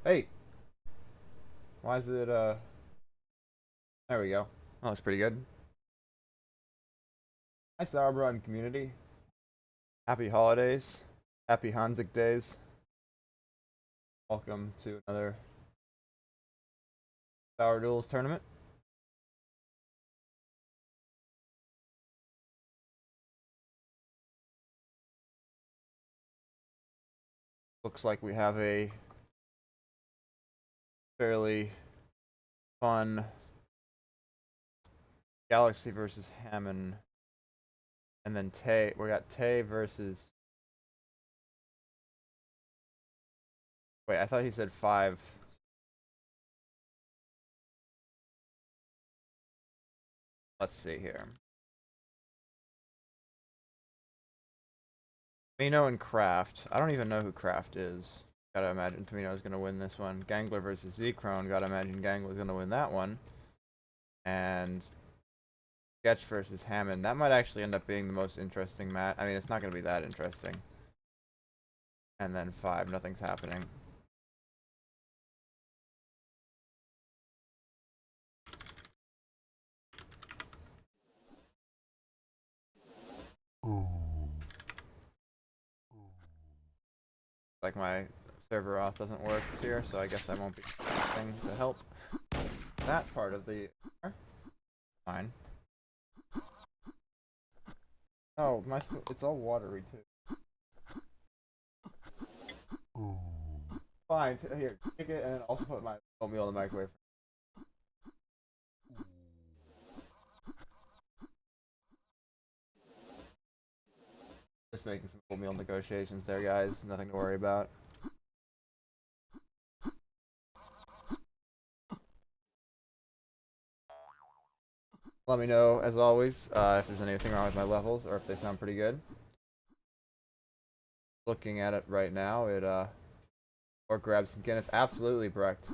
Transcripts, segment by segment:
Hey, why is it, there we go. Oh, that's pretty good. Hi, SauerDuels community. Happy holidays. Happy Hanzik days. Welcome to another SauerDuels tournament. Looks like we have a fairly fun Galaxy versus Hammond. And then Tay. We got Tay versus. Wait, I thought he said 5. Let's see here. Tomino and Kraft. I don't even know who Kraft is. Gotta imagine Tomino's gonna win this one. Gangler versus Zekron. Gotta imagine Gangler's gonna win that one. And Sketch versus Hammond. That might actually end up being the most interesting match. I mean, it's not gonna be that interesting. And then 5. Nothing's happening. Like my server auth doesn't work here, so I guess I won't be anything to help that part of the. Fine. Oh, it's all watery too. Fine. Here, take it, and then also put my oatmeal in the microwave. Just making some oatmeal negotiations there, guys. Nothing to worry about. Let me know, as always, if there's anything wrong with my levels or if they sound pretty good. Looking at it right now, or grab some Guinness. Absolutely, Brecht.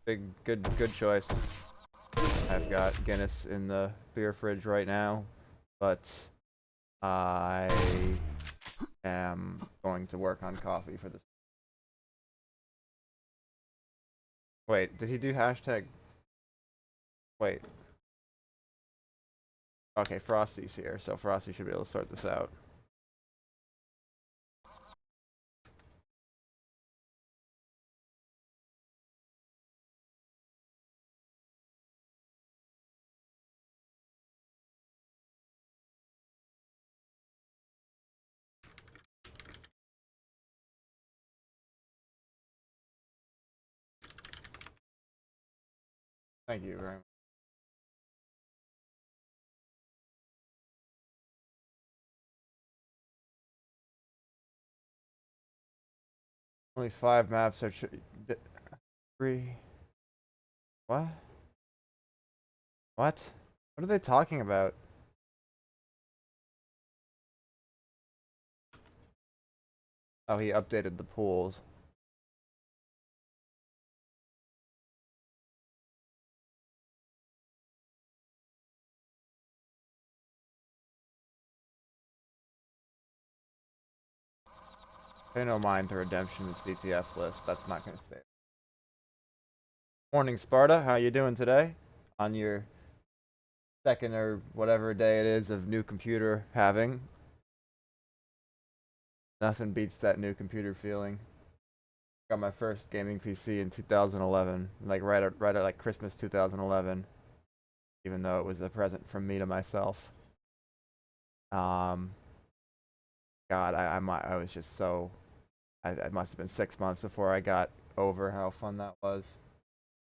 Good choice. I've got Guinness in the beer fridge right now, but I am going to work on coffee for this. Wait, did he do hashtag? Wait. Okay, Frosty's here, so Frosty should be able to sort this out. Thank you very much. Only 5 maps are 3. What? What? What are they talking about? Oh, he updated the pools. Pay no mind to redemption CTF list. That's not gonna stay. Morning, Sparta. How you doing today? On your second or whatever day it is of new computer having. Nothing beats that new computer feeling. Got my first gaming PC in 2011, like right at like Christmas 2011. Even though it was a present from me to myself. Um, God, I was just so. I must have been 6 months before I got over how fun that was.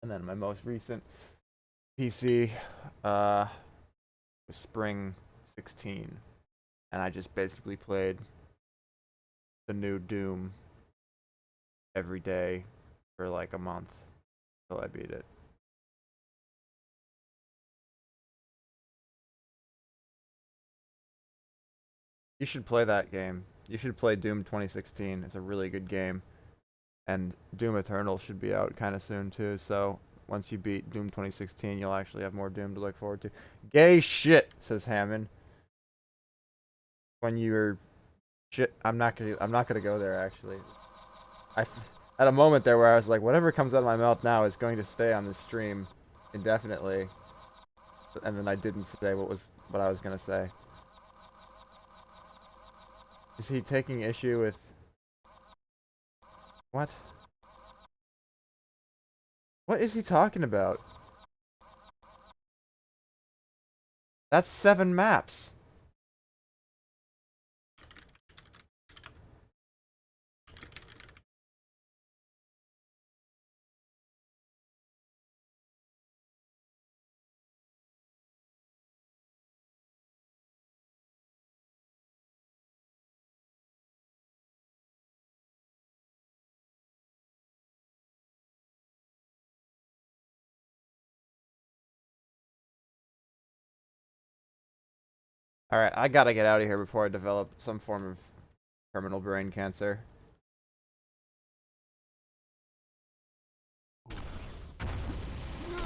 And then my most recent PC was spring 16, and I just basically played the new Doom every day for like a month until I beat it. You should play that game. You should play Doom 2016. It's a really good game. And Doom Eternal should be out kind of soon too, so once you beat Doom 2016, you'll actually have more Doom to look forward to. Gay shit, says Hammond. When you're shit, I'm not gonna go there actually. I at a moment there where I was like, whatever comes out of my mouth now is going to stay on this stream indefinitely. And then I didn't say what I was gonna say. Is he taking issue with what? What is he talking about? That's 7 maps. Alright, I gotta get out of here before I develop some form of terminal brain cancer.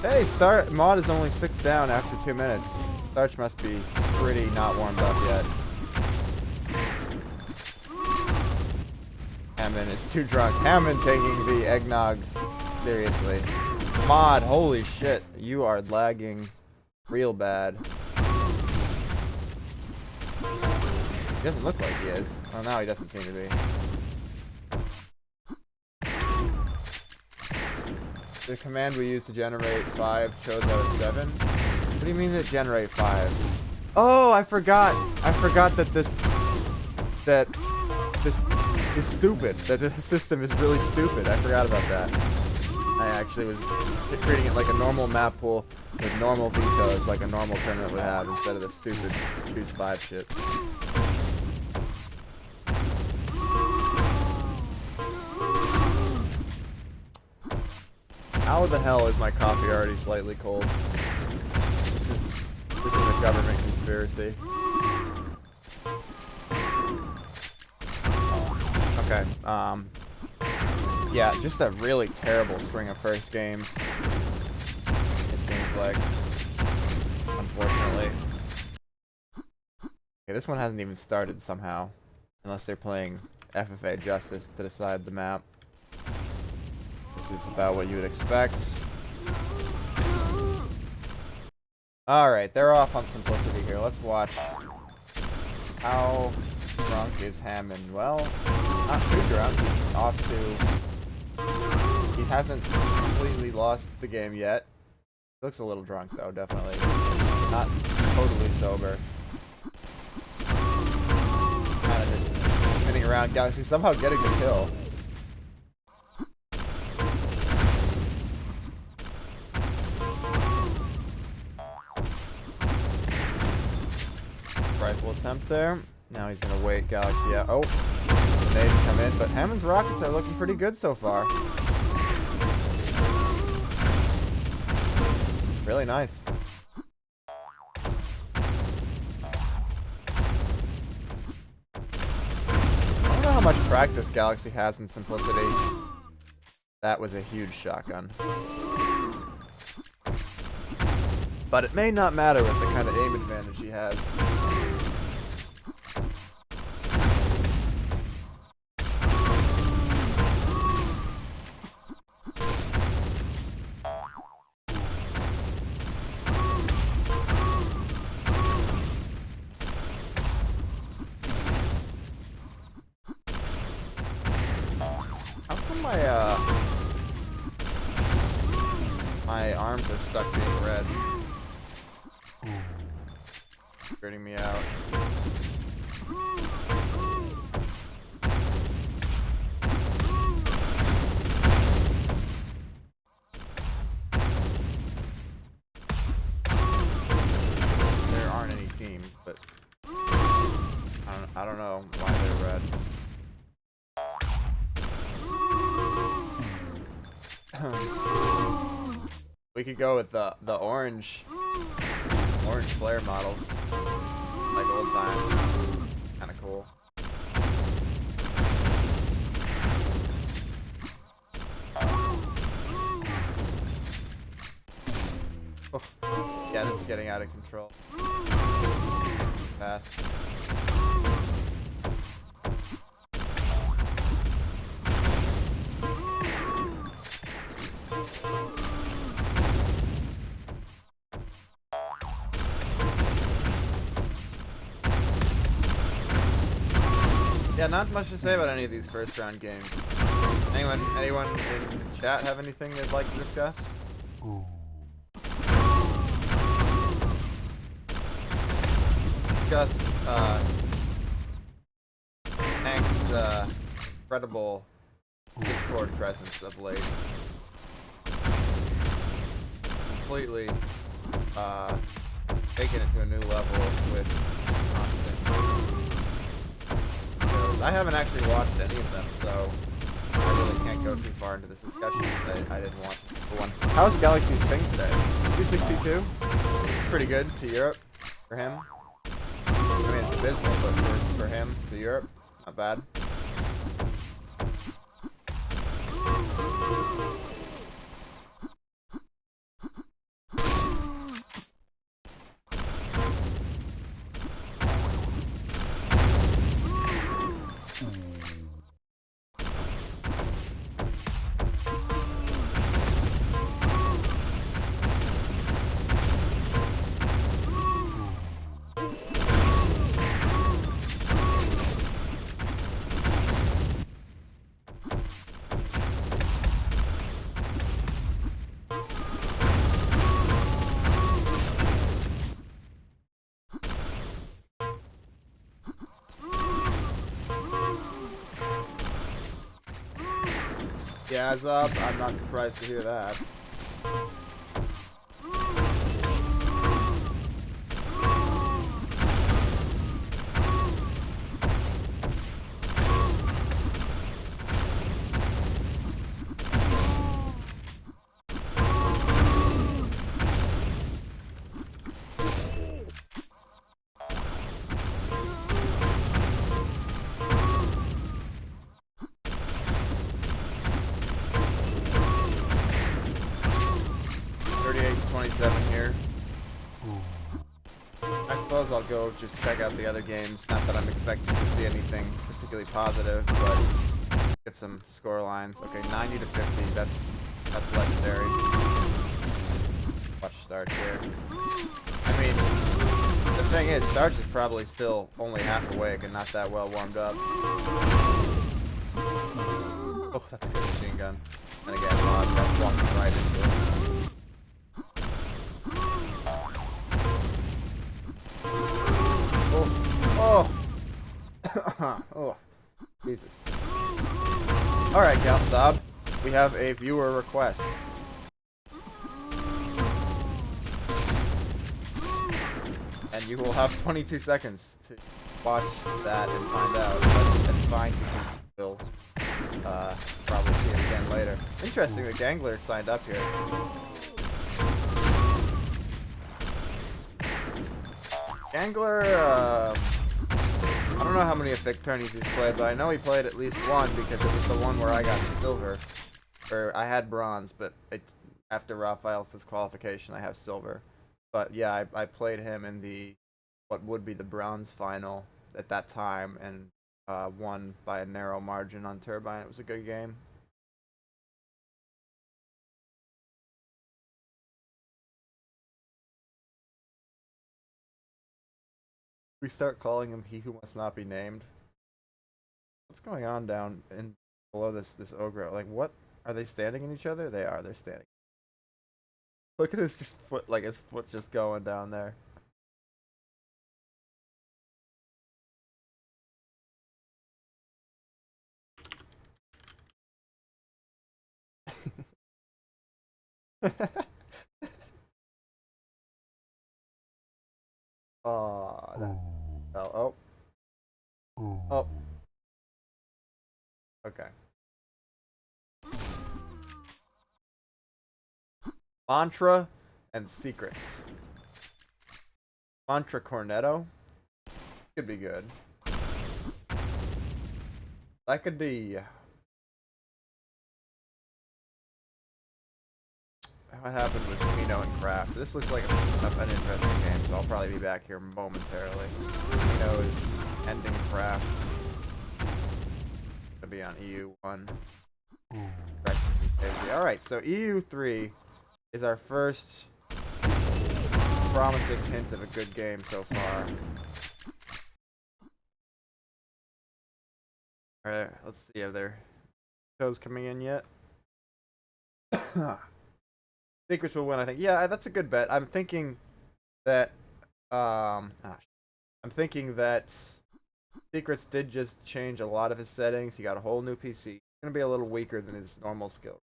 Hey, start mod is only 6 down after 2 minutes. Starch must be pretty not warmed up yet. Hammond is too drunk. Hammond taking the eggnog seriously. Mod, holy shit, you are lagging real bad. He doesn't look like he is. Well, now he doesn't seem to be. The command we use to generate 5 chose out of 7? What do you mean that generate 5? Oh, I forgot! I forgot that this is stupid. That the system is really stupid. I forgot about that. I actually was treating it like a normal map pool with normal vetoes like a normal tournament would have instead of the stupid choose 5 shit. How the hell is my coffee already slightly cold? This is a government conspiracy. Okay, yeah, just a really terrible string of first games. It seems like, unfortunately. Okay, this one hasn't even started somehow, unless they're playing FFA Justice to decide the map. This is about what you would expect. Alright, they're off on simplicity here. Let's watch. How drunk is Hammond? Well, not too drunk. He's off to... He hasn't completely lost the game yet. Looks a little drunk though, definitely. Not totally sober. Kind of just spinning around Galaxy, somehow getting the kill. Rifle attempt there. Now he's gonna wait Galaxy out. Oh, the nades come in, but Hammond's rockets are looking pretty good so far. Really nice. I don't know how much practice Galaxy has in simplicity. That was a huge shotgun. But it may not matter with the kind of aim advantage he has. How come my arms are stuck being red? Getting me out. There aren't any teams, but I don't know why they're red. We could go with the orange player models, like old times. Kind of cool. Oh. Yeah, this is getting out of control. Fast. Yeah, not much to say about any of these first round games. Anyone in chat have anything they'd like to discuss? Let's discuss Hank's incredible Discord presence of late. Completely taking it to a new level with constant videos. I haven't actually watched any of them, so I really can't go too far into this discussion because I didn't watch the one. How's Galaxy's ping today? 262? It's pretty good to Europe for him. I mean, it's abysmal, but for him to Europe, not bad. Yeah, Zub, I'm not surprised to hear that. Here. I suppose I'll go just check out the other games. Not that I'm expecting to see anything particularly positive, but get some score lines. Okay, 90 to 50. That's legendary. Watch Starch here. I mean, the thing is, Starch is probably still only half awake and not that well warmed up. Oh, that's a good machine gun. And again, that's walking right into it. Oh! Oh, Jesus. Alright, Galzab. We have a viewer request. And you will have 22 seconds to watch that and find out. But that's fine because we'll probably see it again later. Interesting, the Gangler signed up here. Gangler, I don't know how many effic tourneys he's played, but I know he played at least one because it was the one where I got the silver. Or I had bronze, but it's after Raphael's disqualification, I have silver. But yeah, I played him in the what would be the bronze final at that time and won by a narrow margin on Turbine. It was a good game. We start calling him He Who Must Not Be Named. What's going on down in below this ogre? Like, what are they standing in each other? They are. They're standing. Look at his just foot, like his foot just going down there. Oh, that fell. Oh. Okay. Mantra and secrets. Mantra Cornetto could be good. Like a D. What happened with Tamino and Craft? This looks like an interesting game, so I'll probably be back here momentarily. Tamino is ending Craft. Gonna be on EU1. Alright, so EU3 is our first promising hint of a good game so far. Alright, let's see if their toes coming in yet. Secrets will win, I think. Yeah, that's a good bet. I'm thinking that I'm thinking that Secrets did just change a lot of his settings. He got a whole new PC. He's gonna be a little weaker than his normal skill.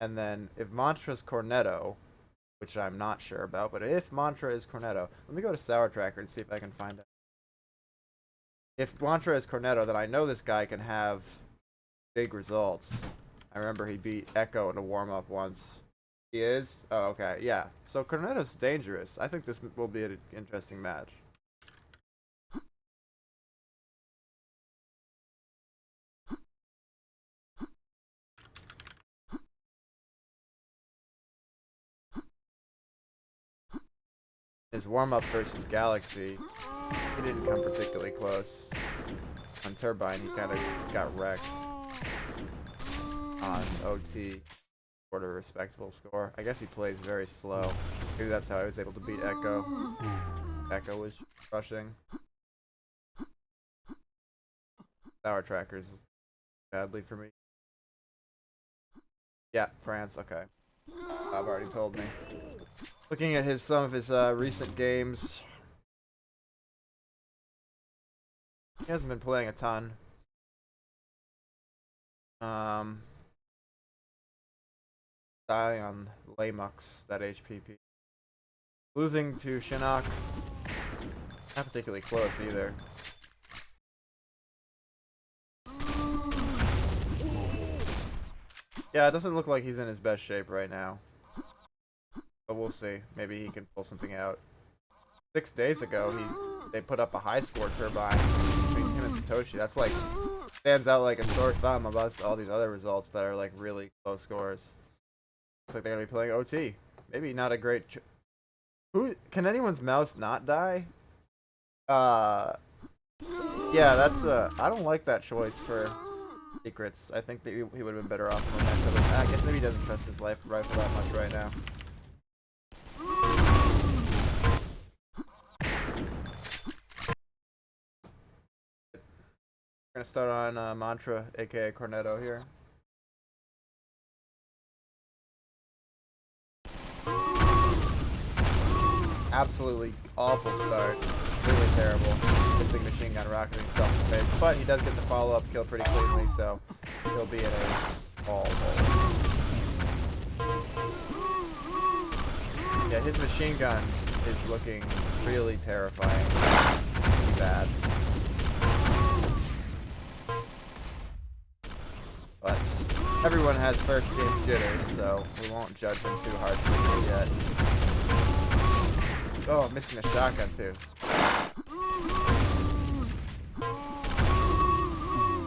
And then if Mantra's Cornetto, which I'm not sure about, but if Mantra is Cornetto, let me go to Sour Tracker and see if I can find out. If Mantra is Cornetto, then I know this guy can have big results. I remember he beat Echo in a warm-up once. He is? Oh, okay, yeah. So Cornetto's dangerous. I think this will be an interesting match. His warm-up versus Galaxy, he didn't come particularly close. On Turbine, he kind of got wrecked. On OT, scored a respectable score. I guess he plays very slow. Maybe that's how I was able to beat Echo. Echo was rushing. Sour Trackers badly for me. Yeah, France, okay. Bob already told me. Looking at some of his recent games, he hasn't been playing a ton. Dying on Lamux, that HPP. Losing to Shinnok, not particularly close either. Yeah, it doesn't look like he's in his best shape right now. But we'll see. Maybe he can pull something out. 6 days ago, they put up a high score Turbine between him and Satoshi. That's like stands out like a sore thumb above all these other results that are like really close scores. Looks like they're gonna be playing OT. Maybe not a great. Who can anyone's mouse not die? Yeah, that's I don't like that choice for Secrets. I think that he would have been better off in Memento. But I guess maybe he doesn't trust his rifle that much right now. We're gonna start on Mantra, aka Cornetto here. Absolutely awful start. Really terrible. Missing machine gun rocketing himself in the face. But he does get the follow-up kill pretty cleanly, so he'll be in a small hole. Yeah, his machine gun is looking really terrifying. Pretty bad. But everyone has first game jitters, so we won't judge him too harshly yet. Oh, missing a shotgun too.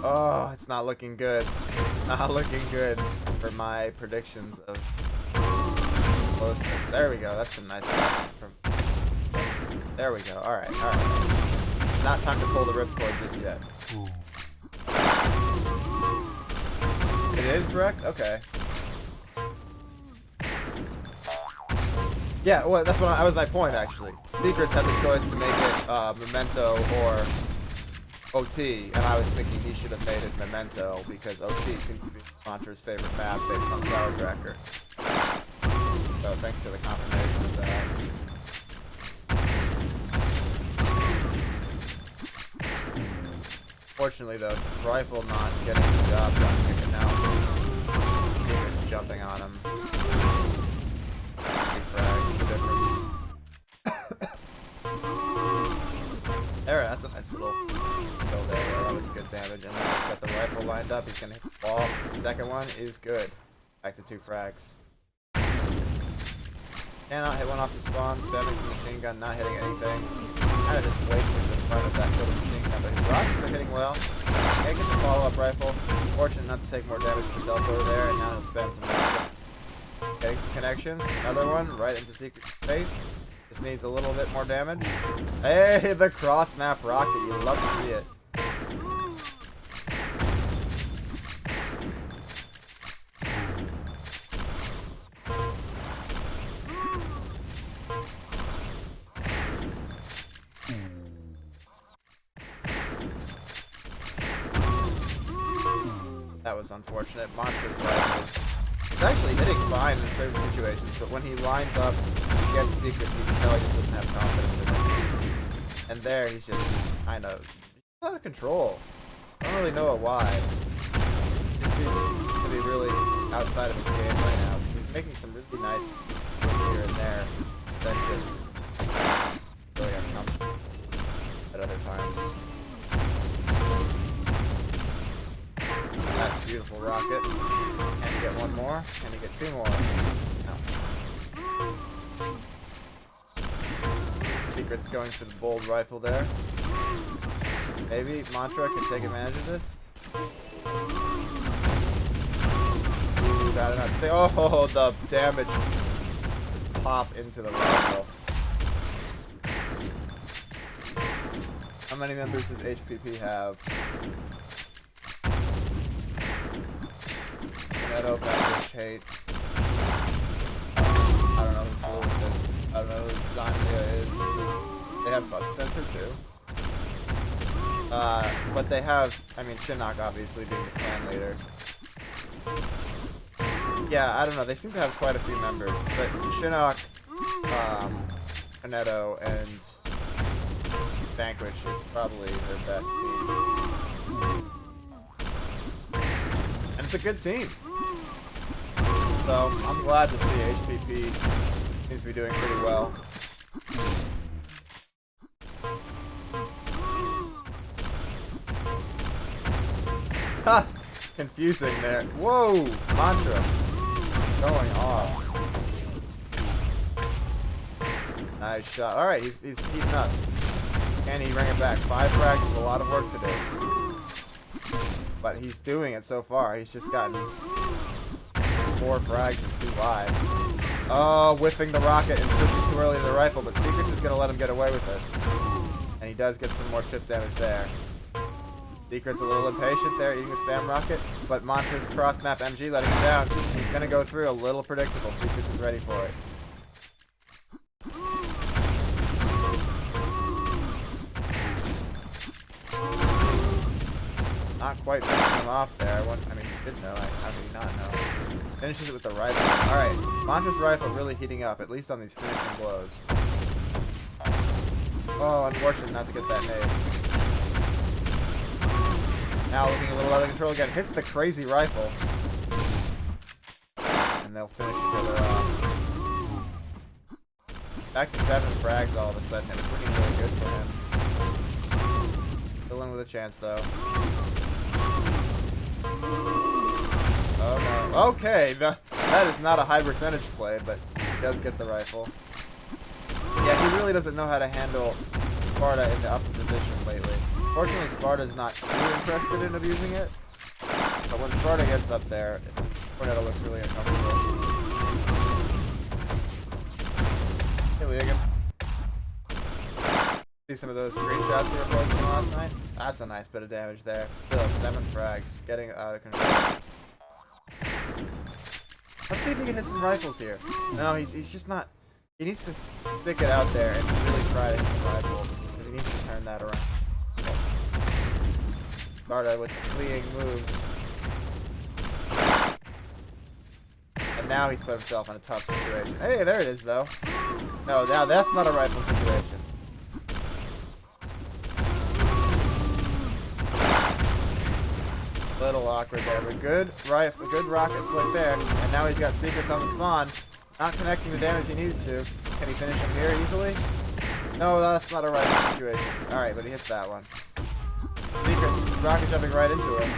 Oh, it's not looking good. Not looking good for my predictions of closeness. There we go. That's some nice stuff from. There we go. Alright, alright. Not time to pull the ripcord just yet. It is correct? Okay. Yeah, well, that was my point, actually. Secrets had the choice to make it Memento or OT, and I was thinking he should have made it Memento, because OT seems to be Mantra's favorite map based on Sour Tracker. So thanks for the confirmation of that. Fortunately, though, rifle not getting the job done, kicking out. Secrets jumping on him. The difference. There, that's a nice little kill there. That was good damage. And then he's got the rifle lined up. He's gonna hit the ball. Second one is good. Back to 2 frags. Cannot hit one off the spawn. Stabbing the machine gun, not hitting anything. Kind of just wasting the front of that little machine gun. But his rockets are hitting well. Can't get the follow-up rifle. Fortunate not to take more damage himself over there. And now he'll spam some rockets. Getting some connections. Another one right into Secret's face. Just needs a little bit more damage. Hey, the cross map rocket. You'd love to see it. That was unfortunate. Mantra's rifle is actually hitting fine in certain situations, but when he lines up, he gets secrets, you can tell he just doesn't have confidence in it. And there, he's just kind of out of control. I don't really know why. He just seems to be really outside of his game right now, because he's making some really nice moves here and there, then just really uncomfortable at other times. That's a beautiful rocket. Can you get one more? Can you get two more? No. Secret's going for the bold rifle there. Maybe Mantra can take advantage of this. Ooh, that not stay. Oh, the damage. Pop into the rifle. How many members does HPP have? Neto, Package, Hate. I don't know who Fluid is. I don't know who Zania is. They have Butt Sensor too. But they have, I mean, Shinnok obviously being the clan leader. Yeah, I don't know. They seem to have quite a few members. But Shinnok, Neto, and Vanquish is probably their best team. And it's a good team. So, I'm glad to see HPP seems to be doing pretty well. Ha! Confusing there. Whoa! Mantra. Going off. Nice shot. Alright, he's heating up. Can he bring it back? 5 frags is a lot of work to do. But he's doing it so far. He's just gotten 4 frags and 2 lives. Oh, whiffing the rocket and switching too early to the rifle, but Secrets is going to let him get away with it. And he does get some more chip damage there. Secret's a little impatient there, eating the spam rocket, but Mantra's cross-map MG letting him down. He's going to go through a little predictable. Secrets is ready for it. Not quite finishing him off there. I mean, he did know. How did he not know? Finishes it with the rifle. Alright, Mantra's rifle really heating up, at least on these finishing blows. Oh, unfortunate not to get that nade. Now looking a little out of control again. Hits the crazy rifle. And they'll finish each other off. Back to 7 frags all of a sudden. It's looking really good for him. Still in with a chance though. Oh no. Okay, that is not a high percentage play, but he does get the rifle. Yeah, he really doesn't know how to handle Sparta in the upper position lately. Fortunately, Sparta's not too interested in abusing it, but when Sparta gets up there, Cornetto looks really uncomfortable. Hey, Liagan. See some of those screenshots we were posting last night? That's a nice bit of damage there. Still, 7 frags. Getting out of control. Let's see if he can hit some rifles here. No, he's just not... He needs to stick it out there and really try to hit some rifles, because he needs to turn that around. Sparta with fleeing moves. And now he's put himself in a tough situation. Hey, there it is, though. No, now that's not a rifle situation. Little awkward there, but good rifle, good rocket flick there. And now he's got Secrets on the spawn. Not connecting the damage he needs to. Can he finish him here easily? No, that's not a rifle situation. Alright, but he hits that one. Secrets, rocket jumping right into him.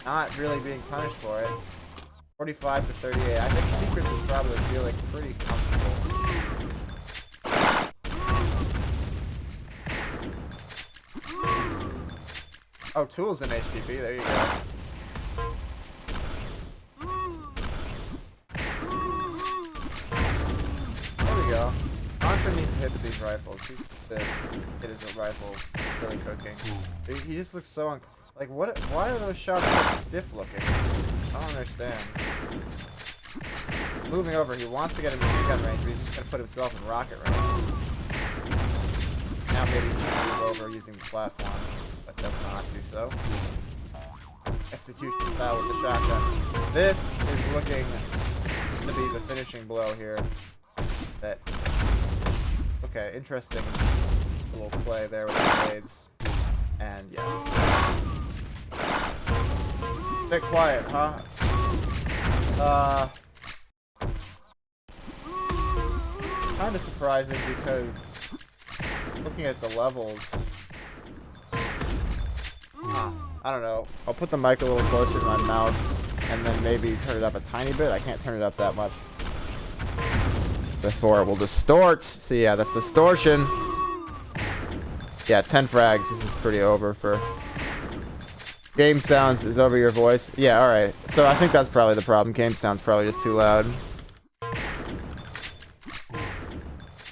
Not really being punished for it. 45 to 38. I think Secrets is probably feeling pretty comfortable. Oh, Tool's in HTP. There you go. There we go. Mantra needs to hit with these rifles. He needs to hit his rifle really cooking. He just looks so like what? Why are those shots so stiff looking? I don't understand. Moving over, he wants to get a machine gun range, but he's just gonna put himself in rocket range. Now maybe he should move over using the platform, but does not do so. execution style with the shotgun. This is looking to be the finishing blow here. That okay, interesting little play there with the blades. And yeah. Bit quiet, huh? Kind of surprising because looking at the levels, I don't know. I'll put the mic a little closer to my mouth and then maybe turn it up a tiny bit. I can't turn it up that much before it will distort. So yeah, that's distortion. Yeah, 10 frags. This is pretty over for game sounds is over your voice. Yeah, alright. So I think that's probably the problem. Game sounds probably just too loud.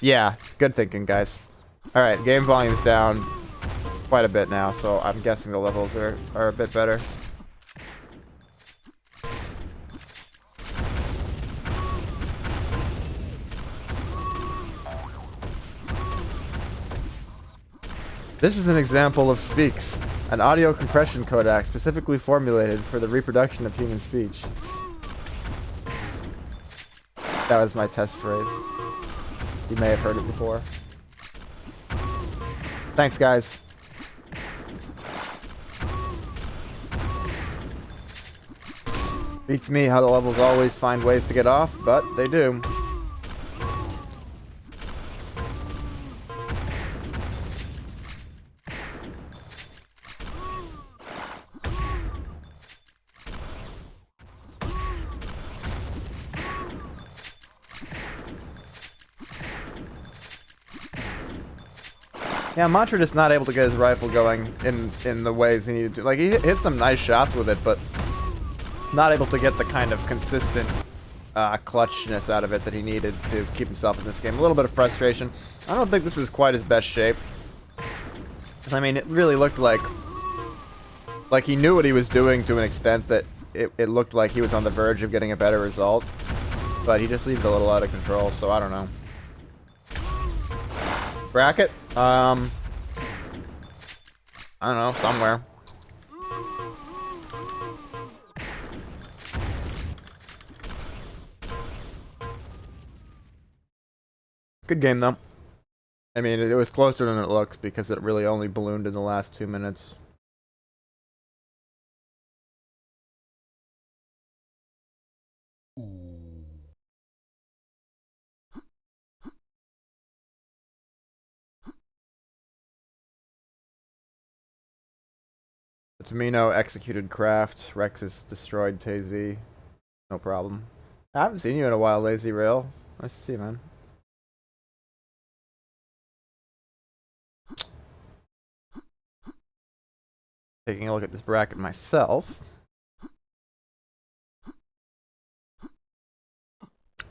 Yeah, good thinking, guys. Alright, game volume's down quite a bit now, so I'm guessing the levels are a bit better. This is an example of Speaks, an audio compression codec specifically formulated for the reproduction of human speech. That was my test phrase. You may have heard it before. Thanks, guys. Beats me how the levels always find ways to get off, but they do. Yeah, Mantra just not able to get his rifle going in the ways he needed to. Like, he hit some nice shots with it, but not able to get the kind of consistent clutchness out of it that he needed to keep himself in this game. A little bit of frustration. I don't think this was quite his best shape. 'Cause, I mean, it really looked like he knew what he was doing to an extent that it looked like he was on the verge of getting a better result. But he just seemed a little out of control, so I don't know. Bracket? I don't know, somewhere. Good game, though. I mean, it was closer than it looks because it really only ballooned in the last 2 minutes. Tamino executed Craft. Rexus destroyed TZ. No problem. I haven't seen you in a while, Lazy Rail. Nice to see you, man. Taking a look at this bracket myself.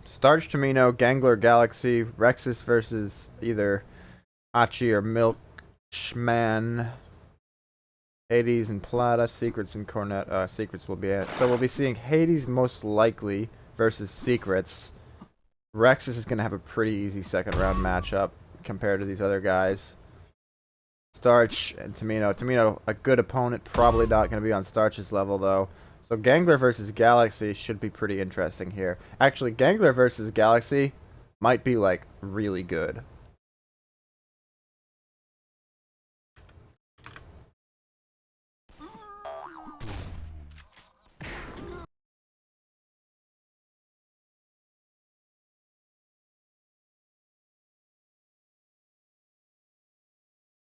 Starch Tamino, Gangler Galaxy, Rexus versus either Achi or Milkshman. Hades and Plata, Secrets and Cornet. Secrets will be it. So we'll be seeing Hades most likely versus Secrets. Rexus is going to have a pretty easy second round matchup compared to these other guys. Starch and Tamino. Tamino, a good opponent, probably not going to be on Starch's level though. So Gangler versus Galaxy should be pretty interesting here. Actually, Gangler versus Galaxy might be like really good.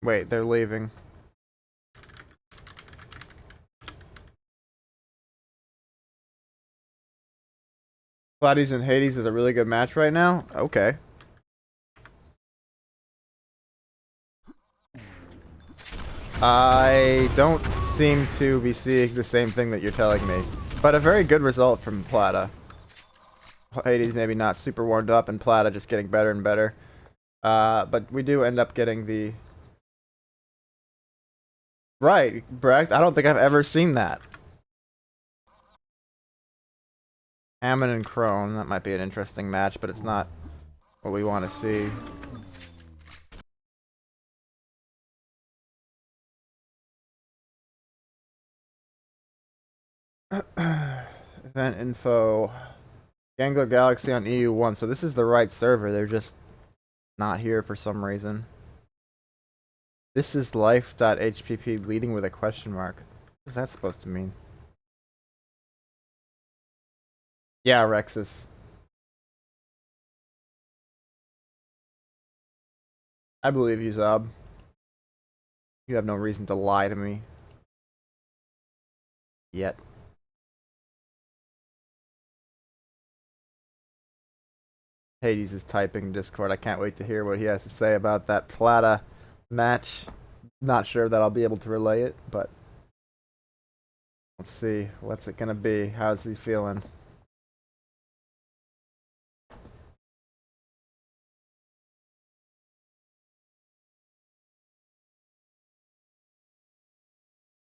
Wait, they're leaving. Plades and Hades is a really good match right now? Okay. I don't seem to be seeing the same thing that you're telling me. But a very good result from Plata. Hades maybe not super warmed up, and Plata just getting better and better. But we do end up getting the... Right, Brecht. I don't think I've ever seen that. Ammon and Crone. That might be an interesting match, but it's not what we want to see. Event info. Gangler Galaxy on EU1. So this is the right server. They're just not here for some reason. This is life.hpp leading with a question mark. What is that supposed to mean? Yeah, Rexus. I believe you, Zob. You have no reason to lie to me. Yet. Hades is typing Discord. I can't wait to hear what he has to say about that Plata match. Not sure that I'll be able to relay it, but let's see. What's it gonna be? How's he feeling?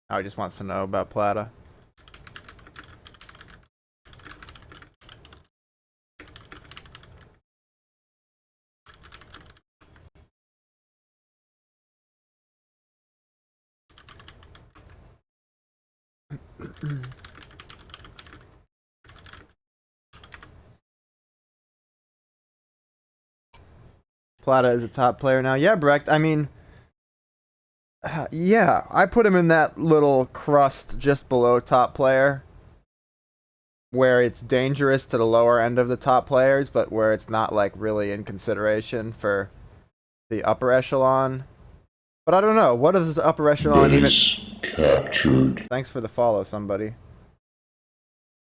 Oh, he just wants to know about Plata. Plata is a top player now. Yeah, Brecht. I mean, yeah, I put him in that little crust just below top player, where it's dangerous to the lower end of the top players, but where it's not like really in consideration for the upper echelon. But I don't know. What is the upper echelon even? Captured. Thanks for the follow, somebody.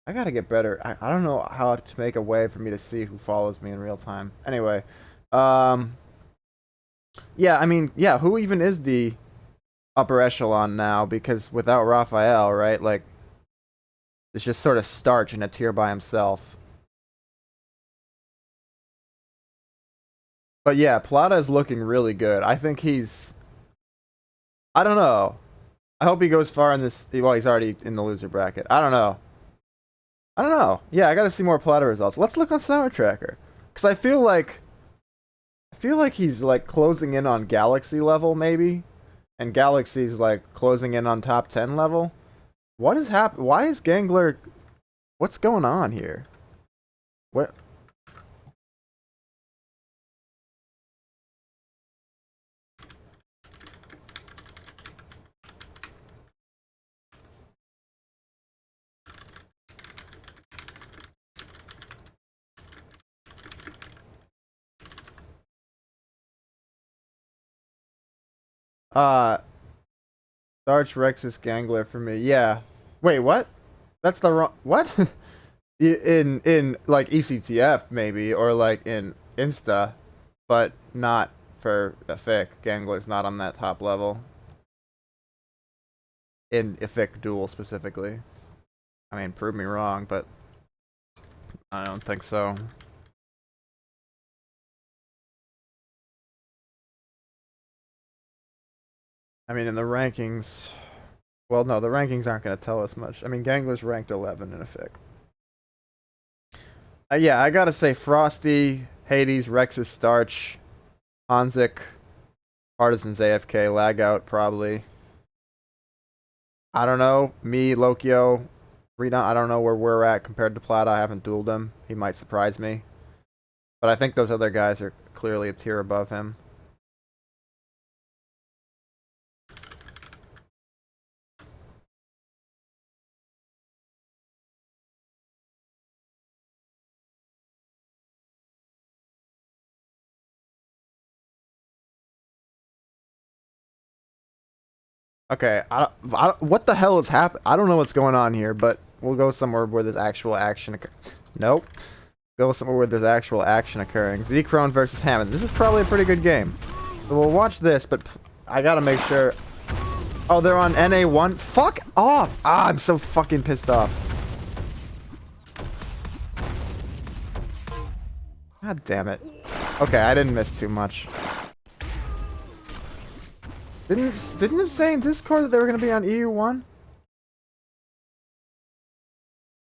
I gotta get better. I don't know how to make a way for me to see who follows me in real time. Anyway, yeah, I mean, yeah, who even is the upper echelon now? Because without Raphael, right, like, it's just sort of Starch in a tier by himself. But yeah, Plata is looking really good. I think he's... I don't know. I hope he goes far in this... Well, he's already in the loser bracket. I don't know. I don't know. Yeah, I gotta see more Plata results. Let's look on Sour Tracker. Because I feel like he's, like, closing in on Galaxy level, maybe? And Galaxy's, like, closing in on top 10 level? What is happening? Why is Gangler... What's going on here? What... Starch Rexus Gangler for me. Yeah. Wait, what? That's the wrong... What? in like ECTF maybe, or like in Insta, but not for effic. Gangler's not on that top level. In effic duel specifically. I mean, prove me wrong, but I don't think so. I mean, in the rankings... Well, no, the rankings aren't going to tell us much. I mean, Gangler's ranked 11 in effic. Yeah, I gotta say Frosty, Hades, Rexus, Starch, Hanzik, Partisans AFK, Lagout probably. I don't know. Me, Lokio, Rita, I don't know where we're at compared to Plata. I haven't dueled him. He might surprise me. But I think those other guys are clearly a tier above him. Okay, what the hell is happening? I don't know what's going on here, but we'll go somewhere where there's actual action. Nope. Go somewhere where there's actual action occurring. Zekron versus Hammond. This is probably a pretty good game. So we'll watch this, but I gotta make sure. Oh, they're on NA1? Fuck off! Ah, I'm so fucking pissed off. God damn it. Okay, I didn't miss too much. Didn't it say in Discord that they were gonna be on EU1?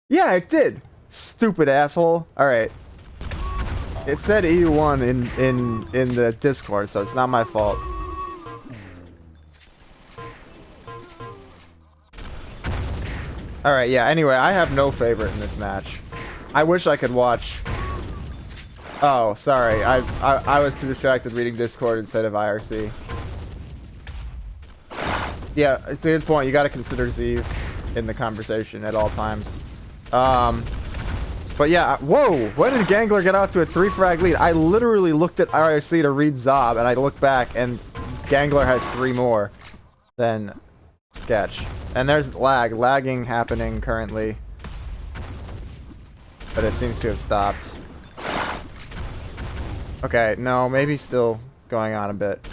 Yeah, it did. Stupid asshole. Alright. It said EU1 in the Discord, so it's not my fault. Alright, yeah, anyway, I have no favorite in this match. I wish I could watch... Oh, sorry. I was too distracted reading Discord instead of IRC. Yeah, it's a good point. You gotta consider Zeev in the conversation at all times. But yeah, whoa! When did Gangler get out to a 3-frag lead? I literally looked at IRC to read Zob, and I look back, and Gangler has 3 more than Sketch. And there's lagging happening currently. But it seems to have stopped. Okay, no, maybe still going on a bit.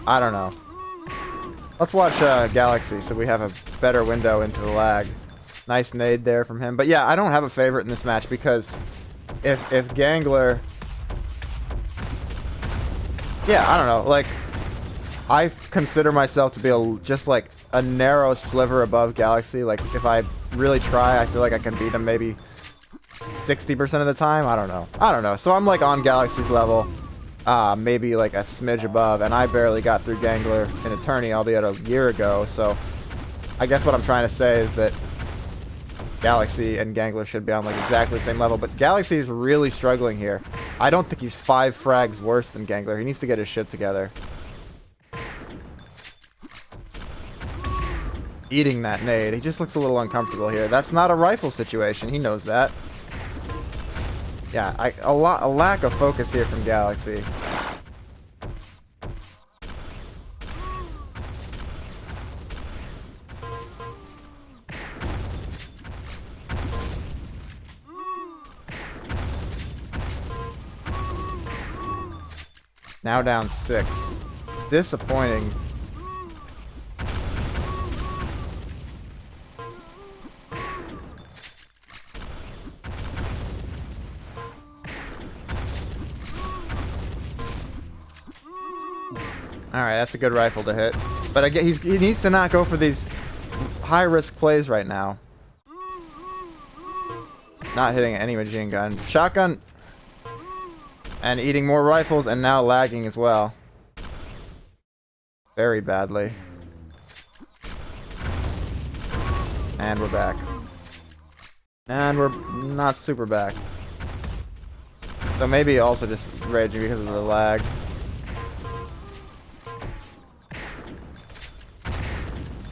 I don't know. Let's watch Galaxy so we have a better window into the lag. Nice nade there from him. But yeah, I don't have a favorite in this match because if Gangler... Yeah, I don't know. Like, I consider myself to be just like a narrow sliver above Galaxy. Like, if I really try, I feel like I can beat him maybe 60% of the time. I don't know. So I'm like on Galaxy's level. Maybe like a smidge above, and I barely got through Gangler in Eternity, albeit a year ago, so I guess what I'm trying to say is that Galaxy and Gangler should be on like exactly the same level, but Galaxy is really struggling here. I don't think he's 5 frags worse than Gangler. He needs to get his shit together. Eating that nade. He just looks a little uncomfortable here. That's not a rifle situation. He knows that. Yeah, a lack of focus here from Galaxy. Now down 6. Disappointing. Alright, that's a good rifle to hit. But I get he needs to not go for these high-risk plays right now. Not hitting any machine gun. Shotgun. And eating more rifles and now lagging as well. Very badly. And we're back. And we're not super back. So maybe also just raging because of the lag.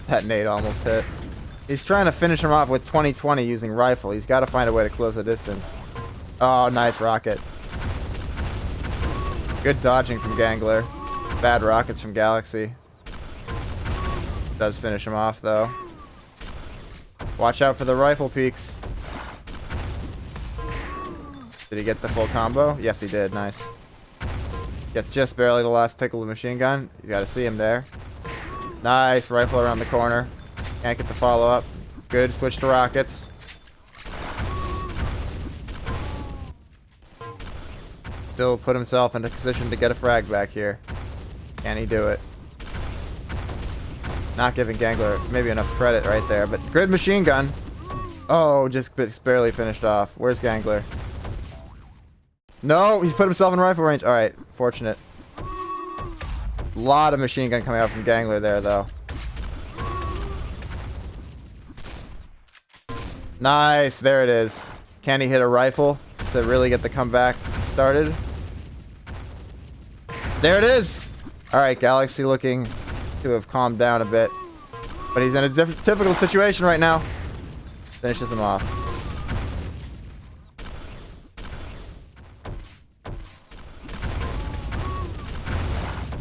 That nade almost hit. He's trying to finish him off with 20-20 using rifle. He's got to find a way to close the distance. Oh, nice rocket. Good dodging from Gangler. Bad rockets from Galaxy. Does finish him off, though. Watch out for the rifle peaks. Did he get the full combo? Yes, he did. Nice. Gets just barely the last tickle of the machine gun. You got to see him there. Nice rifle around the corner. Can't get the follow-up. Good switch to rockets. Still put himself into position to get a frag back here. Can he do it? Not giving Gangler maybe enough credit right there, but good machine gun. Oh, just barely finished off. Where's Gangler? No, he's put himself in rifle range. Alright, fortunate. Lot of machine gun coming out from Gangler there, though. Nice, there it is. Can he hit a rifle to really get the comeback started? There it is! Alright, Galaxy looking to have calmed down a bit. But he's in a difficult situation right now. Finishes him off.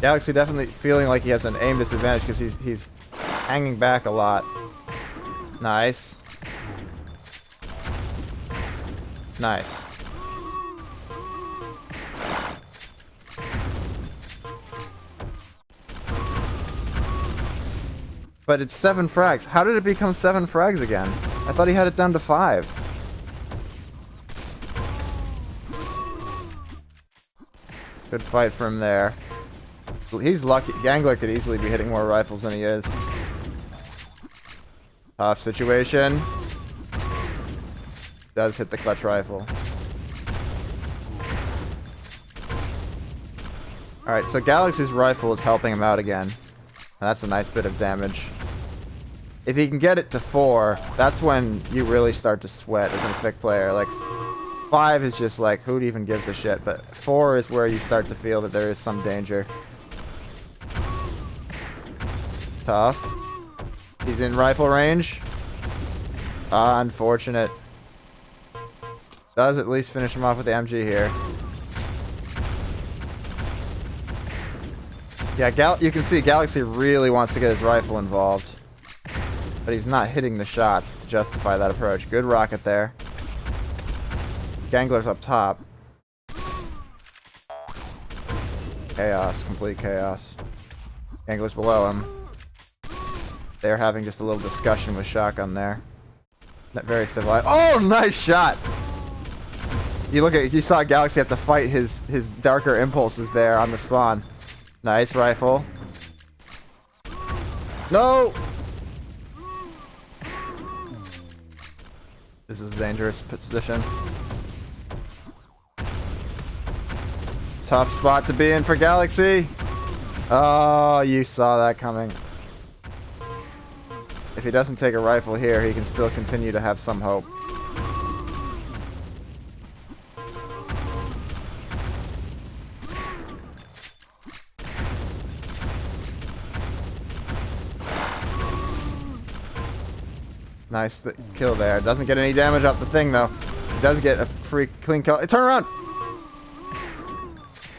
Galaxy definitely feeling like he has an aim disadvantage because he's hanging back a lot. Nice. Nice. But it's 7 frags. How did it become 7 frags again? I thought he had it down to 5. Good fight from there. He's lucky. Gangler could easily be hitting more rifles than he is. Tough situation. Does hit the clutch rifle. Alright, so Galaxy's rifle is helping him out again. That's a nice bit of damage. If he can get it to 4, that's when you really start to sweat as an effic player. Like, 5 is just like, who even gives a shit? But 4 is where you start to feel that there is some danger. Tough. He's in rifle range. Ah, unfortunate. Does at least finish him off with the MG here. Yeah, you can see Galaxy really wants to get his rifle involved. But he's not hitting the shots to justify that approach. Good rocket there. Gangler's up top. Chaos. Complete chaos. Gangler's below him. They're having just a little discussion with shotgun there. Not very civilized. Oh, nice shot! You saw Galaxy have to fight his darker impulses there on the spawn. Nice rifle. No! This is a dangerous position. Tough spot to be in for Galaxy. Oh, you saw that coming. If he doesn't take a rifle here, he can still continue to have some hope. Nice kill there. Doesn't get any damage off the thing, though. He does get a free clean kill. Turn around!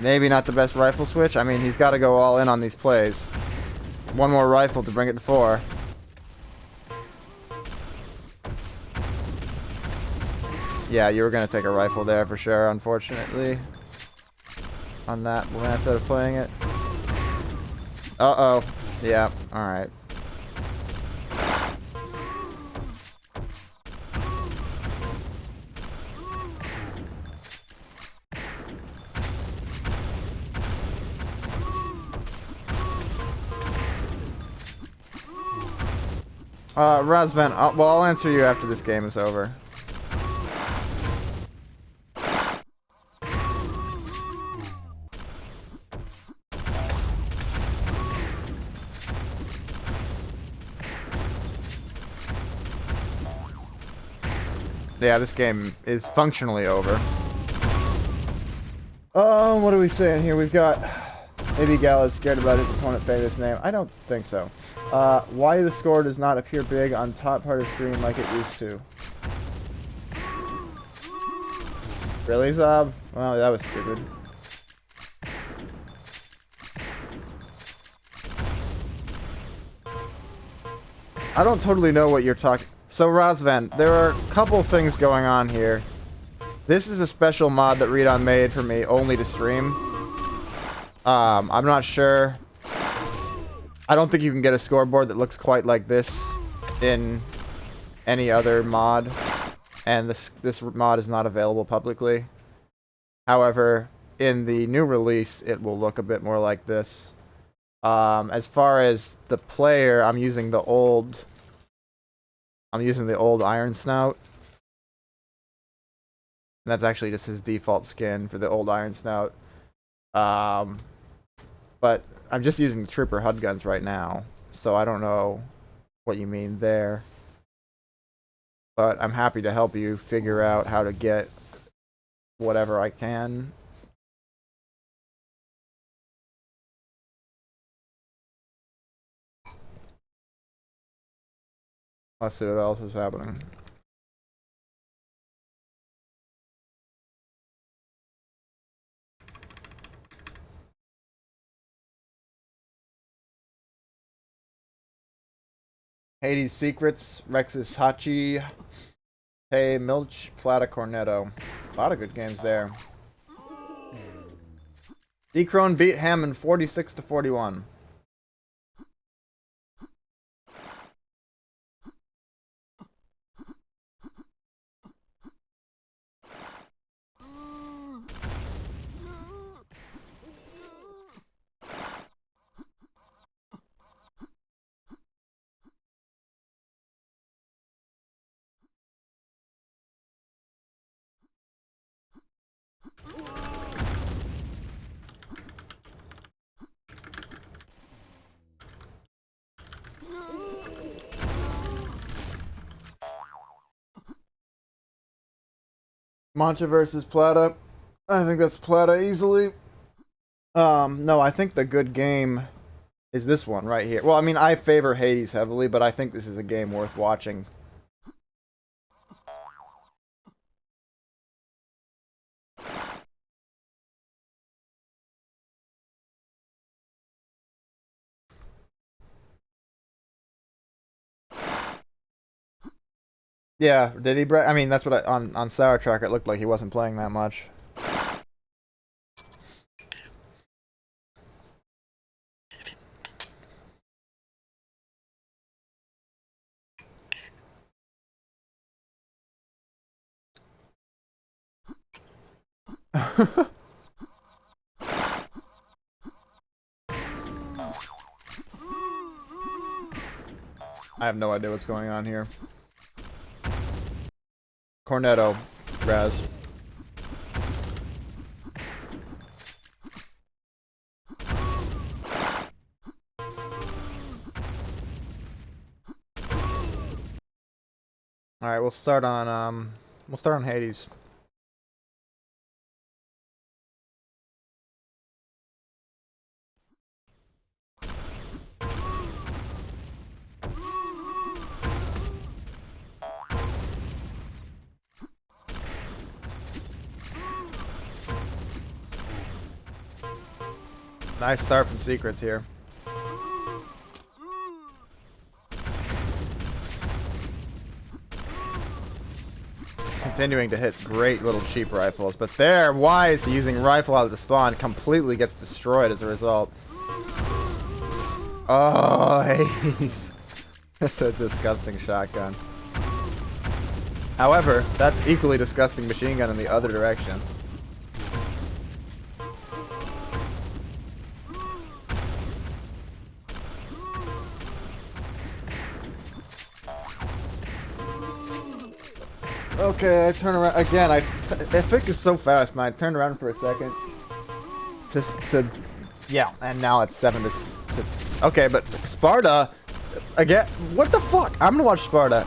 Maybe not the best rifle switch. I mean, he's got to go all in on these plays. One more rifle to bring it to 4. Yeah, you were going to take a rifle there for sure, unfortunately. On that method of playing it. Uh-oh. Yeah, alright. Razvan, well, I'll answer you after this game is over. Yeah, this game is functionally over. What are we saying here? We've got... Maybe Gal is scared about his opponent fading his name. I don't think so. Why the score does not appear big on top part of the screen like it used to. Really, Zob? Well, that was stupid. I don't totally know what you're talking... So, Razvan, there are a couple things going on here. This is a special mod that Redon made for me, only to stream. I'm not sure. I don't think you can get a scoreboard that looks quite like this in any other mod. And this mod is not available publicly. However, in the new release, it will look a bit more like this. As far as the player, I'm using the old Iron Snout. And that's actually just his default skin for the old Iron Snout. But I'm just using the Trooper HUD guns right now, so I don't know what you mean there. But I'm happy to help you figure out how to get whatever I can. Let's see what else is happening. Hades Secrets, Rex's Hachi, Hey Milch, Plata Cornetto. A lot of good games there. Decrone beat Hammond 46-41. Mancha versus Plata. I think that's Plata easily. No, I think the good game is this one right here. Well, I mean, I favor Hades heavily, but I think this is a game worth watching. Yeah, did he break? I mean, that's what on Sour Track it looked like he wasn't playing that much. I have no idea what's going on here. Cornetto, Raz. All right, we'll start on Hades. Nice start from Secrets here. Continuing to hit great little cheap rifles, but there, Wise using rifle out of the spawn completely gets destroyed as a result. Oh, Hades. That's a disgusting shotgun. However, that's equally disgusting machine gun in the other direction. Okay, I turn around again. Effic is so fast, man. I turned around for a second. Yeah, and now it's 7 to. Okay, but Sparta again. What the fuck? I'm gonna watch Sparta.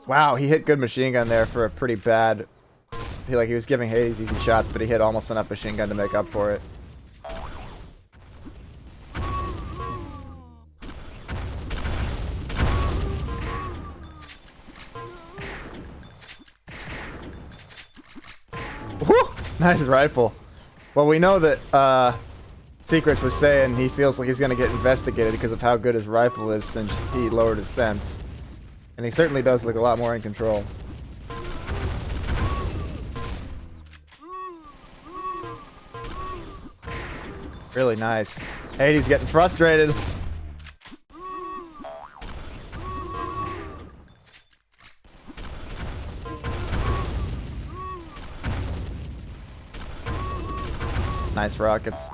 Wow, he hit good machine gun there for a pretty bad. He was giving Hades easy shots, but he hit almost enough machine gun to make up for it. Whew! Nice rifle. Well, we know that Secrets was saying he feels like he's going to get investigated because of how good his rifle is since he lowered his sense. And he certainly does look a lot more in control. Really nice. Hades getting frustrated. Nice rockets.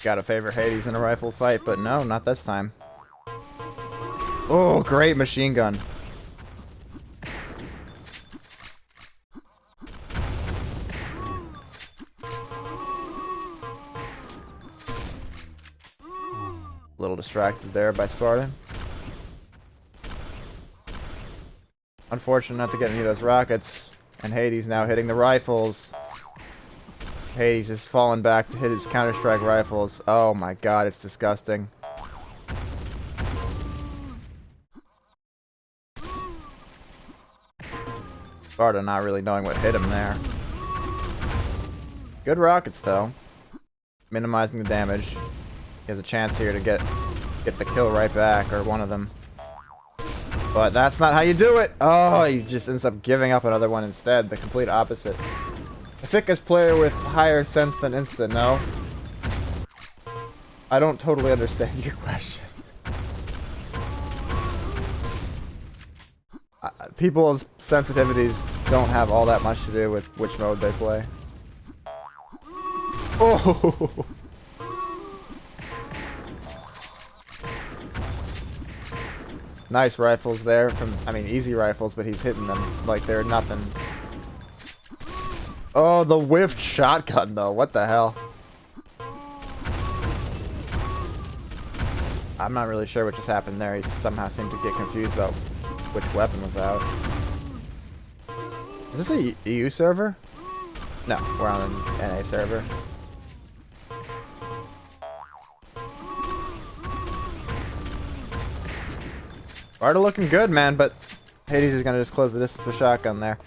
Gotta favor Hades in a rifle fight, but no, not this time. Oh, great machine gun. A little distracted there by Spartan. Unfortunate not to get any of those rockets. And Hades now hitting the rifles. Hades is falling back to hit his Counter-Strike rifles. Oh my god, it's disgusting. Sparta not really knowing what hit him there. Good rockets though. Minimizing the damage. He has a chance here to get the kill right back, or one of them. But that's not how you do it! Oh, he just ends up giving up another one instead. The complete opposite. The thickest player with higher sense than Insta, no? I don't totally understand your question. People's sensitivities don't have all that much to do with which mode they play. Oh! nice rifles there from, I mean, easy rifles, but he's hitting them like they're nothing. Oh, the whiffed shotgun, though. What the hell? I'm not really sure what just happened there. He somehow seemed to get confused about which weapon was out. Is this a EU server? No, we're on an NA server. Sparta looking good, man, but Hades is going to just close the distance with shotgun there.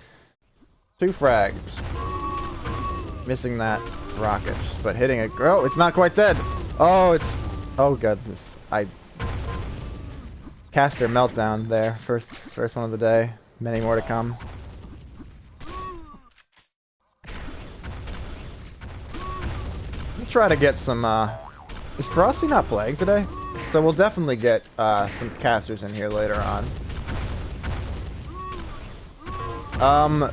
2 frags. Missing that rocket, but hitting it. Oh, it's not quite dead. Oh, it's... Oh, goodness. Caster meltdown there. First one of the day. Many more to come. We'll try to get some, Is Frosty not playing today? So we'll definitely get, some casters in here later on.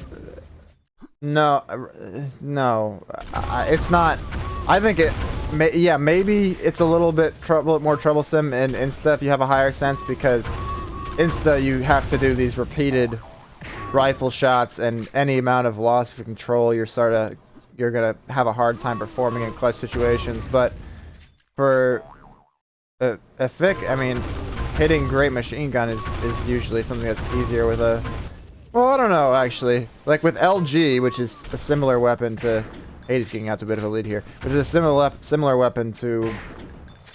No. It's not... I think it... yeah, maybe it's a little bit more troublesome in Insta if you have a higher sense, because Insta you have to do these repeated rifle shots, and any amount of loss of control you're gonna have a hard time performing in clutch situations. But for effic, I mean, hitting great machine gun is usually something that's easier with a... Well, I don't know, actually. Like with LG, which is a similar weapon to... Hades getting out to a bit of a lead here, which is a similar weapon to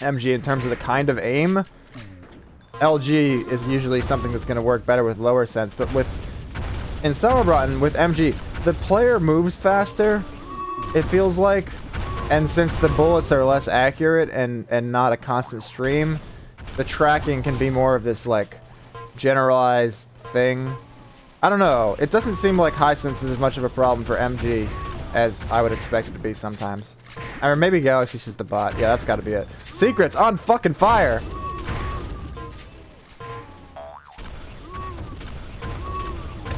MG in terms of the kind of aim. LG is usually something that's going to work better with lower sense, but in SauerDuels with MG, the player moves faster, it feels like, and since the bullets are less accurate and not a constant stream, the tracking can be more of this like generalized thing. I don't know. It doesn't seem like high sense is as much of a problem for MG as I would expect it to be sometimes. Or maybe Galaxy's just a bot. Yeah, that's gotta be it. Secrets on fucking fire!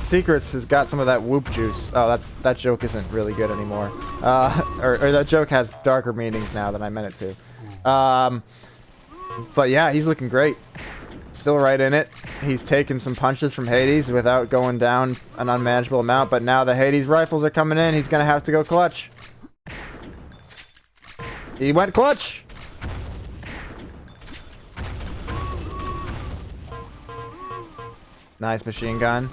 Secrets has got some of that whoop juice. Oh, that joke isn't really good anymore. Or that joke has darker meanings now than I meant it to. But yeah, he's looking great. Still right in it. He's taken some punches from Hades without going down an unmanageable amount, but now the Hades rifles are coming in. He's gonna have to go clutch. He went clutch! Nice machine gun.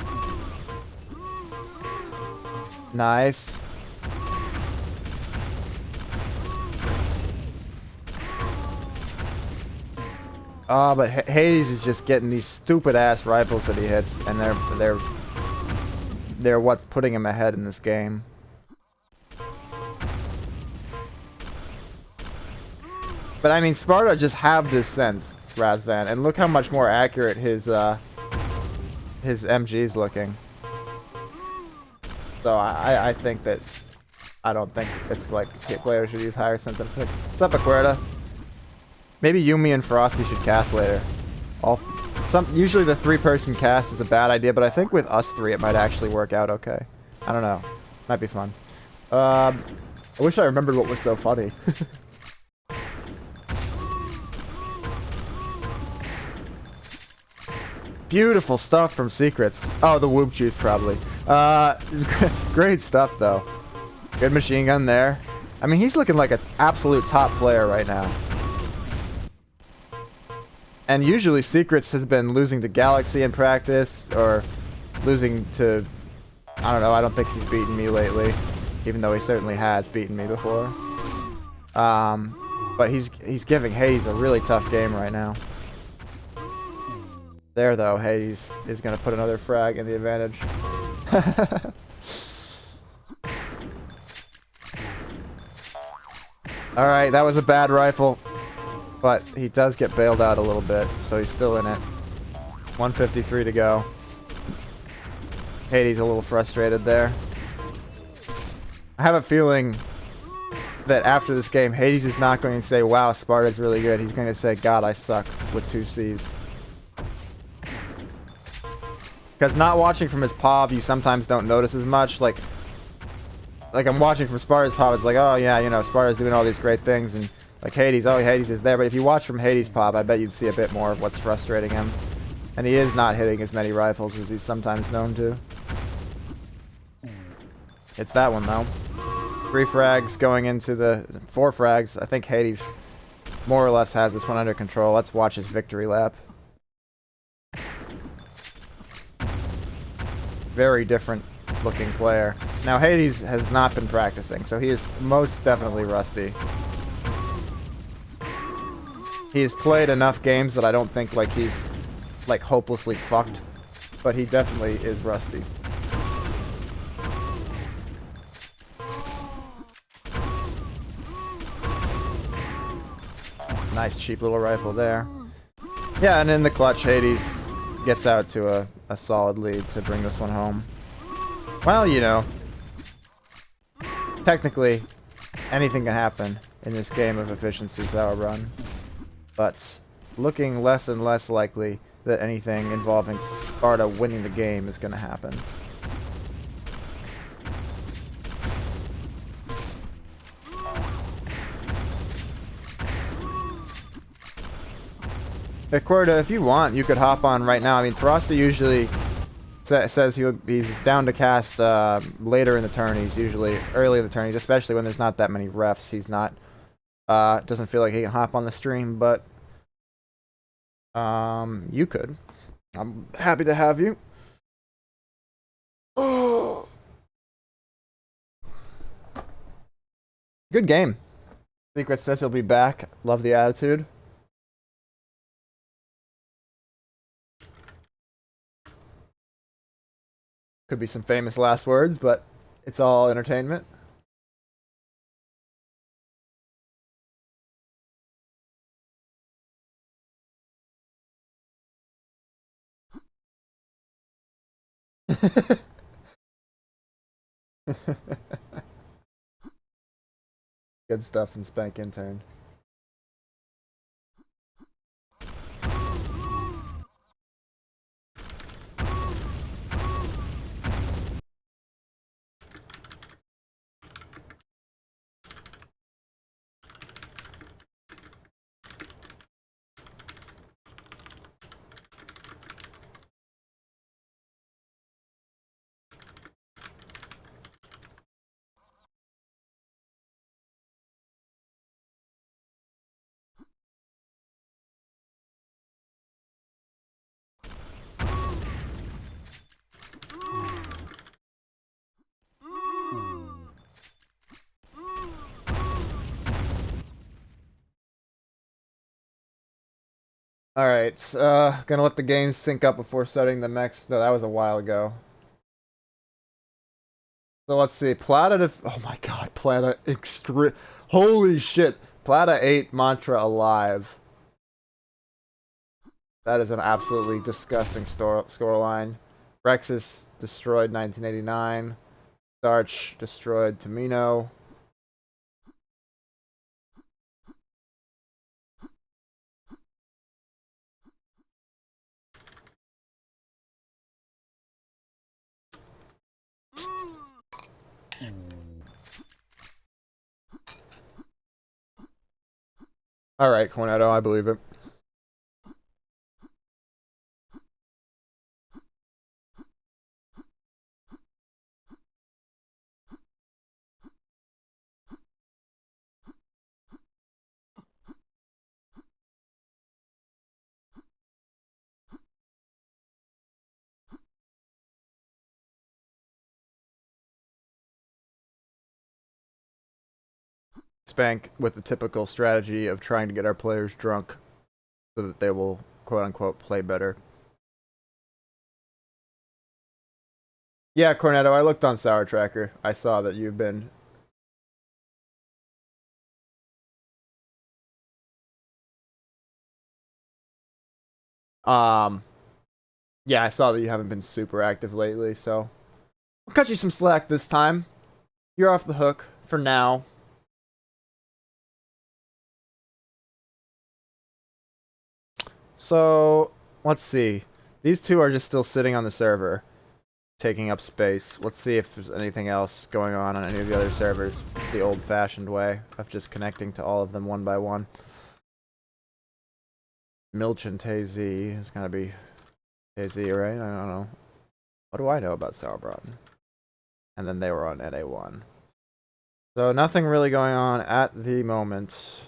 Nice. Oh, but Hades is just getting these stupid ass rifles that he hits, and they're what's putting him ahead in this game. But I mean, Sparta just have this sense, Razvan, and look how much more accurate his MG's looking. So I think that I don't think it's like players should use higher sense of effect. What's up, Aquerda? Maybe Yumi and Frosty should cast later. Usually the 3-person cast is a bad idea, but I think with us 3 it might actually work out okay. I don't know. Might be fun. I wish I remembered what was so funny. Beautiful stuff from Secrets. Oh, the whoop juice probably. Great stuff though. Good machine gun there. I mean, he's looking like an absolute top player right now. And usually Secrets has been losing to Galaxy in practice, or losing to... I don't know, I don't think he's beaten me lately. Even though he certainly has beaten me before. But he's giving Hades a really tough game right now. There though, Hades is going to put another frag in the advantage. Alright, that was a bad rifle. But he does get bailed out a little bit, so he's still in it. 153 to go. Hades a little frustrated there. I have a feeling that after this game, Hades is not going to say, wow, Sparta's really good. He's going to say, God, I suck, with 2 C's. Because not watching from his POV, you sometimes don't notice as much. Like I'm watching from Sparta's POV, it's like, oh yeah, you know, Sparta's doing all these great things, and like Hades, oh, Hades is there. But if you watch from Hades' POV, I bet you'd see a bit more of what's frustrating him. And he is not hitting as many rifles as he's sometimes known to. It's that one, though. 3 frags going into the... 4 frags. I think Hades more or less has this one under control. Let's watch his victory lap. Very different looking player. Now, Hades has not been practicing, so he is most definitely rusty. He's played enough games that I don't think like he's like hopelessly fucked, but he definitely is rusty. Nice cheap little rifle there. Yeah, and in the clutch, Hades gets out to a solid lead to bring this one home. Well, you know, technically, anything can happen in this game of efficiency Sauer run, but looking less and less likely that anything involving Sparta winning the game is going to happen. Corda, if you want, you could hop on right now. I mean, Frosty usually says he's down to cast later in the tourneys, usually early in the tourneys, especially when there's not that many refs. He's not, doesn't feel like he can hop on the stream, but you could. I'm happy to have you. Oh. Good game. Secret says he'll be back. Love the attitude. Could be some famous last words, but it's all entertainment. Good stuff from Spank Intern. Alright, gonna let the game sync up before starting the next. No, that was a while ago. So let's see. Plata oh my god, Plata holy shit. Plata 8 Mantra alive. That is an absolutely disgusting scoreline. Rexus destroyed 1989. Starch destroyed Tamino. Alright, Cornetto, I believe it. Spank with the typical strategy of trying to get our players drunk so that they will, quote-unquote, play better. Yeah, Cornetto, I looked on Sour Tracker. I saw that you've been... Yeah, I saw that you haven't been super active lately, so... I'll cut you some slack this time. You're off the hook, for now. So, let's see. These two are just still sitting on the server, taking up space. Let's see if there's anything else going on any of the other servers. The old-fashioned way of just connecting to all of them one by one. Milch and Tay Z is gonna be AZ, right? I don't know. What do I know about SauerDuels? And then they were on NA1. So nothing really going on at the moment.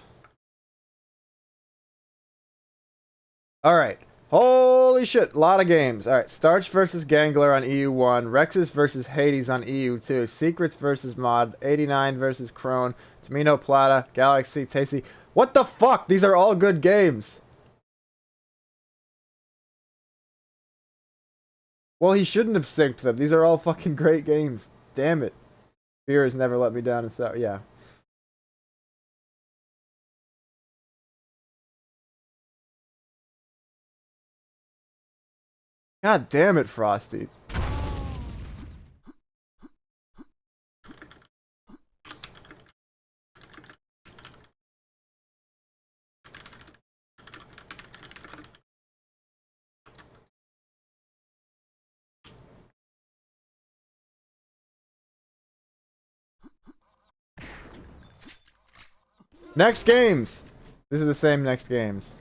Alright. Holy shit, a lot of games. Alright, Starch versus Gangler on EU1, Rexus versus Hades on EU2, Secrets versus Mod, 89 versus Crone, Tamino Plata, Galaxy, Tasty. What the fuck? These are all good games. Well, he shouldn't have synced them. These are all fucking great games. Damn it. Fear has never let me down, and so, yeah. God damn it, Frosty. Next games! This is the same next games.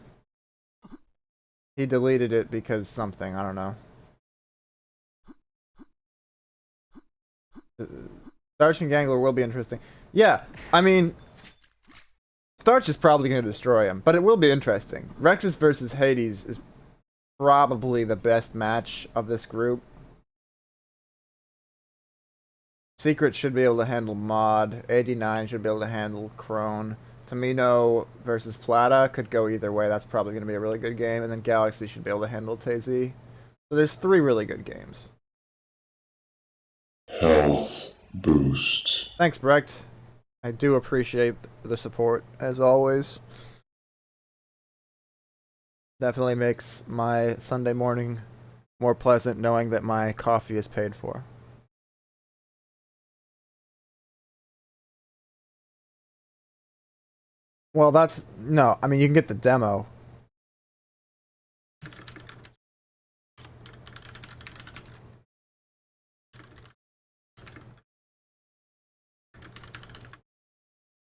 He deleted it because something, I don't know. Starch and Gangler will be interesting. Yeah, I mean, Starch is probably going to destroy him, but it will be interesting. Rexus versus Hades is probably the best match of this group. Secret should be able to handle Mod. 89 should be able to handle Crone. Tamino versus Plata could go either way. That's probably going to be a really good game. And then Galaxy should be able to handle Tazy. So there's 3 really good games. Health boost. Thanks, Brecht. I do appreciate the support, as always. Definitely makes my Sunday morning more pleasant knowing that my coffee is paid for. Well, that's... No, I mean, you can get the demo.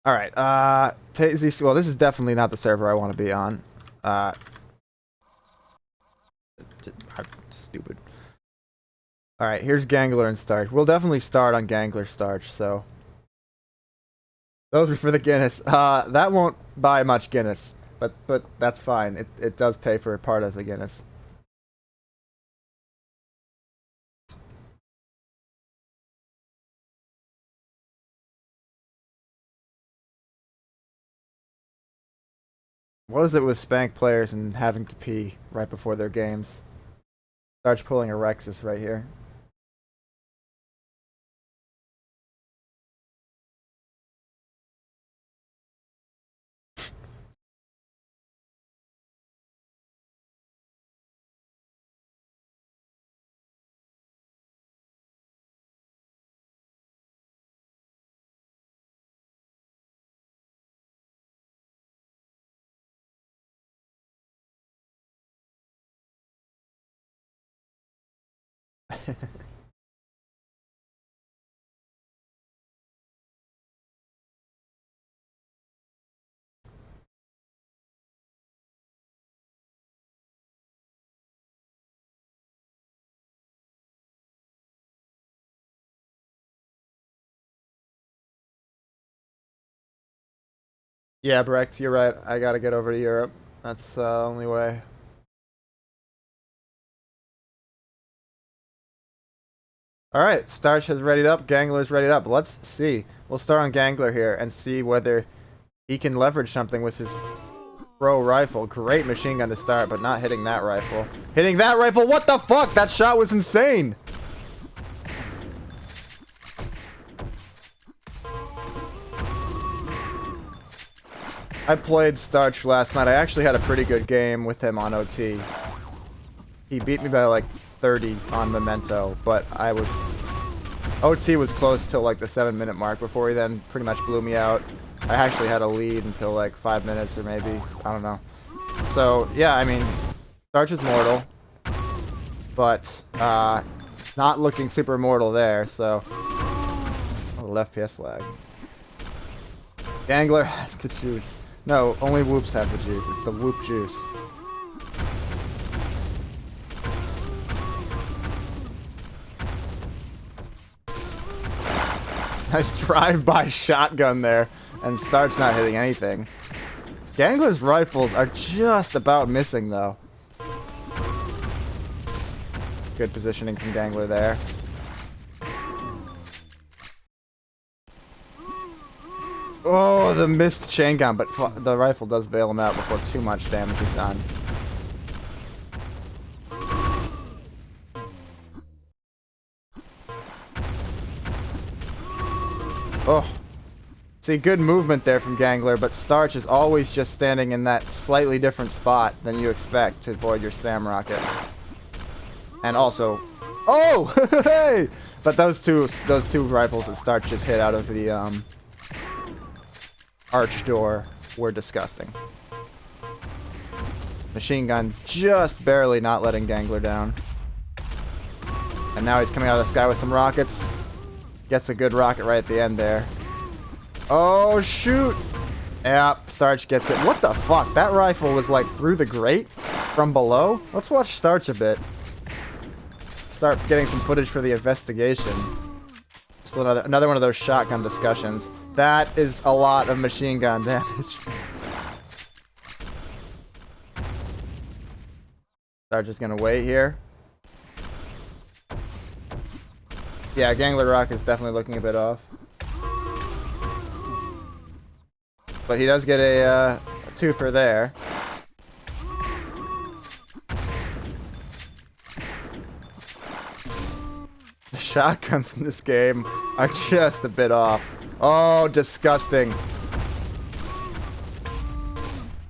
Alright, Tazy... Well, this is definitely not the server I want to be on. Stupid. Alright, here's Gangler and Starch. We'll definitely start on Gangler Starch, so... Those are for the Guinness. That won't buy much Guinness, but that's fine. It does pay for a part of the Guinness. What is it with Spank players and having to pee right before their games? Starch pulling a Rexus right here. Yeah, Brecht, you're right. I gotta get over to Europe. That's the only way. Alright, Starch has readied up, Gangler's readied up. Let's see. We'll start on Gangler here and see whether he can leverage something with his pro rifle. Great machine gun to start, but not hitting that rifle. Hitting that rifle? What the fuck? That shot was insane! I played Starch last night. I actually had a pretty good game with him on OT. He beat me by like 30 on Memento, but OT was close to like the 7-minute mark before he then pretty much blew me out. I actually had a lead until like 5 minutes or maybe, I don't know. So yeah, I mean, Starch is mortal, but not looking super mortal there, so... Oh, left FPS lag. Gangler has the juice. No, only Whoops have the juice. It's the Whoop juice. Nice drive-by shotgun there, and Starch not hitting anything. Gangler's rifles are just about missing, though. Good positioning from Gangler there. Oh, the missed chain gun, but the rifle does bail him out before too much damage is done. Oh. See, good movement there from Gangler, but Starch is always just standing in that slightly different spot than you expect to avoid your spam rocket. And also... Oh! Hey! But those two rifles that Starch just hit out of the, arch door were disgusting. Machine gun just barely not letting Gangler down. And now he's coming out of the sky with some rockets. Gets a good rocket right at the end there. Oh, shoot! Yep, Starch gets it. What the fuck? That rifle was like through the grate from below? Let's watch Starch a bit. Start getting some footage for the investigation. Just another one of those shotgun discussions. That is a lot of machine gun damage. Starch is gonna wait here. Yeah, Gangler rocket's definitely looking a bit off. But he does get a twofer there. The shotguns in this game are just a bit off. Oh, disgusting.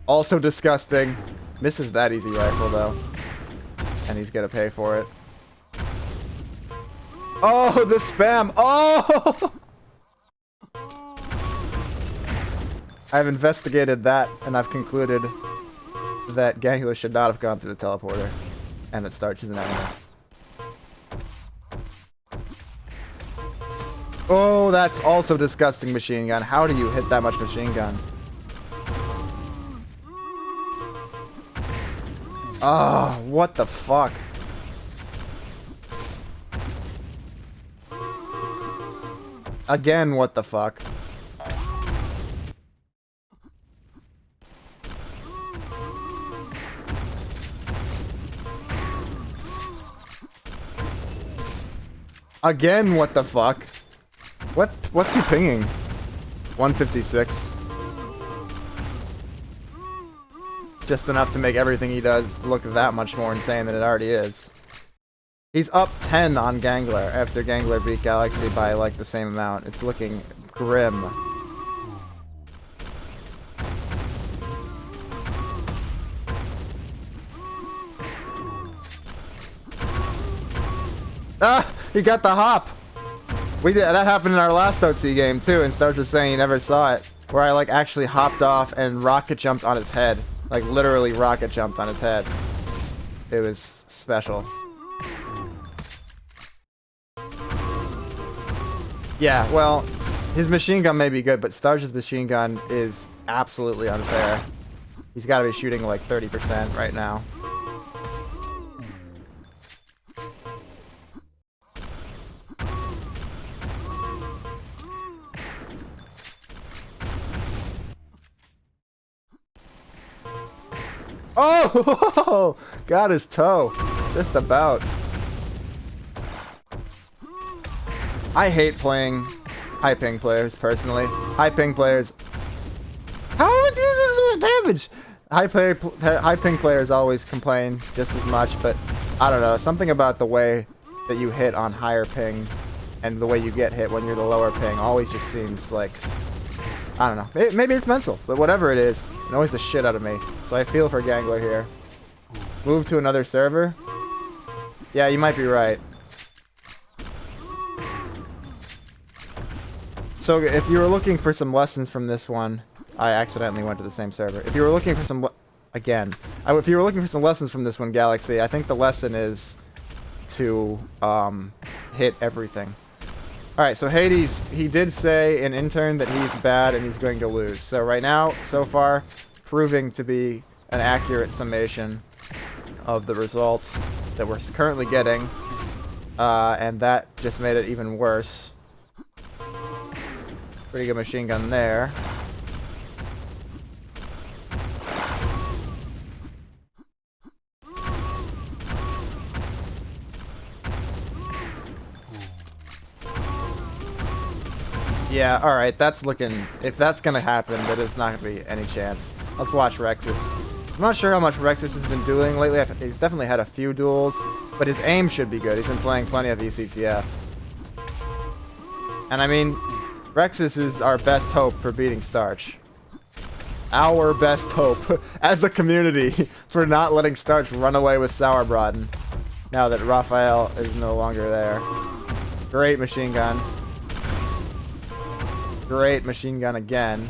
Also disgusting. Misses that easy rifle, though. And he's gonna pay for it. Oh, the spam! Oh! I've investigated that, and I've concluded that Gangler should not have gone through the teleporter, and that Starch is an enemy. Oh, that's also disgusting machine gun. How do you hit that much machine gun? Ah, oh, what the fuck? Again, what the fuck? Again, what the fuck? What's he pinging? 156. Just enough to make everything he does look that much more insane than it already is. He's up 10 on Gangler after Gangler beat Galaxy by like the same amount. It's looking grim. Ah! He got the hop! That happened in our last OT game too, and Starch was saying he never saw it. Where I like actually hopped off and rocket jumped on his head. Like literally rocket jumped on his head. It was special. Yeah, well, his machine gun may be good, but Starch's machine gun is absolutely unfair. He's got to be shooting like 30% right now. Oh! Got his toe. Just about. I hate playing high ping players, personally. High ping players... How would you do so much damage? High ping players always complain just as much, but I don't know. Something about the way that you hit on higher ping and the way you get hit when you're the lower ping always just seems like... I don't know. Maybe it's mental, but whatever it is, it annoys the shit out of me. So I feel for Gangler here. Move to another server? Yeah, you might be right. So if you were looking for some lessons from this one, I accidentally went to the same server. If you were looking for some... if you were looking for some lessons from this one, Galaxy, I think the lesson is to hit everything. Alright, so Hades, he did say in intern that he's bad and he's going to lose. So right now, so far, proving to be an accurate summation of the results that we're currently getting. And that just made it even worse. Pretty good machine gun there. Yeah, alright, that's looking... If that's gonna happen, then there's not gonna be any chance. Let's watch Rexus. I'm not sure how much Rexus has been doing lately. He's definitely had a few duels, but his aim should be good. He's been playing plenty of ECTF. And I mean, Rexus is our best hope for beating Starch. Our best hope as a community for not letting Starch run away with Sauerbraten now that Raphael is no longer there. Great machine gun. Great machine gun again.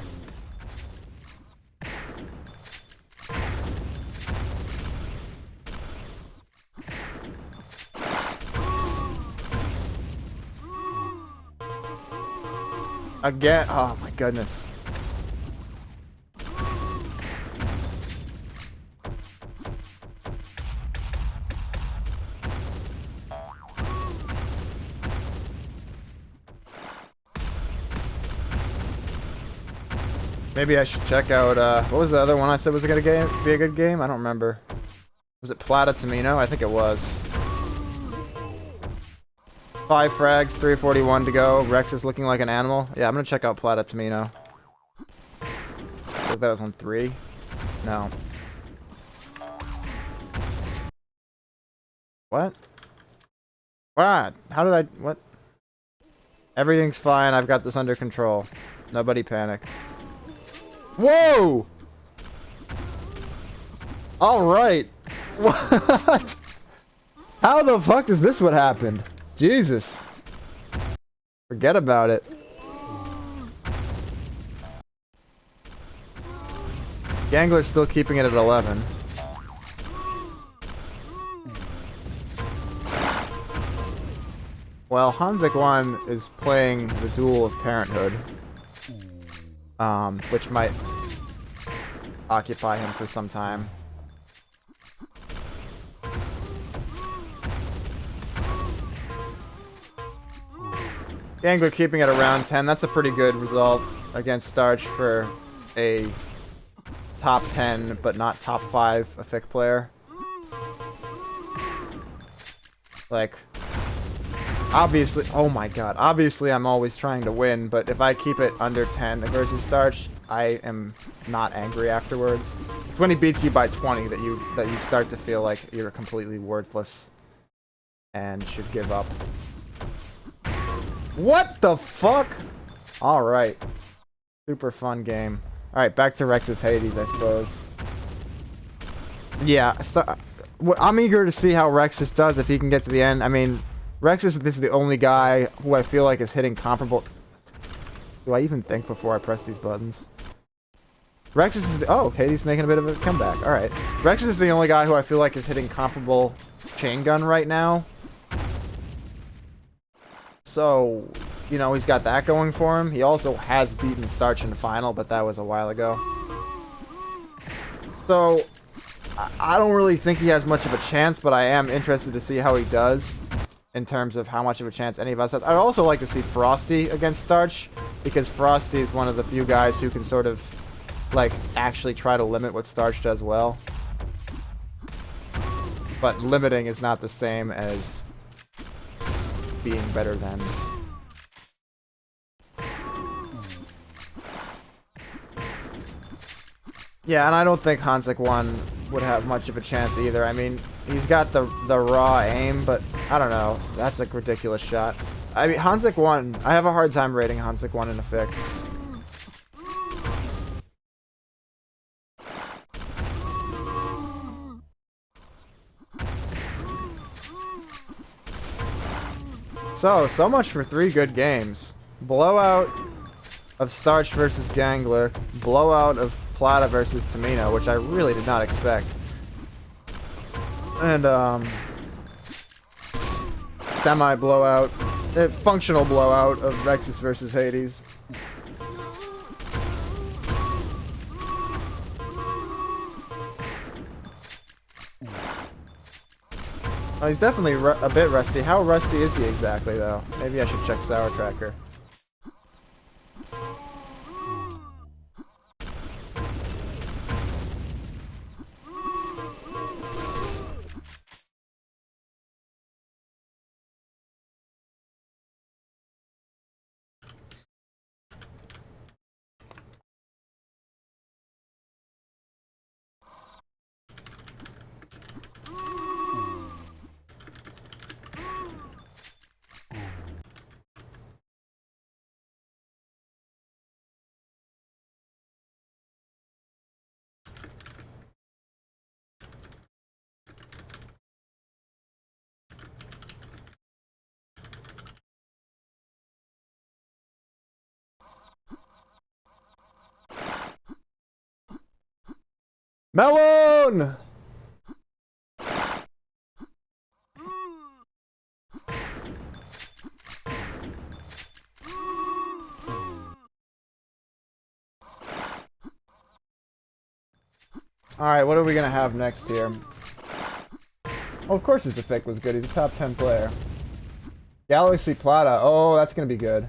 Again, oh my goodness. Maybe I should check out, what was the other one I said was gonna be a good game? I don't remember. Was it Plata Tamino? I think it was. 5 frags, 341 to go. Rex is looking like an animal. Yeah, I'm gonna check out Plata Tamino. I think that was on 3. No. What? What? How did I... What? Everything's fine. I've got this under control. Nobody panic. Whoa! Alright. What? How the fuck is this what happened? Jesus. Forget about it. Gangler's still keeping it at 11. Well, Hanzik 1 is playing the Duel of Parenthood. Which might occupy him for some time. Gangler keeping it around 10. That's a pretty good result against Starch for a top 10, but not top 5 effic player. Like, obviously, oh my god, obviously I'm always trying to win, but if I keep it under 10 versus Starch, I am not angry afterwards. It's when he beats you by 20 that you start to feel like you're completely worthless and should give up. What the fuck? Alright. Super fun game. Alright, back to Rex's Hades, I suppose. Yeah, I'm eager to see how Rexus does if he can get to the end. I mean, Rexus, this is the only guy who I feel like is hitting comparable... Do I even think before I press these buttons? Rexus is the... Oh, Hades making a bit of a comeback. Alright. Rexus is the only guy who I feel like is hitting comparable chain gun right now. So, you know, he's got that going for him. He also has beaten Starch in the final, but that was a while ago. So, I don't really think he has much of a chance, but I am interested to see how he does in terms of how much of a chance any of us has. I'd also like to see Frosty against Starch, because Frosty is one of the few guys who can sort of, like, actually try to limit what Starch does well. But limiting is not the same as being better than. Yeah, and I don't think Hanzik 1 would have much of a chance either. I mean, he's got the raw aim, but I don't know. That's a ridiculous shot. I mean, Hanzik 1, I have a hard time rating Hanzik 1 in effic. So much for 3 good games. Blowout of Starch versus Gangler. Blowout of Plata versus Tamino, which I really did not expect. And, semi-blowout. Functional blowout of Rexus versus Hades. Oh, he's definitely a bit rusty. How rusty is he exactly, though? Maybe I should check Sour Tracker. Melon! Alright, what are we gonna have next here? Oh, of course his effic was good. He's a top 10 player. Galaxy Plata. Oh, that's gonna be good.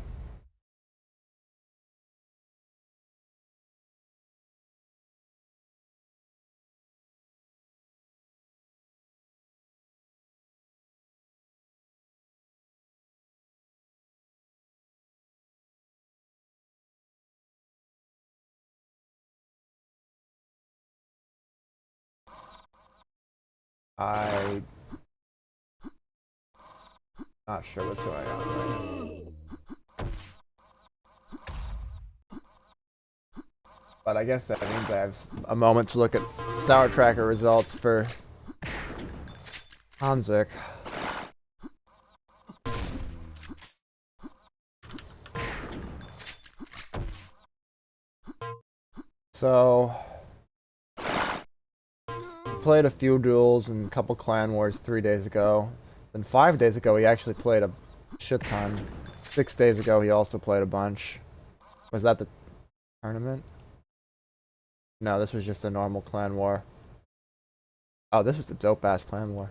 I'm not sure what's going on right now. But I guess that means I have a moment to look at Sour Tracker results for Hanzik. So, played a few duels and a couple clan wars 3 days ago. Then 5 days ago he actually played a shit ton. 6 days ago he also played a bunch. Was that the tournament? No, this was just a normal clan war. Oh, this was a dope ass clan war.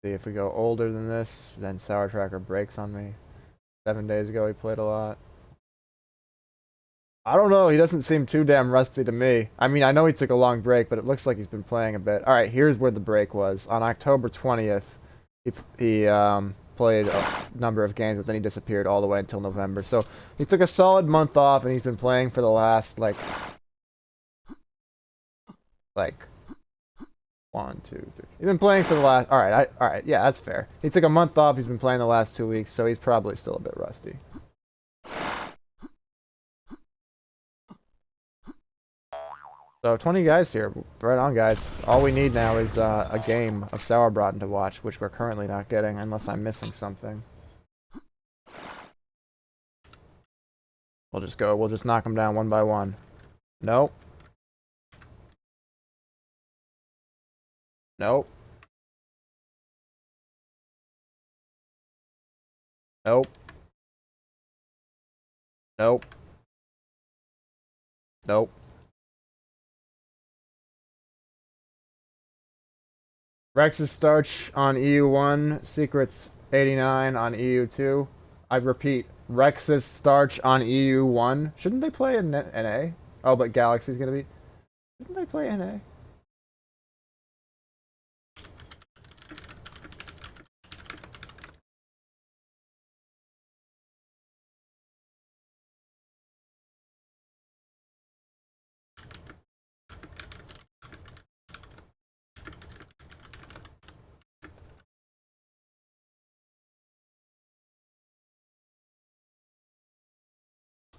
See, if we go older than this, then Sour Tracker breaks on me. 7 days ago he played a lot. I don't know, he doesn't seem too damn rusty to me. I mean, I know he took a long break, but it looks like he's been playing a bit. Alright, here's where the break was. On October 20th, he played a number of games, but then he disappeared all the way until November. So, he took a solid month off, and he's been playing for the last, like 1, 2, 3. He's been playing for the last... Alright, yeah, that's fair. He took a month off, he's been playing the last 2 weeks, so he's probably still a bit rusty. So 20 guys here. Right on, guys. All we need now is a game of Sauerbraten to watch, which we're currently not getting, unless I'm missing something. We'll just knock them down one by one. Nope. Nope. Nope. Nope. Nope. Rex's Starch on EU1, Secrets 89 on EU2. I repeat, Rex's Starch on EU1. Shouldn't they play in NA? Oh, but Galaxy's gonna be... Shouldn't they play NA?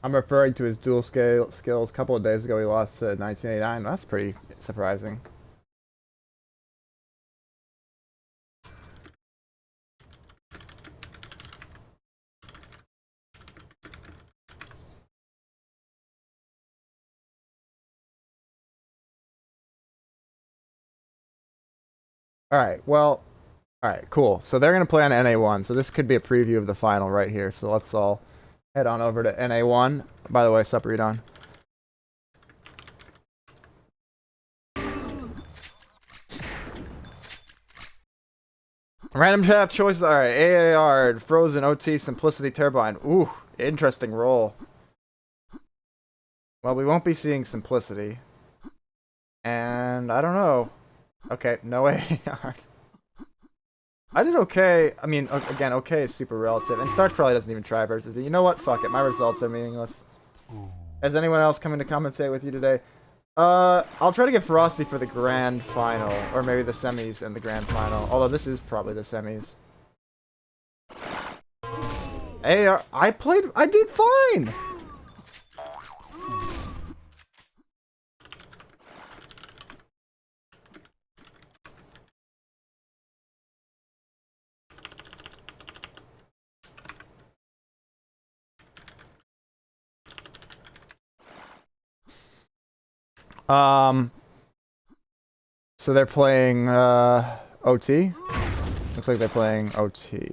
I'm referring to his dual skills. A couple of days ago, he lost to 1989. That's pretty surprising. Alright, well, alright, cool. So they're going to play on NA1, so this could be a preview of the final right here. So let's all head on over to NA1. By the way, sup, Redon. Random chat choices. Alright, AAR, Frozen, OT, Simplicity, Turbine. Ooh, interesting roll. Well, we won't be seeing Simplicity. And I don't know. Okay, no AAR. I did okay. I mean, again, okay is super relative. And Starch probably doesn't even try versus me. You know what? Fuck it. My results are meaningless. Has anyone else coming to commentate with you today? I'll try to get Frosty for the grand final. Or maybe the semis and the grand final. Although this is probably the semis. AR, I did fine! So they're playing OT. Looks like they're playing OT.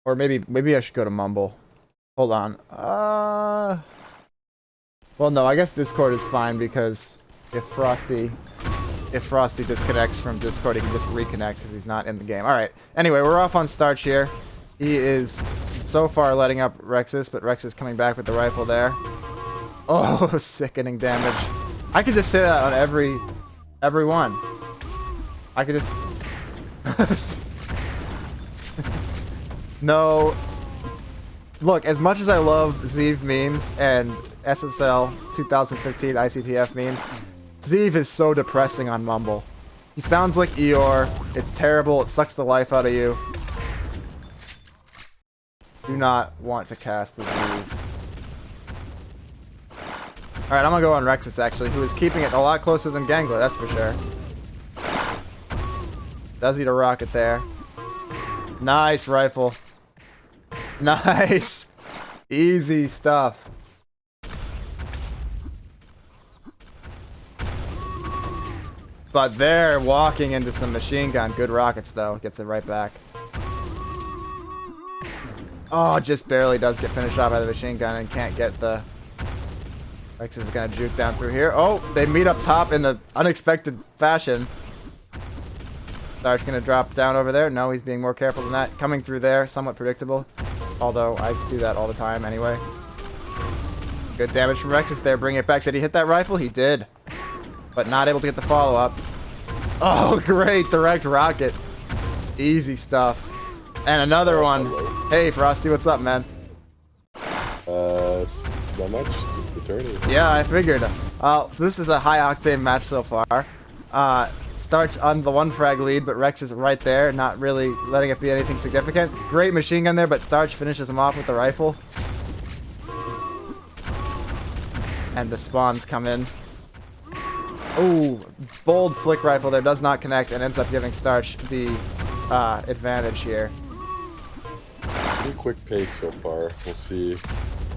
Or maybe I should go to Mumble. Hold on. Well, no, I guess Discord is fine because if Frosty disconnects from Discord, he can just reconnect because he's not in the game. All right. Anyway, we're off on Starch here. He is so far letting up Rexus, but Rex is coming back with the rifle there. Oh, sickening damage. I could just say that on every one. I could just No. Look, as much as I love Zeev memes and SSL 2015 ICTF memes, Zeev is so depressing on Mumble. He sounds like Eeyore. It's terrible. It sucks the life out of you. Do not want to cast with Zeev. Alright, I'm gonna go on Rexus, actually, who is keeping it a lot closer than Gangler, that's for sure. Does eat a rocket there. Nice rifle. Nice! Easy stuff. But they're walking into some machine gun. Good rockets, though. Gets it right back. Oh, just barely does get finished off by the machine gun and can't get the... Rex is gonna juke down through here. Oh, they meet up top in the unexpected fashion. Starch gonna drop down over there. No, he's being more careful than that. Coming through there, somewhat predictable. Although, I do that all the time anyway. Good damage from Rexus there. Bring it back. Did he hit that rifle? He did. But not able to get the follow-up. Oh, great. Direct rocket. Easy stuff. And another one. Hey, Frosty. What's up, man? Not much. Just the tourney. Yeah, I figured. So this is a high-octane match so far. Starts on the one frag lead, but Rex is right there, not really letting it be anything significant. Great machine gun there, but Starch finishes him off with the rifle. And the spawns come in. Ooh, bold flick rifle there, does not connect, and ends up giving Starch the advantage here. Pretty quick pace so far. We'll see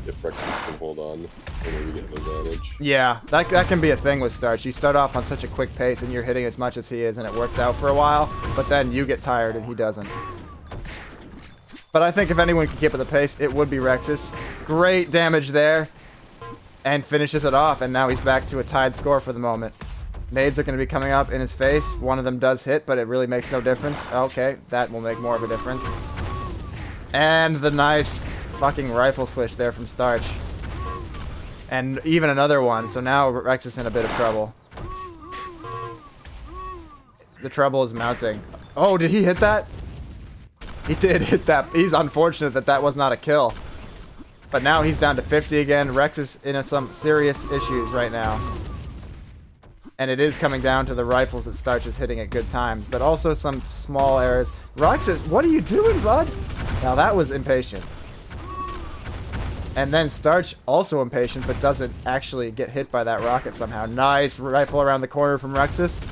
if Rexus can hold on and maybe get an advantage. Yeah, that can be a thing with Starch. You start off on such a quick pace and you're hitting as much as he is and it works out for a while, but then you get tired and he doesn't. But I think if anyone can keep at the pace, it would be Rexus. Great damage there. And finishes it off, and now he's back to a tied score for the moment. Nades are going to be coming up in his face. One of them does hit, but it really makes no difference. Okay, that will make more of a difference. And the nice fucking rifle switch there from Starch. And even another one, so now Rex is in a bit of trouble. The trouble is mounting. Oh, did he hit that? He did hit that. He's unfortunate that that was not a kill. But now he's down to 50 again. Rex is in some serious issues right now. And it is coming down to the rifles that Starch is hitting at good times. But also some small errors. Rex is, what are you doing, bud? Now that was impatient. And then Starch, also impatient, but doesn't actually get hit by that rocket somehow. Nice rifle around the corner from Rexus.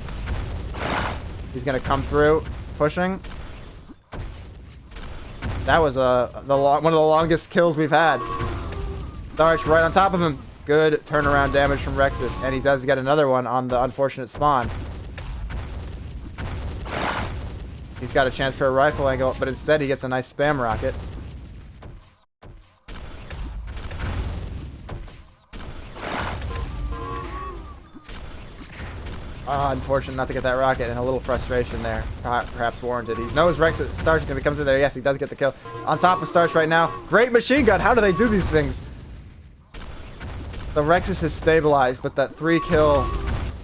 He's going to come through, pushing. That was one of the longest kills we've had. Starch right on top of him. Good turnaround damage from Rexus. And he does get another one on the unfortunate spawn. He's got a chance for a rifle angle, but instead he gets a nice spam rocket. Unfortunate not to get that rocket, and a little frustration there, perhaps warranted. He knows Starch is going to come through there. Yes, he does get the kill. On top of Starch right now. Great machine gun. How do they do these things? The Rexus has stabilized, but that 3-kill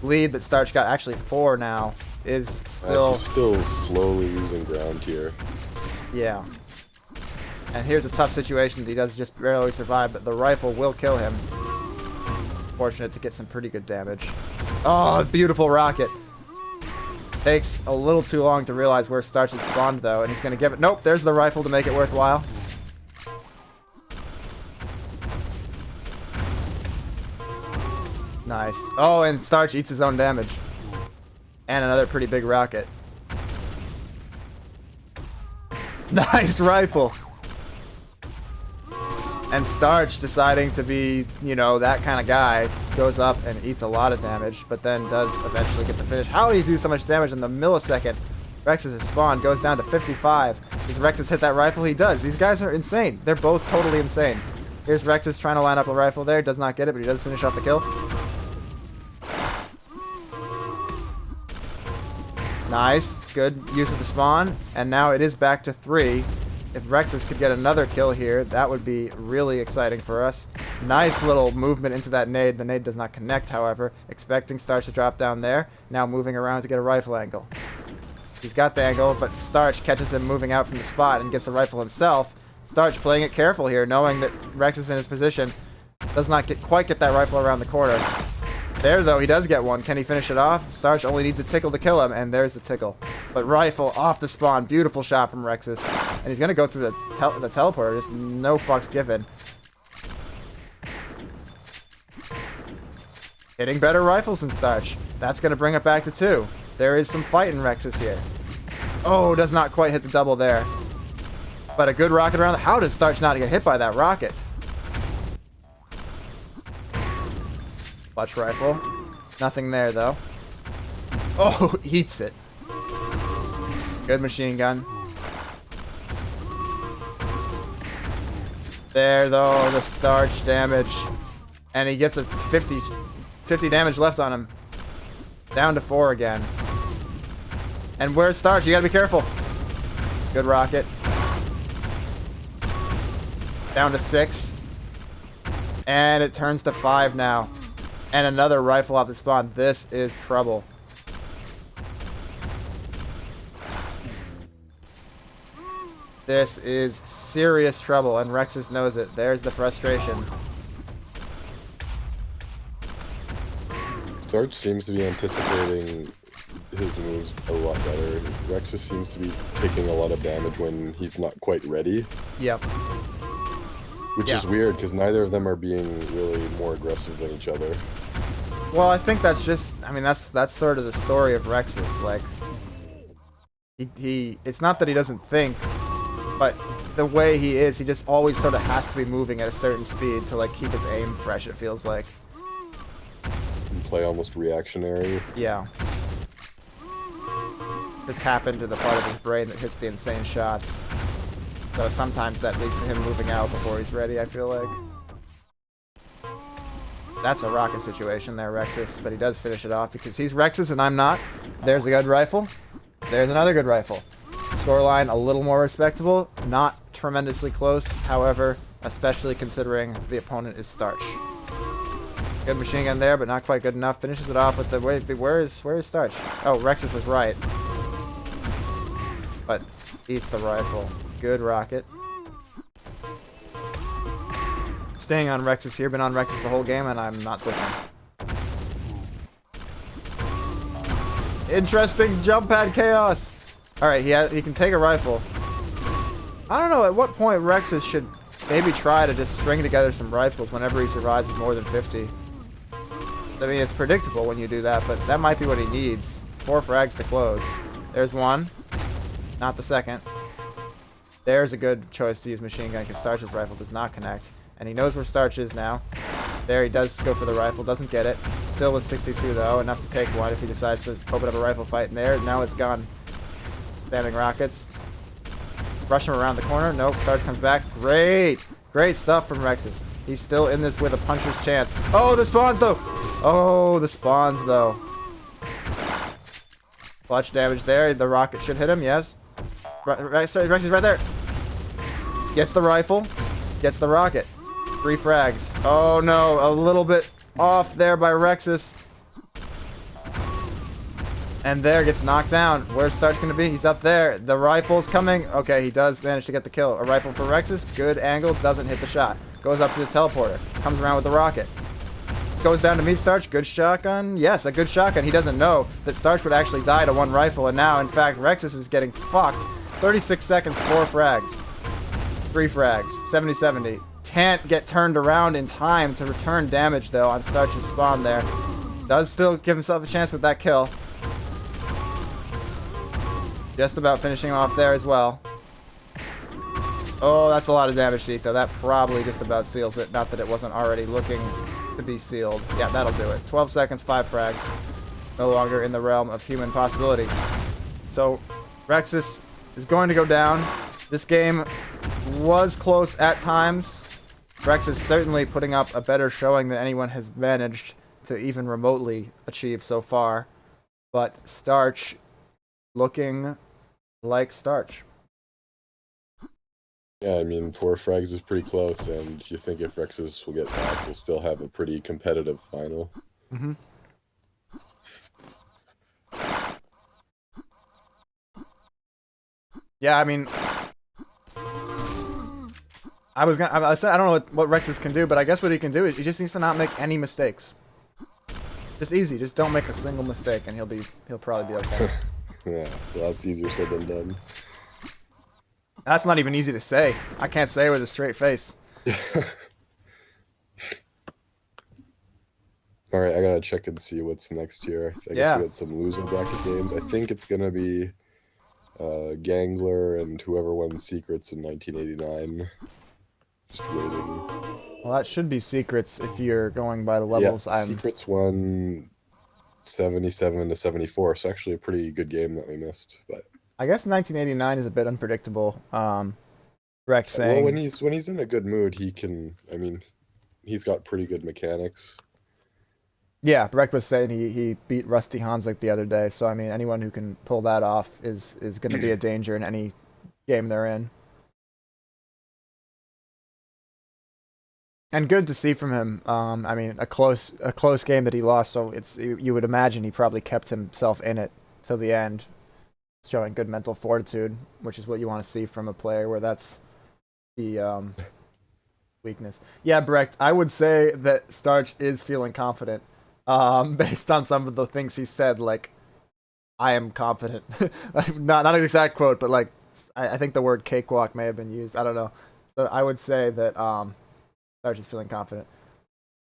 lead that Starch got, actually 4 now, is still... He's still slowly losing ground here. Yeah. And here's a tough situation that he does just barely survive, but the rifle will kill him. Fortunate to get some pretty good damage. Oh, beautiful rocket. Takes a little too long to realize where Starch had spawned, though, and he's going to give it... Nope, there's the rifle to make it worthwhile. Nice. Oh, and Starch eats his own damage. And another pretty big rocket. Nice rifle! And Starch, deciding to be, you know, that kind of guy, goes up and eats a lot of damage, but then does eventually get the finish. How did he do so much damage in the millisecond? Rex's spawn goes down to 55. Does Rexus hit that rifle? He does. These guys are insane. They're both totally insane. Here's Rexus trying to line up a rifle there. Does not get it, but he does finish off the kill. Nice. Good use of the spawn. And now it is back to 3. If Rexus could get another kill here, that would be really exciting for us. Nice little movement into that nade. The nade does not connect, however. Expecting Starch to drop down there. Now moving around to get a rifle angle. He's got the angle, but Starch catches him moving out from the spot and gets the rifle himself. Starch playing it careful here, knowing that Rexus in his position does not quite get that rifle around the corner. There, though, he does get one. Can he finish it off? Starch only needs a tickle to kill him, and there's the tickle. But rifle off the spawn. Beautiful shot from Rexus. And he's going to go through the teleporter. Just no fucks given. Hitting better rifles than Starch. That's going to bring it back to 2. There is some fight in Rexus here. Oh, does not quite hit the double there. But a good rocket around. How does Starch not get hit by that rocket? Clutch rifle. Nothing there, though. Oh, eats it. Good machine gun. There, though, the Starch damage. And he gets a 50 damage left on him. Down to 4 again. And where's Starch? You gotta be careful. Good rocket. Down to 6. And it turns to 5 now. And another rifle off the spawn. This is trouble. This is serious trouble, and Rexus knows it. There's the frustration. Starch seems to be anticipating his moves a lot better. Rexus seems to be taking a lot of damage when he's not quite ready. Yep. Which is weird, because neither of them are being really more aggressive than each other. Well, I think that's just... I mean, that's sort of the story of Rexus. Like, he it's not that he doesn't think, but the way he is, he just always sort of has to be moving at a certain speed to, like, keep his aim fresh, it feels like. And play almost reactionary. Yeah. It's happened to the part of his brain that hits the insane shots. So sometimes that leads to him moving out before he's ready, I feel like. That's a rocket situation there, Rexus, but he does finish it off because he's Rexus and I'm not. There's a good rifle. There's another good rifle. Scoreline a little more respectable, not tremendously close, however, especially considering the opponent is Starch. Good machine gun there, but not quite good enough. Finishes it off with the... Wait, where is Starch? Oh, Rexus was right. But eats the rifle. Good rocket. Staying on Rexus here. Been on Rexus the whole game, and I'm not switching. Interesting jump pad chaos. Alright, he can take a rifle. I don't know at what point Rexus should maybe try to just string together some rifles whenever he survives with more than 50. I mean, it's predictable when you do that, but that might be what he needs. 4 frags to close. There's one. Not the second. There's a good choice to use machine gun because Starch's rifle does not connect. And he knows where Starch is now. There, he does go for the rifle. Doesn't get it. Still with 62, though. Enough to take one if he decides to open up a rifle fight in there. Now it's gone. Spamming rockets. Rush him around the corner. Nope. Starch comes back. Great. Great stuff from Rexus. He's still in this with a puncher's chance. Oh, the spawns, though. Oh, the spawns, though. Clutch damage there. The rocket should hit him, yes. Rexus right there. Gets the rifle. Gets the rocket. 3 frags. Oh, no. A little bit off there by Rexus. And there, gets knocked down. Where's Starch going to be? He's up there. The rifle's coming. Okay, he does manage to get the kill. A rifle for Rexus. Good angle. Doesn't hit the shot. Goes up to the teleporter. Comes around with the rocket. Goes down to meet Starch. Good shotgun. Yes, a good shotgun. He doesn't know that Starch would actually die to one rifle, and now, in fact, Rexus is getting fucked. 36 seconds, 4 frags. 3 frags. 70-70. Can't get turned around in time to return damage, though, on Starch's spawn there. Does still give himself a chance with that kill. Just about finishing off there as well. Oh, that's a lot of damage, Dito. That probably just about seals it. Not that it wasn't already looking to be sealed. Yeah, that'll do it. 12 seconds, 5 frags. No longer in the realm of human possibility. So, Rexus is going to go down. This game was close at times. Rexus certainly putting up a better showing than anyone has managed to even remotely achieve so far. But Starch looking like Starch. Yeah, I mean, 4 frags is pretty close, and you think if Rexus will get back, we'll still have a pretty competitive final. Mm-hmm. Yeah, I mean, I said I don't know what Rexus can do, but I guess what he can do is he just needs to not make any mistakes. Just easy, just don't make a single mistake, and he'll probably be okay. Yeah, well, that's easier said than done. That's not even easy to say. I can't say it with a straight face. Alright, I gotta check and see what's next here. I guess we got some loser bracket games. I think it's gonna be Gangler and whoever won Secrets in 1989. Just waiting. Well, that should be Secrets if you're going by the levels. Yeah, Secrets won 77-74, so actually a pretty good game that we missed. But I guess 1989 is a bit unpredictable. Rex saying, well, when he's in a good mood, he can. I mean, he's got pretty good mechanics. Yeah, Brecht was saying he beat Rusty Hanslick the other day, so I mean anyone who can pull that off is going to be a danger in any game they're in. And good to see from him. I mean a close game that he lost, so you would imagine he probably kept himself in it till the end, showing good mental fortitude, which is what you want to see from a player where that's the weakness. Yeah, Brecht, I would say that Starch is feeling confident. Based on some of the things he said, like, I am confident. not an exact quote, but like, I think the word cakewalk may have been used. I don't know. So I would say that Starch is feeling confident.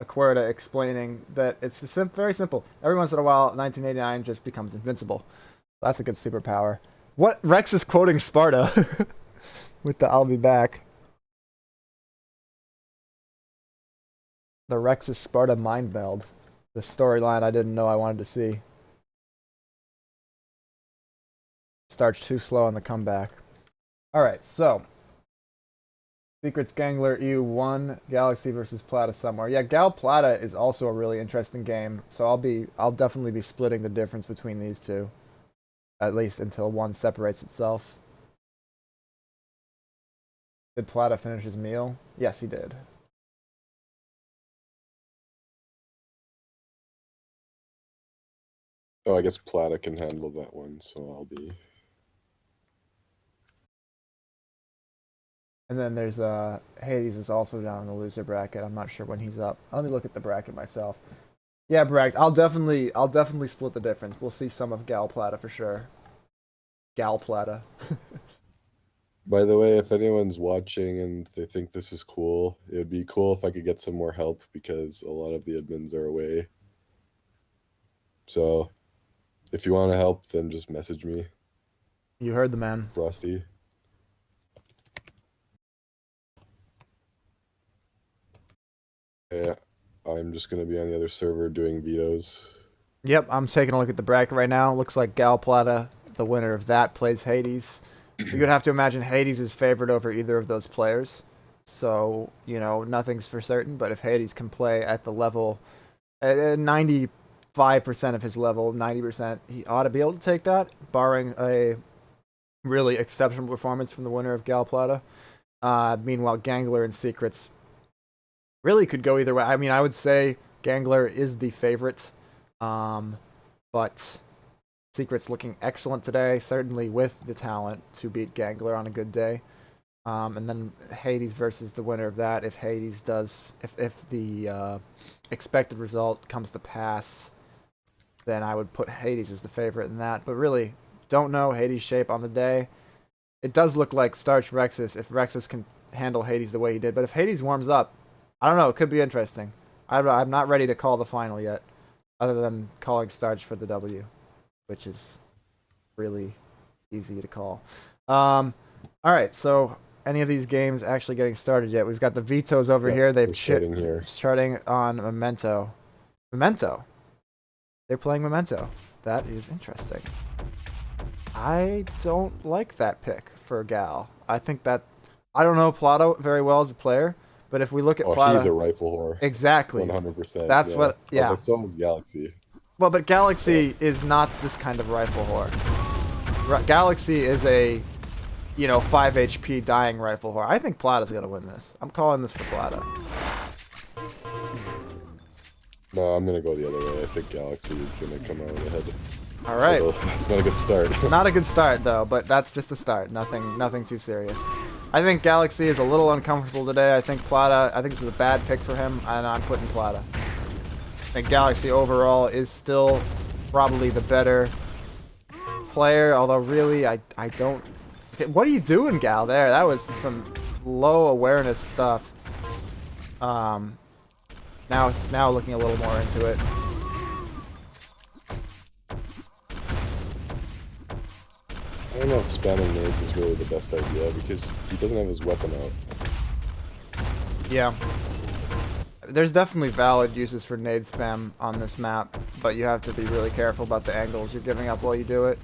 Aquerda explaining that it's very simple. Every once in a while, 1989 just becomes invincible. That's a good superpower. What? Rex is quoting Sparta with the "I'll be back." The Rex is Sparta mind meld. The storyline I didn't know I wanted to see. Starch too slow on the comeback. Alright, so. Secrets Gangler EU1, Galaxy versus Plata somewhere. Yeah, Gal Plata is also a really interesting game, so I'll definitely be splitting the difference between these two. At least until one separates itself. Did Plata finish his meal? Yes, he did. Oh, I guess Plata can handle that one, so I'll be. And then there's Hades is also down in the loser bracket. I'm not sure when he's up. Let me look at the bracket myself. Yeah, Brack, I'll definitely split the difference. We'll see some of Gal Plata for sure. Gal Plata. By the way, if anyone's watching and they think this is cool, it would be cool if I could get some more help because a lot of the admins are away. So, if you want to help, then just message me. You heard the man. Frosty. Yeah, I'm just going to be on the other server doing vetoes. Yep, I'm taking a look at the bracket right now. Looks like Gal Plata, the winner of that, plays Hades. You're going to have to imagine Hades is favored over either of those players. So, you know, nothing's for certain, but if Hades can play at the level, at 95% of his level, 90%, he ought to be able to take that, barring a really exceptional performance from the winner of Gal Plata. Meanwhile, Gangler and Secrets really could go either way. I mean, I would say Gangler is the favorite, but Secret's looking excellent today, certainly with the talent to beat Gangler on a good day. And then Hades versus the winner of that. If Hades does, if the expected result comes to pass, then I would put Hades as the favorite in that. But really, don't know Hades' shape on the day. It does look like Starch Rexus, if Rexus can handle Hades the way he did. But if Hades warms up, I don't know, it could be interesting. I'm not ready to call the final yet, other than calling Starch for the W, which is really easy to call. All right, so any of these games actually getting started yet? We've got the vetoes over here. They've starting on Memento. Memento. They're playing Memento. That is interesting. I don't like that pick for Gal. I think that I don't know Plata very well as a player, but if we look at Plata, he's a rifle whore. Exactly. 100%. That's what. Yeah. But so is Galaxy. Well, but Galaxy is not this kind of rifle whore. Galaxy is a, 5 HP dying rifle whore. I think Plata's gonna win this. I'm calling this for Plata. No, I'm gonna go the other way. I think Galaxy is gonna come out ahead. All right. That's not a good start. Not a good start though, but that's just a start. Nothing too serious. I think Galaxy is a little uncomfortable today. I think this was a bad pick for him, and I'm putting Plata. I think Galaxy overall is still probably the better player, although really I don't. What are you doing, Gal? There, that was some low awareness stuff. Now looking a little more into it. I don't know if spamming nades is really the best idea because he doesn't have his weapon out. Yeah. There's definitely valid uses for nade spam on this map, but you have to be really careful about the angles you're giving up while you do it.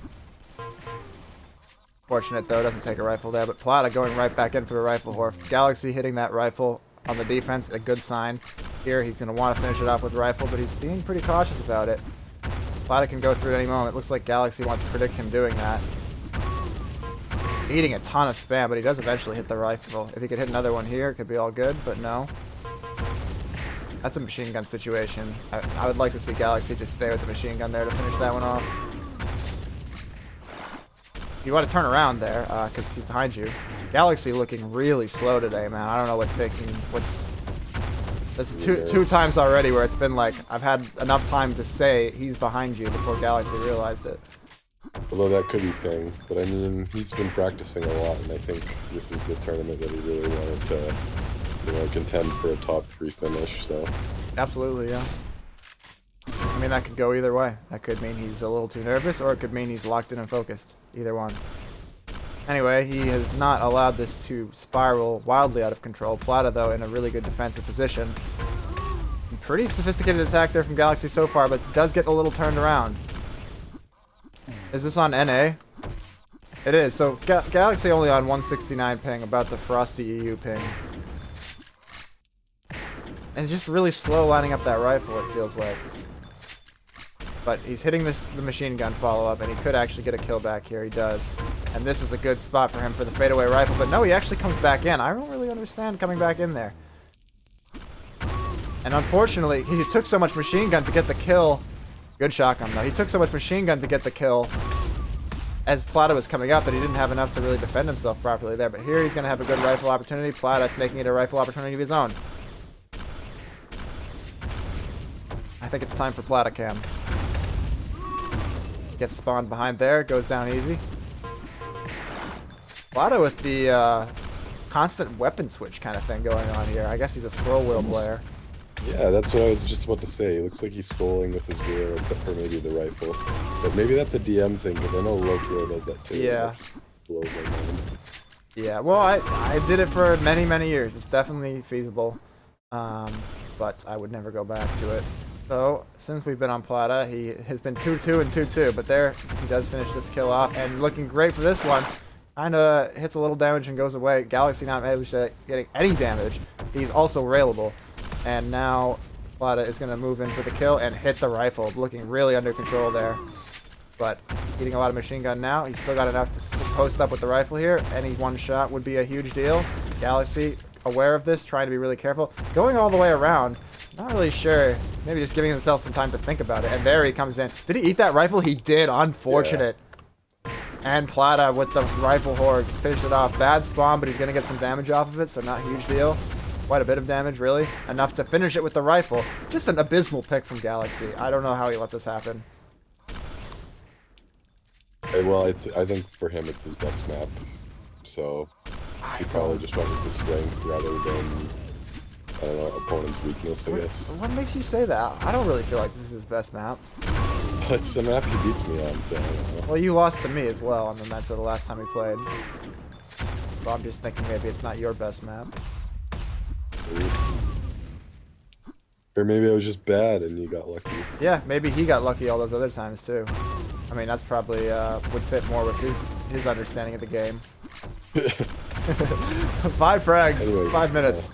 Fortunate though, doesn't take a rifle there, but Plata going right back in for the rifle whore. Galaxy hitting that rifle on the defense, a good sign. Here he's going to want to finish it off with rifle, but he's being pretty cautious about it. Plata can go through at any moment. It looks like Galaxy wants to predict him doing that. Eating a ton of spam, but he does eventually hit the rifle. If he could hit another one here, it could be all good, but no. That's a machine gun situation. I would like to see Galaxy just stay with the machine gun there to finish that one off. You want to turn around there, because he's behind you. Galaxy looking really slow today, man. I don't know this is two times already where it's been like, I've had enough time to say he's behind you before Galaxy realized it. Although that could be ping, but I mean, he's been practicing a lot, and I think this is the tournament that he really wanted to, contend for a top 3 finish, so. Absolutely, yeah. I mean, that could go either way. That could mean he's a little too nervous, or it could mean he's locked in and focused. Either one. Anyway, he has not allowed this to spiral wildly out of control. Plata, though, in a really good defensive position. Pretty sophisticated attack there from Galaxy so far, but it does get a little turned around. Is this on NA? It is. So Galaxy only on 169 ping, about the Frosty EU ping. And it's just really slow lining up that rifle, it feels like. But he's hitting the machine gun follow-up, and he could actually get a kill back here. He does. And this is a good spot for him for the fadeaway rifle. But no, he actually comes back in. I don't really understand coming back in there. And unfortunately, he took so much machine gun to get the kill. Good shotgun, though. He took so much machine gun to get the kill as Plata was coming up that he didn't have enough to really defend himself properly there. But here he's going to have a good rifle opportunity. Plata making it a rifle opportunity of his own. I think it's time for Plata cam. Gets spawned behind there. Goes down easy. Plata with the constant weapon switch kind of thing going on here. I guess he's a scroll wheel player. Yeah, that's what I was just about to say. It looks like he's scrolling with his wheel, except for maybe the rifle. But maybe that's a DM thing, because I know Lokio does that too. Yeah. That just blows my mind. Yeah, well, I did it for many, many years. It's definitely feasible. But I would never go back to it. So, since we've been on Plata, he has been 2-2 and 2-2. But there, he does finish this kill off. And looking great for this one. Kind of hits a little damage and goes away. Galaxy not able to getting any damage. He's also railable. And now Plata is going to move in for the kill and hit the rifle. Looking really under control there. But eating a lot of machine gun now. He's still got enough to post up with the rifle here. Any one shot would be a huge deal. Galaxy aware of this, trying to be really careful. Going all the way around. Not really sure. Maybe just giving himself some time to think about it. And there he comes in. Did he eat that rifle? He did. Unfortunate. Yeah. And Plata with the rifle horde finished it off. Bad spawn, but he's going to get some damage off of it, so not a huge deal. Quite a bit of damage, really. Enough to finish it with the rifle. Just an abysmal pick from Galaxy. I don't know how he let this happen. Well, I think for him it's his best map, so he probably just went with his strength rather than, I don't know, opponent's weakness, I guess. What makes you say that? I don't really feel like this is his best map. It's the map he beats me on, so I don't know. Well, you lost to me as well on the Meta the last time we played. So I'm just thinking maybe it's not your best map. Or maybe I was just bad and you got lucky. Yeah, maybe he got lucky all those other times too. I mean, that's probably would fit more with his understanding of the game. 5 frags, Anyways, 5 minutes.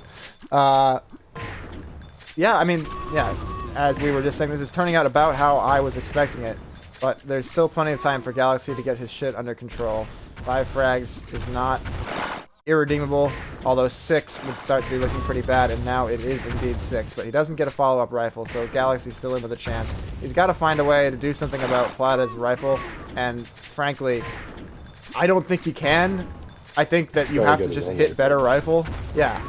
Yeah, I mean, yeah. As we were just saying, this is turning out about how I was expecting it. But there's still plenty of time for Galaxy to get his shit under control. 5 frags is not irredeemable, although 6 would start to be looking pretty bad, and now it is indeed 6. But he doesn't get a follow-up rifle, so Galaxy's still in with a chance. He's got to find a way to do something about Plata's rifle, and frankly, I don't think he can. I think that you have to just hit better rifle. Yeah.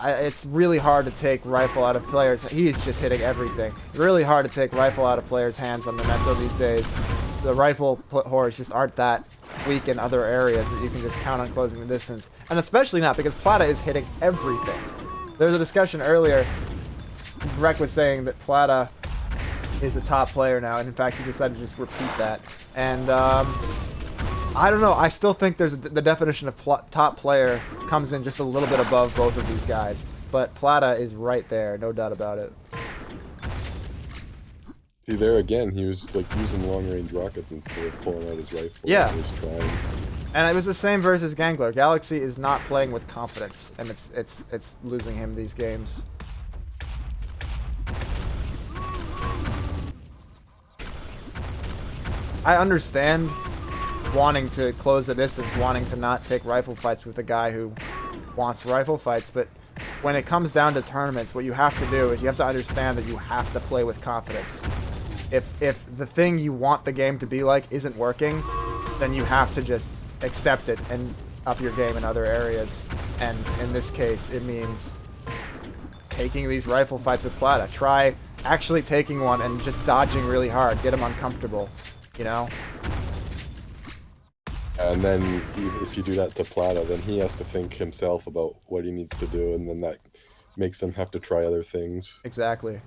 It's really hard to take rifle out of players. He's just hitting everything. Really hard to take rifle out of players' hands on the Meta these days. The rifle hordes just aren't that weak in other areas that you can just count on closing the distance. And especially not because Plata is hitting everything. There was a discussion earlier. Greg was saying that Plata is a top player now, and in fact he decided to just repeat that. And I don't know. I still think the definition of top player comes in just a little bit above both of these guys. But Plata is right there, no doubt about it. See, there again, he was like using long-range rockets instead of pulling out his rifle. Yeah. He was trying. And it was the same versus Gangler. Galaxy is not playing with confidence, and it's losing him these games. I understand wanting to close the distance, wanting to not take rifle fights with a guy who wants rifle fights, but when it comes down to tournaments, what you have to do is you have to understand that you have to play with confidence. If the thing you want the game to be like isn't working, then you have to just accept it and up your game in other areas. And in this case, it means taking these rifle fights with Plata. Try actually taking one and just dodging really hard. Get him uncomfortable, you know? And then if you do that to Plata, then he has to think himself about what he needs to do, and then that makes him have to try other things. Exactly.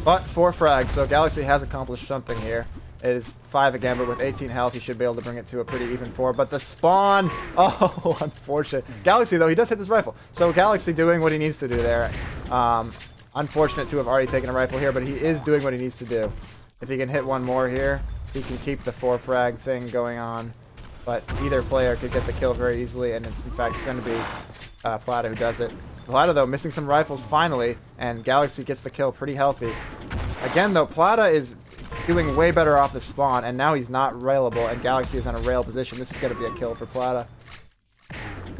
But 4 frags, so Galaxy has accomplished something here. It is 5 again, but with 18 health, he should be able to bring it to a pretty even 4. But the spawn! Oh, unfortunate. Galaxy, though, he does hit this rifle. So Galaxy doing what he needs to do there. Unfortunate to have already taken a rifle here, but he is doing what he needs to do. If he can hit one more here, he can keep the 4 frag thing going on. But either player could get the kill very easily, and in fact, it's going to be Plata who does it. Plata, though, missing some rifles finally, and Galaxy gets the kill pretty healthy. Again, though, Plata is doing way better off the spawn, and now he's not railable, and Galaxy is in a rail position. This is going to be a kill for Plata.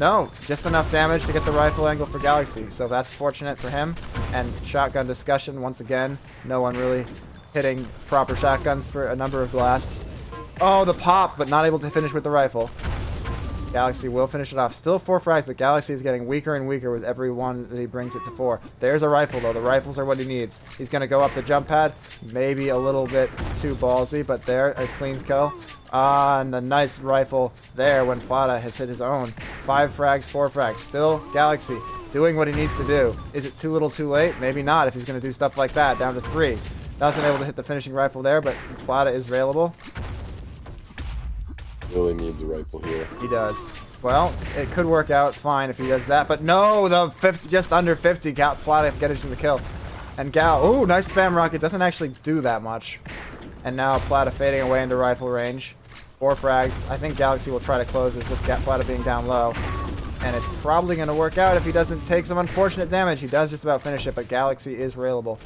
No, just enough damage to get the rifle angle for Galaxy, so that's fortunate for him. And shotgun discussion, once again, no one really hitting proper shotguns for a number of blasts. Oh, the pop, but not able to finish with the rifle. Galaxy will finish it off. Still 4 frags, but Galaxy is getting weaker and weaker with every one that he brings it to 4. There's a rifle, though. The rifles are what he needs. He's going to go up the jump pad. Maybe a little bit too ballsy, but there, a clean kill. And a nice rifle there when Plata has hit his own. 5 frags, 4 frags. Still Galaxy doing what he needs to do. Is it too little too late? Maybe not if he's going to do stuff like that. Down to 3. Wasn't able to hit the finishing rifle there, but Plata is railable. Really needs a rifle here. He does. Well, it could work out fine if he does that, but no, the 50, just under 50, Plata getting the kill. And ooh, nice spam rocket, doesn't actually do that much. And now Plata fading away into rifle range. 4 frags. I think Galaxy will try to close this with Plata being down low. And it's probably going to work out if he doesn't take some unfortunate damage. He does just about finish it, but Galaxy is railable.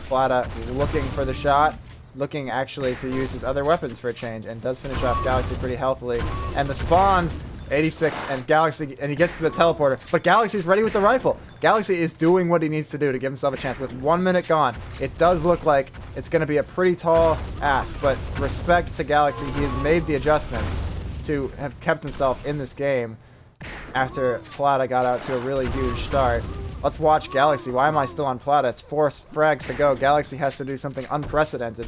Plata looking for the shot. Looking actually to use his other weapons for a change, and does finish off Galaxy pretty healthily. And the spawns, 86, and Galaxy, and he gets to the teleporter, but Galaxy's ready with the rifle. Galaxy is doing what he needs to do to give himself a chance. With 1 minute gone, it does look like it's going to be a pretty tall ask, but respect to Galaxy, he has made the adjustments to have kept himself in this game after Plata got out to a really huge start. Let's watch Galaxy. Why am I still on Plata? It's 4 frags to go. Galaxy has to do something unprecedented.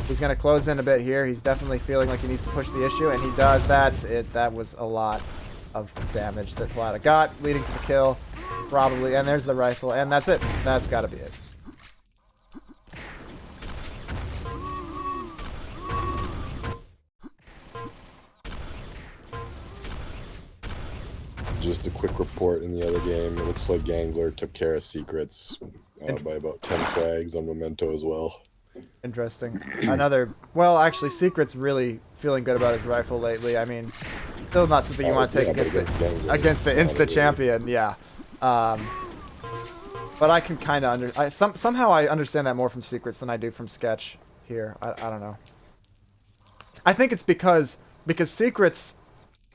He's going to close in a bit here. He's definitely feeling like he needs to push the issue, and he does. That's it. That was a lot of damage that Plata got, leading to the kill, probably. And there's the rifle, and that's it. That's got to be it. Just a quick report in the other game. It looks like Gangler took care of Secrets by about 10 frags on Memento as well. Interesting. Another... Well, actually, Secret's really feeling good about his rifle lately. I mean, still not something you want to take against the Insta champion. Yeah. But I can kind of somehow I understand that more from Secrets than I do from Sketch here. I don't know. I think it's because Secrets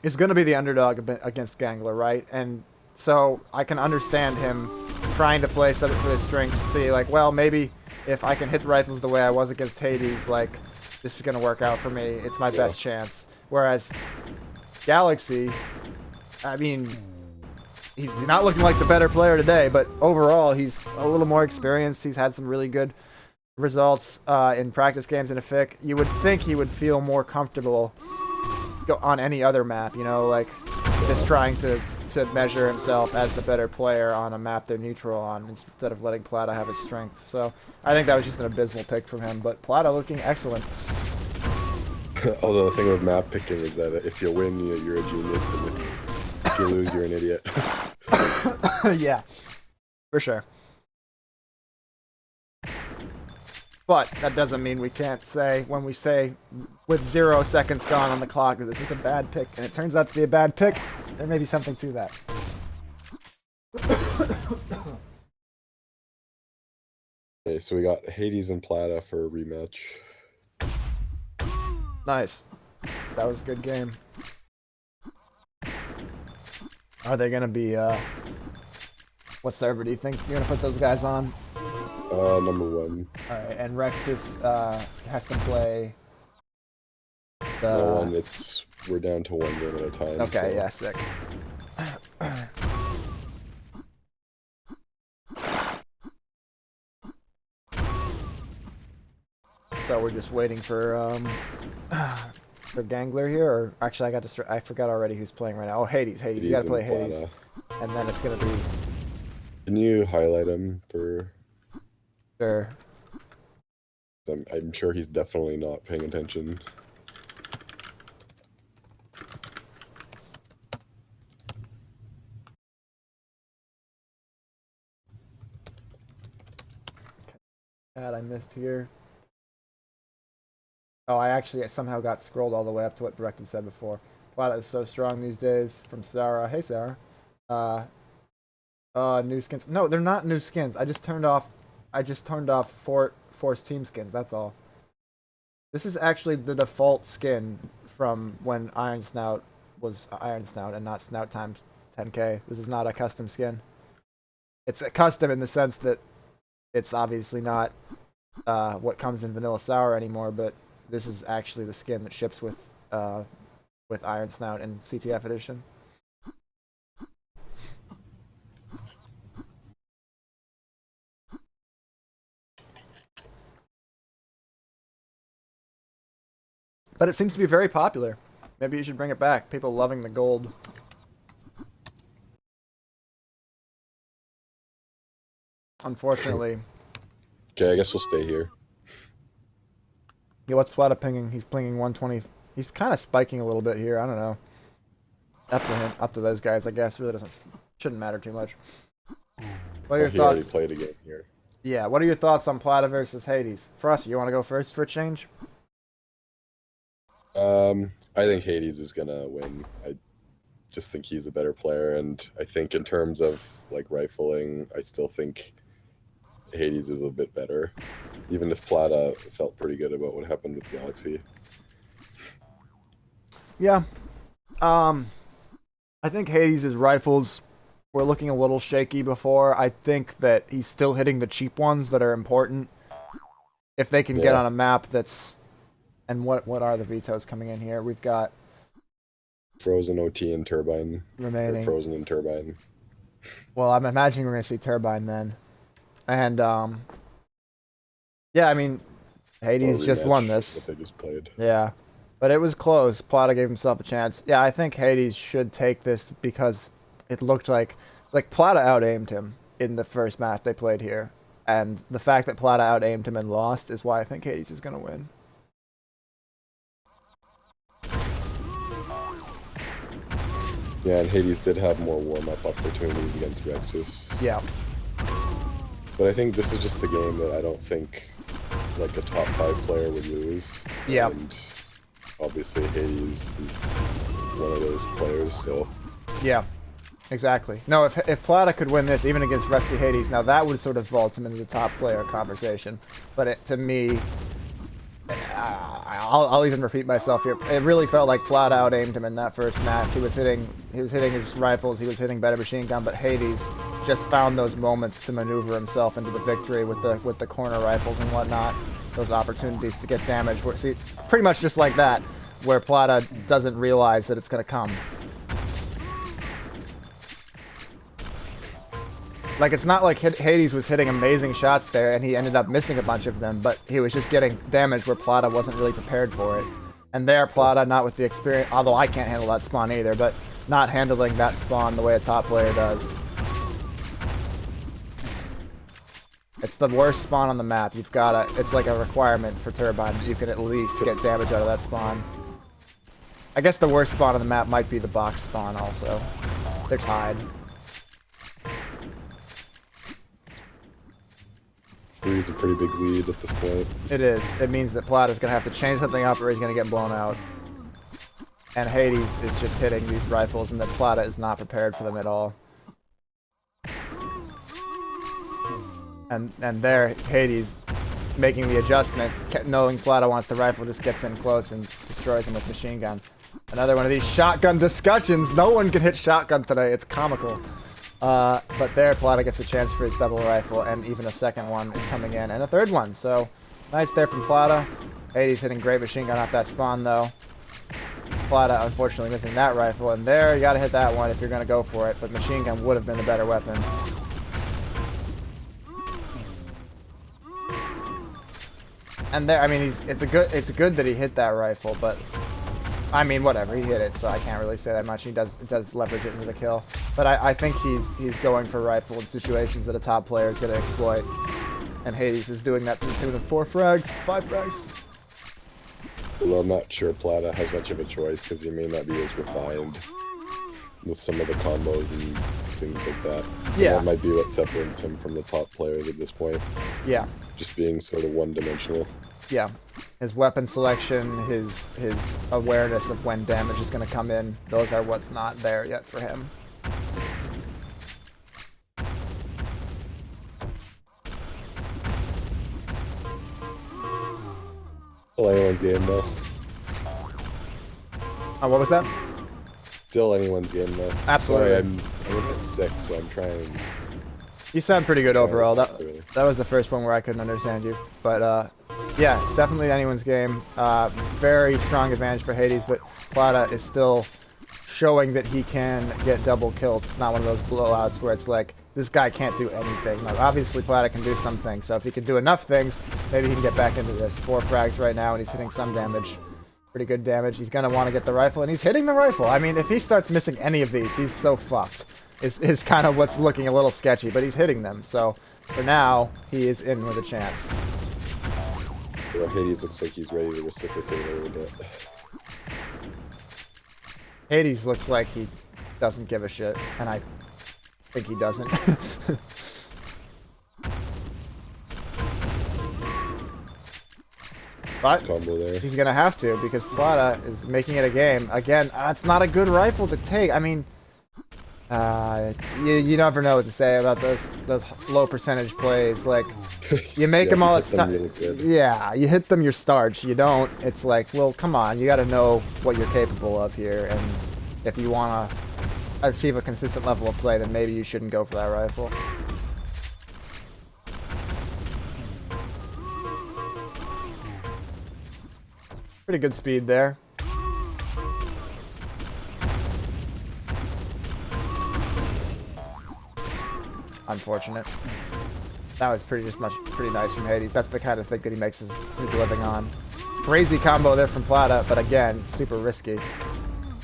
is going to be the underdog against Gangler, right? And so I can understand him trying to play something for his strengths. See, like, well, maybe if I can hit rifles the way I was against Hades, like, this is going to work out for me. It's my best chance. Whereas Galaxy, I mean, he's not looking like the better player today, but overall, he's a little more experienced. He's had some really good results in practice games in effic. You would think he would feel more comfortable on any other map, you know, like just trying to measure himself as the better player on a map they're neutral on instead of letting Plata have his strength. So I think that was just an abysmal pick from him, but Plata looking excellent. Although the thing with map picking is that if you win, you're a genius, and if you lose, you're an idiot. Yeah, for sure. But that doesn't mean we can't say, when we say with 0 seconds gone on the clock, that this was a bad pick, and it turns out to be a bad pick, there may be something to that. Okay, so we got Hades and Plata for a rematch. Nice. That was a good game. Are they going to be, what server do you think you're going to put those guys on? Number 1. Alright, and Rexus, has to play the... No one, we're down to 1 game at a time. Okay, so. yeah, sick. So we're just waiting for Gangler here, or actually I forgot already who's playing right now. Oh, Hades. You gotta play Hades. And then it's gonna be... Can you highlight him for... Sure. I'm sure he's definitely not paying attention. God, I missed here. Oh, I actually somehow got scrolled all the way up to what Directed said before. Plata is so strong these days. From Sarah. Hey, Sarah. New skins. No, they're not new skins. I just turned off Force Team skins. That's all. This is actually the default skin from when Iron Snout was Iron Snout and not Snout times 10k. This is not a custom skin. It's a custom in the sense that it's obviously not what comes in Vanilla Sour anymore, but this is actually the skin that ships with Iron Snout and CTF edition. But it seems to be very popular. Maybe you should bring it back. People loving the gold. Unfortunately. Okay, I guess we'll stay here. Yeah, what's Plata pinging? He's pinging 120. He's kind of spiking a little bit here. I don't know. Up to him, up to those guys, I guess. Really shouldn't matter too much. What are your thoughts? He already played a game here. Yeah, what are your thoughts on Plata versus Hades? Frost, you want to go first for a change? I think Hades is gonna win. I just think he's a better player, and I think in terms of like rifling, I still think Hades is a bit better. Even if Plata felt pretty good about what happened with Galaxy. Yeah. I think Hades' rifles were looking a little shaky before. I think that he's still hitting the cheap ones that are important. If they can get on a map that's... And what are the vetoes coming in here? We've got... Frozen, OT, and Turbine. Remaining. Or Frozen and Turbine. Well, I'm imagining we're going to see Turbine then. And, yeah, I mean, Hades just won this. That they just played. Yeah. But it was close. Plata gave himself a chance. Yeah, I think Hades should take this because it looked like Plata out-aimed him in the first match they played here. And the fact that Plata out-aimed him and lost is why I think Hades is going to win. Yeah, and Hades did have more warm-up opportunities against Rexus. Yeah. But I think this is just a game that I don't think like a top 5 player would lose. Yeah. And obviously Hades is one of those players, so... Yeah, exactly. No, if Plata could win this, even against Rusty Hades, now that would sort of vault him into the top player conversation. But to me, I'll even repeat myself here. It really felt like Plata out-aimed him in that first match. He was hitting his rifles, he was hitting better machine gun, but Hades just found those moments to maneuver himself into the victory with the corner rifles and whatnot. Those opportunities to get damage. See, pretty much just like that, where Plata doesn't realize that it's going to come. Like, it's not like Hades was hitting amazing shots there and he ended up missing a bunch of them, but he was just getting damage where Plata wasn't really prepared for it. And there, Plata, not with the experience, although I can't handle that spawn either, but not handling that spawn the way a top player does. It's the worst spawn on the map. You've got to... It's like a requirement for Turbine that you can at least get damage out of that spawn. I guess the worst spawn on the map might be the box spawn also. They're tied. 3 is a pretty big lead at this point. It is. It means that Plata's going to have to change something up or he's going to get blown out. And Hades is just hitting these rifles and that Plata is not prepared for them at all. And there, Hades making the adjustment, knowing Plata wants the rifle, just gets in close and destroys him with machine gun. Another one of these shotgun discussions. No one can hit shotgun today. It's comical. But there, Plata gets a chance for his double rifle, and even a second one is coming in, and a third one. So, nice there from Plata. Hades hitting great machine gun off that spawn, though. Plata, unfortunately, missing that rifle, and there, you gotta hit that one if you're gonna go for it, but machine gun would have been the better weapon. And there, I mean, it's good that he hit that rifle, but I mean, whatever, he hit it, so I can't really say that much. He does leverage it into the kill, but I think he's going for rifle in situations that a top player is going to exploit, and Hades is doing that to the tune of 4 frags, 5 frags. Well, I'm not sure Plata has much of a choice because he may not be as refined with some of the combos and things like that. Yeah, and that might be what separates him from the top players at this point. Yeah, just being sort of one-dimensional. Yeah, his weapon selection, his awareness of when damage is going to come in, those are what's not there yet for him. Still anyone's game, though. What was that? Still anyone's game, though. Absolutely. Sorry, I'm at 6, so I'm trying... You sound pretty good overall. That was the first one where I couldn't understand you. But, yeah, definitely anyone's game. Very strong advantage for Hades, but Plata is still showing that he can get double kills. It's not one of those blowouts where it's like, this guy can't do anything. Like, obviously, Plata can do some things, so if he can do enough things, maybe he can get back into this. 4 frags right now, and he's hitting some damage. Pretty good damage. He's going to want to get the rifle, and he's hitting the rifle. I mean, if he starts missing any of these, he's so fucked. Is kind of what's looking a little sketchy, but he's hitting them, so for now, he is in with a chance. Well, Hades looks like he's ready to reciprocate a little bit. Hades looks like he doesn't give a shit, and I think he doesn't. But he's going to have to, because Plata is making it a game. Again, it's not a good rifle to take. I mean... you never know what to say about those low percentage plays. Like, you make them all the time. Really, yeah, you hit them, you're starched. You don't. It's like, well, come on, you got to know what you're capable of here, and if you wanna achieve a consistent level of play, then maybe you shouldn't go for that rifle. Pretty good speed there. Unfortunate. That was pretty nice from Hades. That's the kind of thing that he makes his living on. Crazy combo there from Plata, but again, super risky.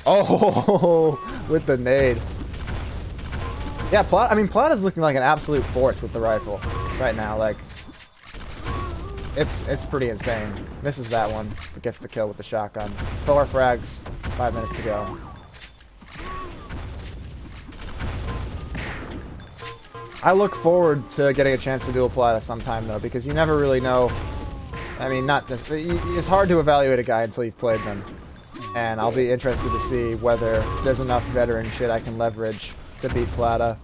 Oh, with the nade. Yeah, Plata's looking like an absolute force with the rifle right now. Like, it's pretty insane. Misses that one, but gets the kill with the shotgun. 4 frags, 5 minutes to go. I look forward to getting a chance to duel Plata sometime, though, because you never really know. I mean, it's hard to evaluate a guy until you've played them. And I'll be interested to see whether there's enough veteran shit I can leverage to beat Plata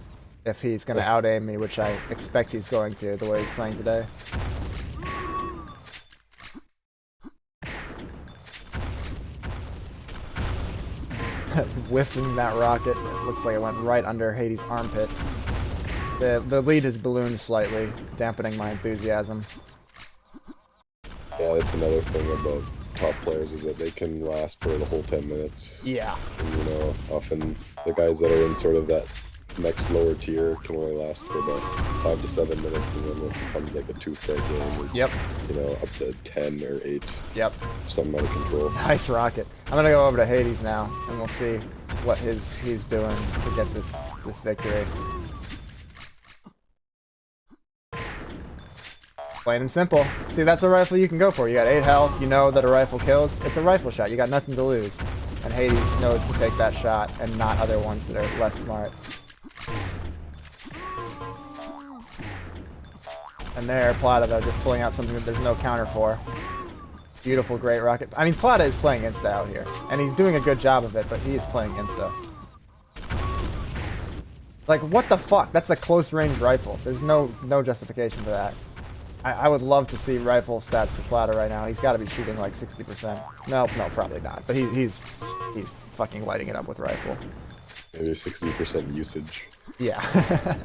if he's going to out-aim me, which I expect he's going to, the way he's playing today. Whiffing that rocket. It looks like it went right under Hades' armpit. The lead has ballooned slightly, dampening my enthusiasm. Yeah, that's another thing about top players is that they can last for the whole 10 minutes. Yeah. And, you know, often the guys that are in sort of that next lower tier can only last for about 5 to 7 minutes, and then what becomes like a 2-frag game is, yep, you know, up to 10 or 8. Yep. Something out of control. Nice rocket. I'm gonna go over to Hades now, and we'll see what he's doing to get this victory. Plain and simple. See, that's a rifle you can go for. You got 8 health, you know that a rifle kills. It's a rifle shot, you got nothing to lose. And Hades knows to take that shot, and not other ones that are less smart. And there, Plata, though, just pulling out something that there's no counter for. Beautiful, great rocket. I mean, Plata is playing Insta out here, and he's doing a good job of it, but he is playing Insta. Like, what the fuck? That's a close-range rifle. There's no justification for that. I would love to see rifle stats for Plata right now. He's got to be shooting like 60%. No, probably not. But he's fucking lighting it up with rifle. Maybe 60% usage. Yeah.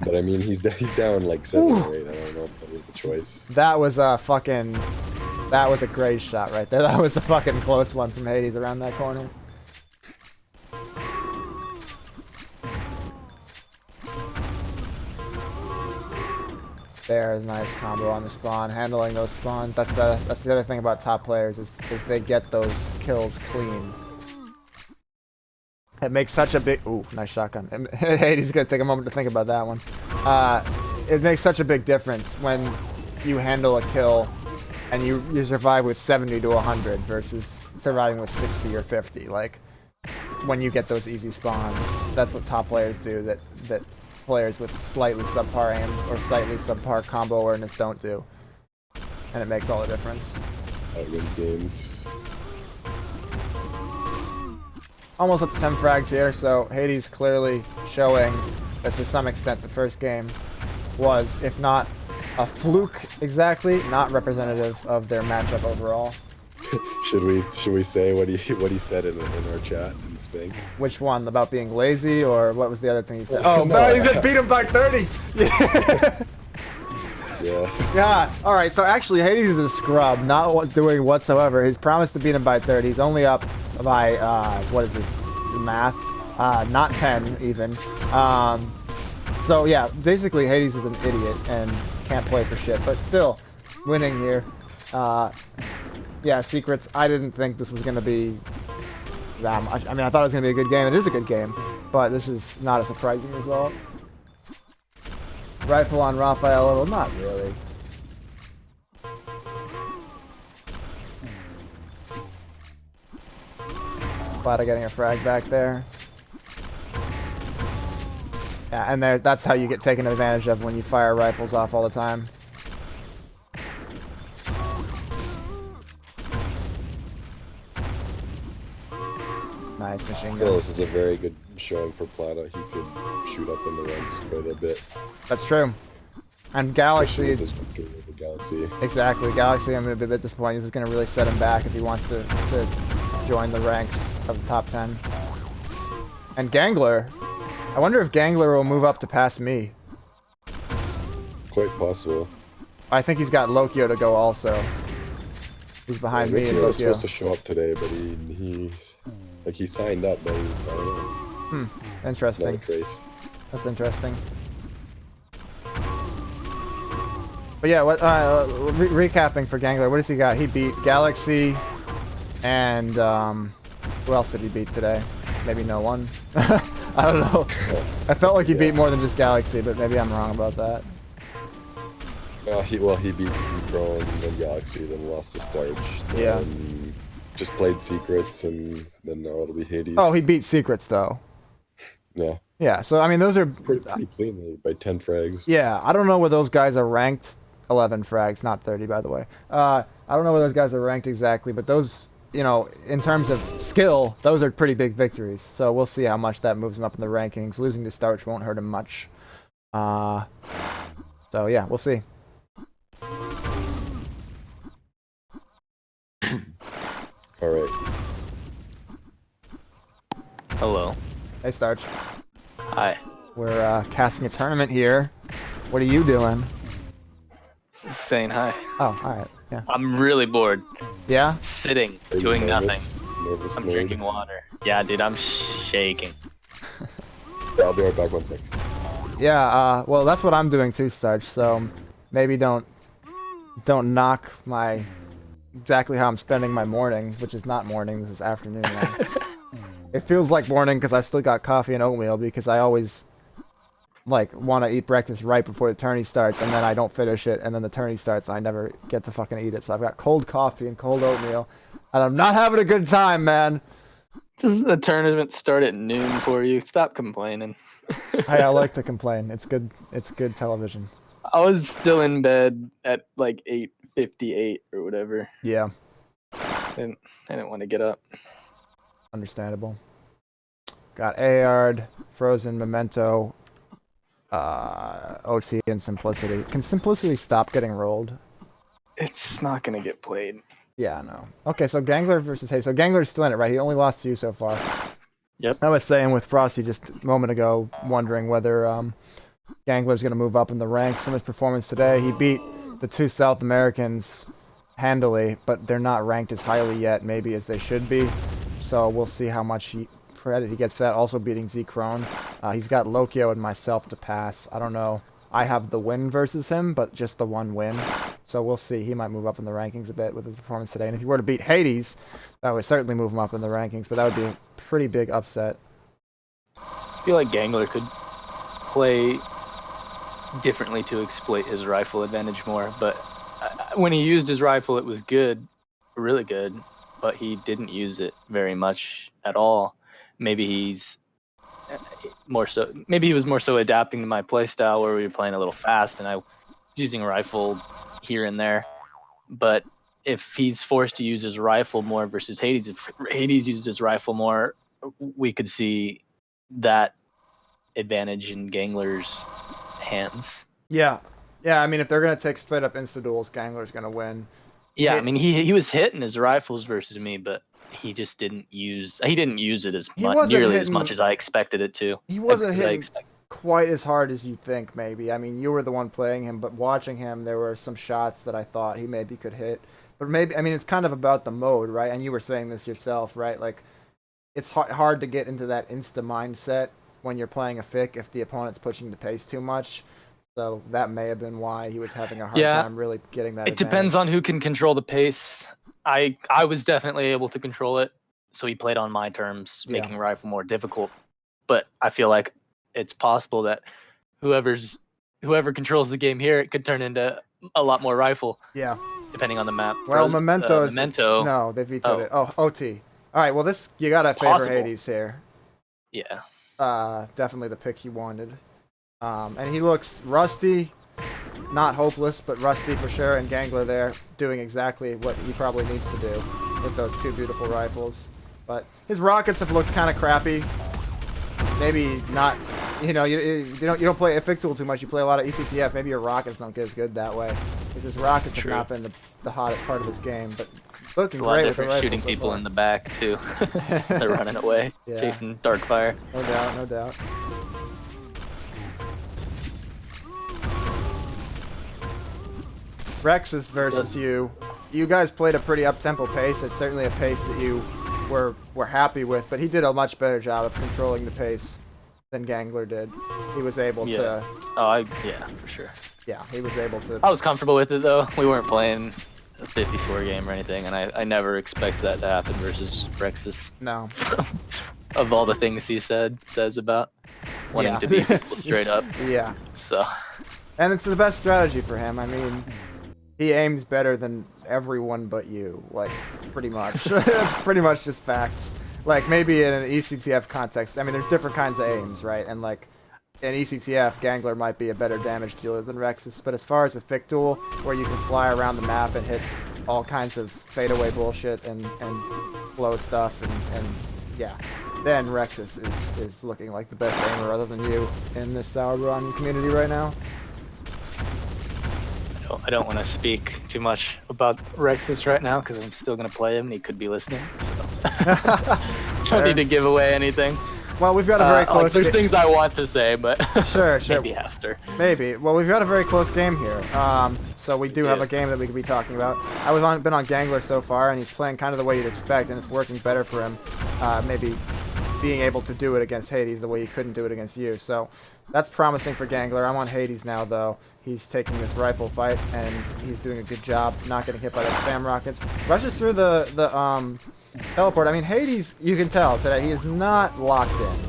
But I mean, he's down like 7 or 8. I don't know if that was a choice. That was a great shot right there. That was a fucking close one from Hades around that corner. There's a nice combo on the spawn, handling those spawns. That's the other thing about top players is they get those kills clean. It makes such a big... Ooh, nice shotgun. Hades gonna take a moment to think about that one. It makes such a big difference when you handle a kill and you survive with 70 to 100 versus surviving with 60 or 50. Like, when you get those easy spawns, that's what top players do that players with slightly subpar aim or slightly subpar combo awareness don't do. And it makes all the difference. Wins games. Almost up to 10 frags here, so Hades clearly showing that to some extent the first game was, if not a fluke exactly, not representative of their matchup overall. Should we say what he said in our chat in Spank? Which one? About being lazy, or what was the other thing he said? Oh, no, he said beat him by 30! Yeah. Yeah. Alright, so actually Hades is a scrub, not doing whatsoever. He's promised to beat him by 30. He's only up by, what is this? Math? Not 10, even. So yeah, basically Hades is an idiot and can't play for shit, but still, winning here. Yeah, secrets. I didn't think this was going to be that much. I mean, I thought it was going to be a good game. It is a good game, but this is not a surprising result. Rifle on Raphael, well, not really. Plata getting a frag back there. Yeah, and that's how you get taken advantage of when you fire rifles off all the time. Nice machine gun. This is a very good showing for Plata. He could shoot up in the ranks quite a bit. That's true. And Galaxy... Galaxy. Exactly. Galaxy, I'm going to be a bit disappointed. This is going to really set him back if he wants to join the ranks of the top 10. And Gangler I wonder if Gangler will move up to pass me. Quite possible. I think he's got Lokio to go also. He's behind me and He was supposed to Lokio. show up today, but he signed up, but I don't know. Not a Interesting. trace. That's interesting. But yeah, what recapping for Gangler, what does he got? He beat Galaxy and who else did he beat today? Maybe no one. I don't know. I felt like he beat more than just Galaxy, but maybe I'm wrong about that. He beat Z-Chrome and Galaxy, then lost to Starch. Then just played Secrets, and then now it'll be Hades. Oh, he beat Secrets though. Yeah. Yeah, so I mean those are Pretty cleanly by 10 frags. Yeah, I don't know where those guys are ranked. 11 frags, not 30 by the way. I don't know where those guys are ranked exactly, but those, you know, in terms of skill, those are pretty big victories. So we'll see how much that moves him up in the rankings. Losing to Starch won't hurt him much. So yeah, we'll see. All right. Hello. Hey Starch. Hi. We're casting a tournament here. What are you doing? Saying hi. Oh, alright. Yeah. I'm really bored. Yeah? Sitting, Are you doing nervous? nothing. Nervous I'm nerd? drinking water. Yeah, dude, I'm shaking. Yeah, I'll be right back 1 sec. Yeah, well that's what I'm doing too, Starch, so maybe don't knock my exactly how I'm spending my morning, which is not morning, this is afternoon now. It feels like morning because I still got coffee and oatmeal because I always like want to eat breakfast right before the tourney starts and then I don't finish it and then the tourney starts and I never get to fucking eat it. So I've got cold coffee and cold oatmeal and I'm not having a good time, man. Does the tournament start at noon for you? Stop complaining. Hey, I like to complain. It's good television. I was still in bed at like 8:58 or whatever. Yeah, I didn't want to get up. understandable. Got Ayard, Frozen, Memento, OT, and Simplicity. Can Simplicity stop getting rolled? It's not gonna get played. Yeah, no. Okay, so Gangler versus Hay. So Gangler's still in it, right? He only lost to you so far. Yep. I was saying with Frosty just a moment ago, wondering whether Gangler's going to move up in the ranks from his performance today. He beat the two South Americans handily, but they're not ranked as highly yet, maybe as they should be. So we'll see how much credit he gets for that. Also beating Z-Crone. He's got Lokio and myself to pass. I don't know. I have the win versus him, but just the one win. So we'll see. He might move up in the rankings a bit with his performance today. And if he were to beat Hades, that would certainly move him up in the rankings, but that would be a pretty big upset. I feel like Gangler could play differently to exploit his rifle advantage more, but when he used his rifle, it was good, really good, but he didn't use it very much at all. Maybe he's more so. Maybe he was more so adapting to my playstyle, where we were playing a little fast, and I was using a rifle here and there. But if he's forced to use his rifle more versus Hades, if Hades uses his rifle more, we could see that advantage in Gangler's hands. Yeah. Yeah, I mean, if they're going to take straight up insta-duels, Gangler's going to win. Yeah, I mean, he was hitting his rifles versus me, but he just didn't use it as much, nearly as much as I expected it to. He wasn't hitting quite as hard as you think, maybe. I mean, you were the one playing him, but watching him, there were some shots that I thought he maybe could hit. But maybe, I mean, it's kind of about the mode, right? And you were saying this yourself, right? Like, it's hard to get into that insta mindset when you're playing effic if the opponent's pushing the pace too much. So that may have been why he was having a hard time really getting that advantage. It depends on who can control the pace. I was definitely able to control it, so he played on my terms, making rifle more difficult. But I feel like it's possible that whoever controls the game here, it could turn into a lot more rifle. Yeah. Depending on the map. Well, Memento is... Memento. No, they vetoed it. Oh, OT. All right, well, this... You gotta favor Hades here. Yeah. Definitely the pick he wanted. And he looks rusty. Not hopeless, but rusty for sure. And Gangler there doing exactly what he probably needs to do with those two beautiful rifles. But his rockets have looked kind of crappy. Maybe not... You know, you don't play effic tool too much. You play a lot of ECTF. Maybe your rockets don't get as good that way. Because his rockets have not been the hottest part of his game. But looking great with the rifles. Shooting people in the back too. They're running away, chasing dark fire. No doubt, no doubt. Rexus versus you. You guys played a pretty up-tempo pace. It's certainly a pace that you were happy with, but he did a much better job of controlling the pace than Gangler did. He was able to... Yeah, for sure. Yeah, he was able to... I was comfortable with it, though. We weren't playing a 50-score game or anything, and I never expect that to happen versus Rexus. No. Of all the things he says about wanting to beat people straight up. Yeah. So. And it's the best strategy for him. I mean, he aims better than everyone but you, like, pretty much. That's pretty much just facts. Like, maybe in an ECTF context, I mean, there's different kinds of aims, right? And, like, in ECTF, Gangler might be a better damage dealer than Rexus, but as far as a effic duel, where you can fly around the map and hit all kinds of fadeaway bullshit and blow stuff, and yeah, then Rexus is looking like the best aimer other than you in this SauerDuels community right now. I don't want to speak too much about Rexus right now because I'm still going to play him and he could be listening. So. Don't need to give away anything. Well, we've got a very close... there's things I want to say, but sure. Maybe after. Maybe. Well, we've got a very close game here. So we do have a game that we could be talking about. I've been on Gangler so far, and he's playing kind of the way you'd expect, and it's working better for him. Maybe being able to do it against Hades the way he couldn't do it against you. So that's promising for Gangler. I'm on Hades now, though. He's taking this rifle fight, and he's doing a good job not getting hit by those spam rockets. Rushes through the teleport. I mean, Hades, you can tell today, he is not locked in.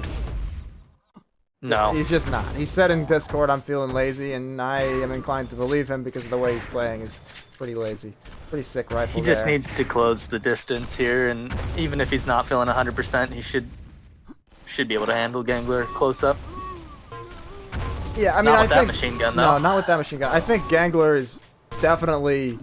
No. He's just not. He said in Discord, I'm feeling lazy, and I am inclined to believe him because of the way he's playing is pretty lazy. Pretty sick rifle He just there. needs to close the distance here, and even if he's not feeling 100%, he should be able to handle Gangler close up. Yeah, I mean, not I with think... that machine gun, though. No, not with that machine gun. I think Gangler is definitely...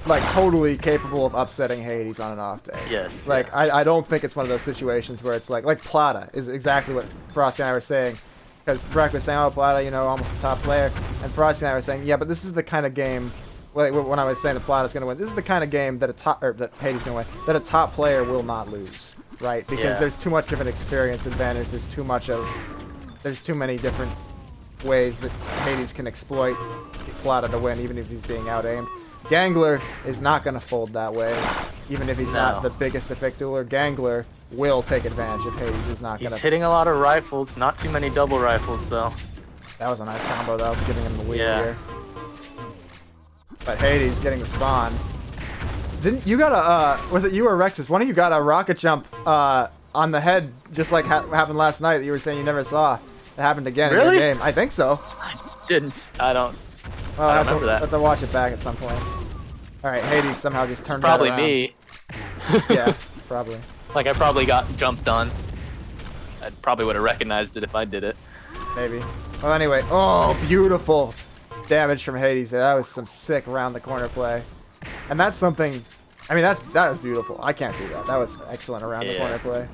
like, totally capable of upsetting Hades on an off day. Yes. Like, yeah. I don't think it's one of those situations where it's like Plata is exactly what Frosty and I were saying. Because Breck was saying, oh, Plata, you know, almost a top player. And Frosty and I were saying, yeah, but this is the kind of game, like, when I was saying that Plata's going to win, this is the kind of game that that Hades is going to win, that a top player will not lose, right? Because there's too much of an experience advantage, there's too many different ways that Hades can exploit Plata to win, even if he's being out-aimed. Gangler is not going to fold that way, even if he's not the biggest effic dueler. Gangler will take advantage if Hades is not going to... He's hitting a lot of rifles, not too many double rifles, though. That was a nice combo, though, giving him the lead here. But Hades getting the spawn. Didn't you got a... was it you or Rexus? One of you got a rocket jump on the head, just like happened last night that you were saying you never saw. It happened again in your game. I think so. I don't... Well, I remember that. Have to watch it back at some point. Alright, Hades somehow just turned Probably that around. me. Yeah, probably. Like, I probably got jumped on. I probably would have recognized it if I did it. Maybe. Well, anyway. Oh, beautiful damage from Hades there. That was some sick round-the-corner play. And that's something... I mean, that was beautiful. I can't do that. That was excellent around-the-corner play.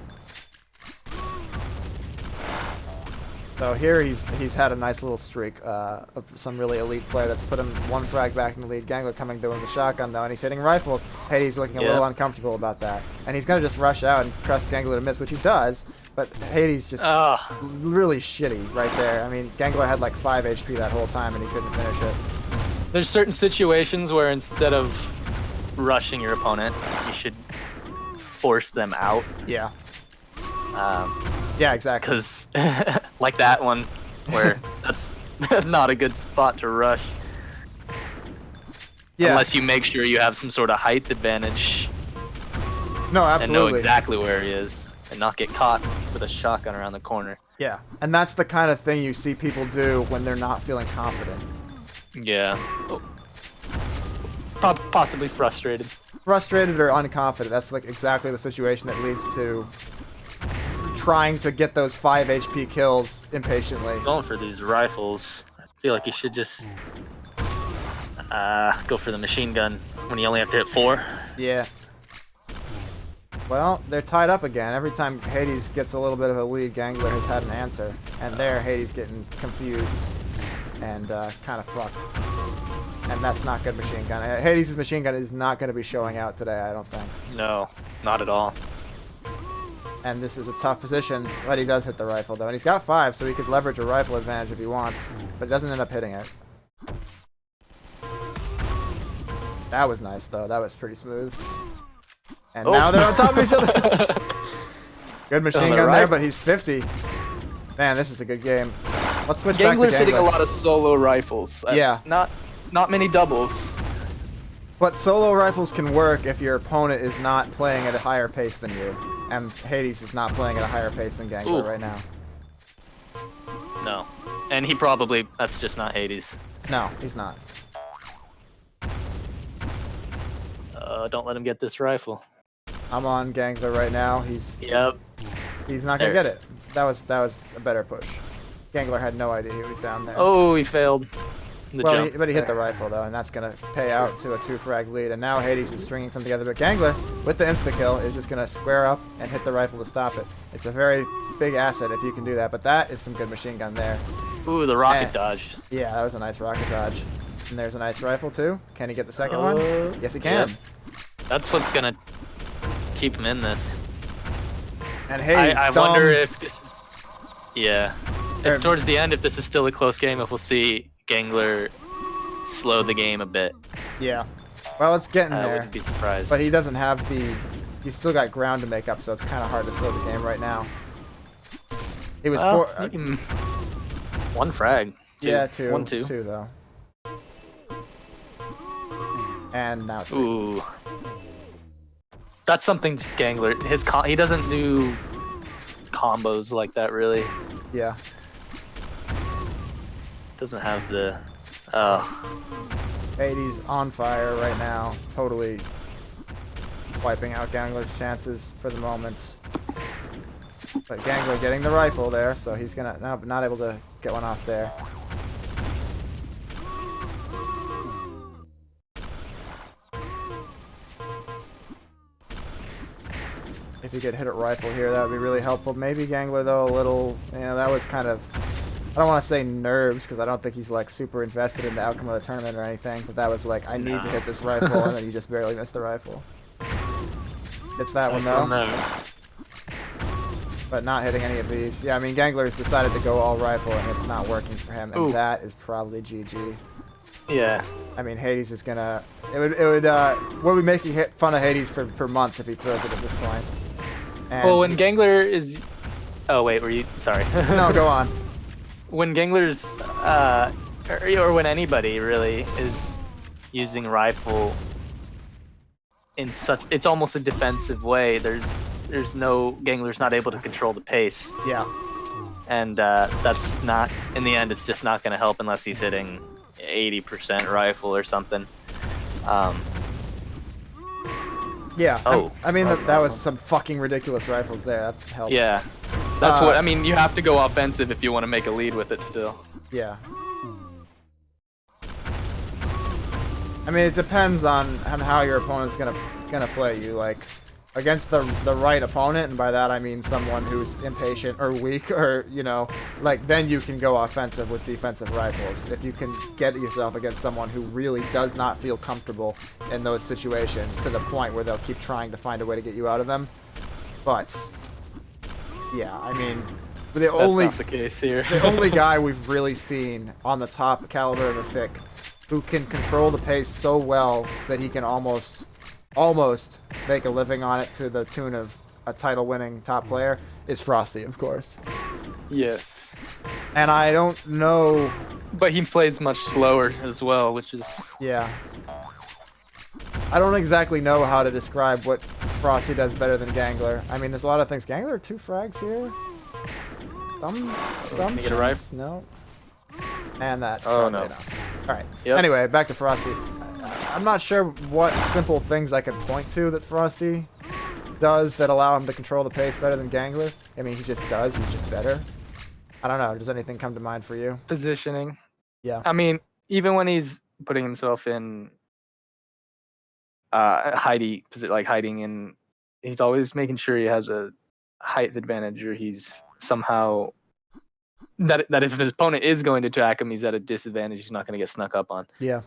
So here he's had a nice little streak of some really elite play that's put him one frag back in the lead. Gangler coming to him with a shotgun though, and he's hitting rifles. Hades looking a little uncomfortable about that, and he's gonna just rush out and trust Gangler to miss, which he does. But Hades just really shitty right there. I mean, Gangler had like 5 HP that whole time, and he couldn't finish it. There's certain situations where instead of rushing your opponent, you should force them out. Yeah. Yeah, exactly. Because, like that one, where that's not a good spot to rush. Yeah. Unless you make sure you have some sort of height advantage. No, absolutely. And know exactly where he is, and not get caught with a shotgun around the corner. Yeah, and that's the kind of thing you see people do when they're not feeling confident. Yeah. Possibly frustrated. Frustrated or unconfident. That's like exactly the situation that leads to trying to get those 5 HP kills impatiently. Going for these rifles. I feel like you should just go for the machine gun when you only have to hit 4. Yeah. Well, they're tied up again. Every time Hades gets a little bit of a lead, Gangler has had an answer. And there, Hades getting confused and kind of fucked. And that's not good machine gun. Hades' machine gun is not going to be showing out today, I don't think. No, not at all. And this is a tough position, but he does hit the rifle, though. And he's got 5, so he could leverage a rifle advantage if he wants, but he doesn't end up hitting it. That was nice though. That was pretty smooth. And Oh. now they're on top of each other. Good machine the gun right. there, but he's 50. Man, this is a good game. Let's switch back to Gangler's hitting a Gangler. lot of solo rifles. Yeah. Not many doubles. But solo rifles can work if your opponent is not playing at a higher pace than you. And Hades is not playing at a higher pace than Gangler Ooh. right now. No. And he probably, that's just not Hades. No, he's not. Don't let him get this rifle. I'm on Gangler right now. He's Yep. not gonna There. get it. That was a better push. Gangler had no idea he was down there. Oh, he failed. The Well, jump. but he hit the rifle though, and that's gonna pay out to a 2-frag lead. And now Hades is stringing some together, but Gangler, with the insta kill, is just gonna square up and hit the rifle to stop it. It's a very big asset if you can do that. But that is some good machine gun there. Ooh, the rocket Eh. dodge. Yeah, that was a nice rocket dodge. And there's a nice rifle too. Can he get the second one? Yes, he can. Yep. That's what's gonna keep him in this. And Hades, I dumb. wonder if this is, yeah. Er, If towards the end, if this is still a close game, if we'll see Gangler slow the game a bit. Yeah. Well, it's getting I there. wouldn't be surprised. But he doesn't have the... He's still got ground to make up, so it's kind of hard to slow the game right now. He was Well, four... he can- one frag. yeah, two. 1-2. Two, though. And now it's three. Ooh. That's something just Gangler. He doesn't do combos like that really. Yeah. Doesn't have the. Hades on fire right now. Totally wiping out Gangler's chances for the moment. But Gangler getting the rifle there, so he's gonna not able to get one off there. If you could hit a rifle here, that would be really helpful. Maybe Gangler, though, a little... that was kind of... I don't want to say nerves, because I don't think he's, like, super invested in the outcome of the tournament or anything. But that was like, I need to hit this rifle, and then you just barely missed the rifle. Hits that one, though. But not hitting any of these. Yeah, I mean, Gangler's decided to go all rifle, and it's not working for him. And Ooh. that is probably GG. Yeah. I mean, Hades is gonna... we'll be making fun of Hades for months if he throws it at this point. And Well, when Gangler is. Oh wait, were you? Sorry. No, go on. When Gangler's, or when anybody really is using rifle in such, it's almost a defensive way. There's no Gangler's not able to control the pace, Yeah. and that's not in the end. It's just not going to help unless he's hitting 80% rifle or something. Yeah. Oh. I mean, Oh, that was awesome. some fucking ridiculous rifles there. That helps. Yeah, that's what I mean. You have to go offensive if you want to make a lead with it. Still. Yeah. I mean, it depends on how your opponent's gonna play you. Like, against the right opponent, and by that I mean someone who's impatient or weak, or like, then you can go offensive with defensive rifles. If you can get yourself against someone who really does not feel comfortable in those situations to the point where they'll keep trying to find a way to get you out of them. But yeah, I mean, the only That's not the case here. the only guy we've really seen on the top caliber of effic who can control the pace so well that he can almost make a living on it to the tune of a title-winning top player is Frosty, of course. Yes. And I don't know... But he plays much slower as well, which is. Yeah. I don't exactly know how to describe what Frosty does better than Gangler. I mean, there's a lot of things. Gangler, 2 frags here? Some Can you get a rifle? chance? No. And that's Oh, probably no. enough. Alright. Yep. Anyway, back to Frosty. I'm not sure what simple things I could point to that Frosty does that allow him to control the pace better than Gangler. I mean, he just does. He's just better. I don't know. Does anything come to mind for you? Positioning. Yeah. I mean, even when he's putting himself in hiding in, he's always making sure he has a height advantage, or he's somehow that if his opponent is going to attack him, he's at a disadvantage. He's not going to get snuck up on. Yeah.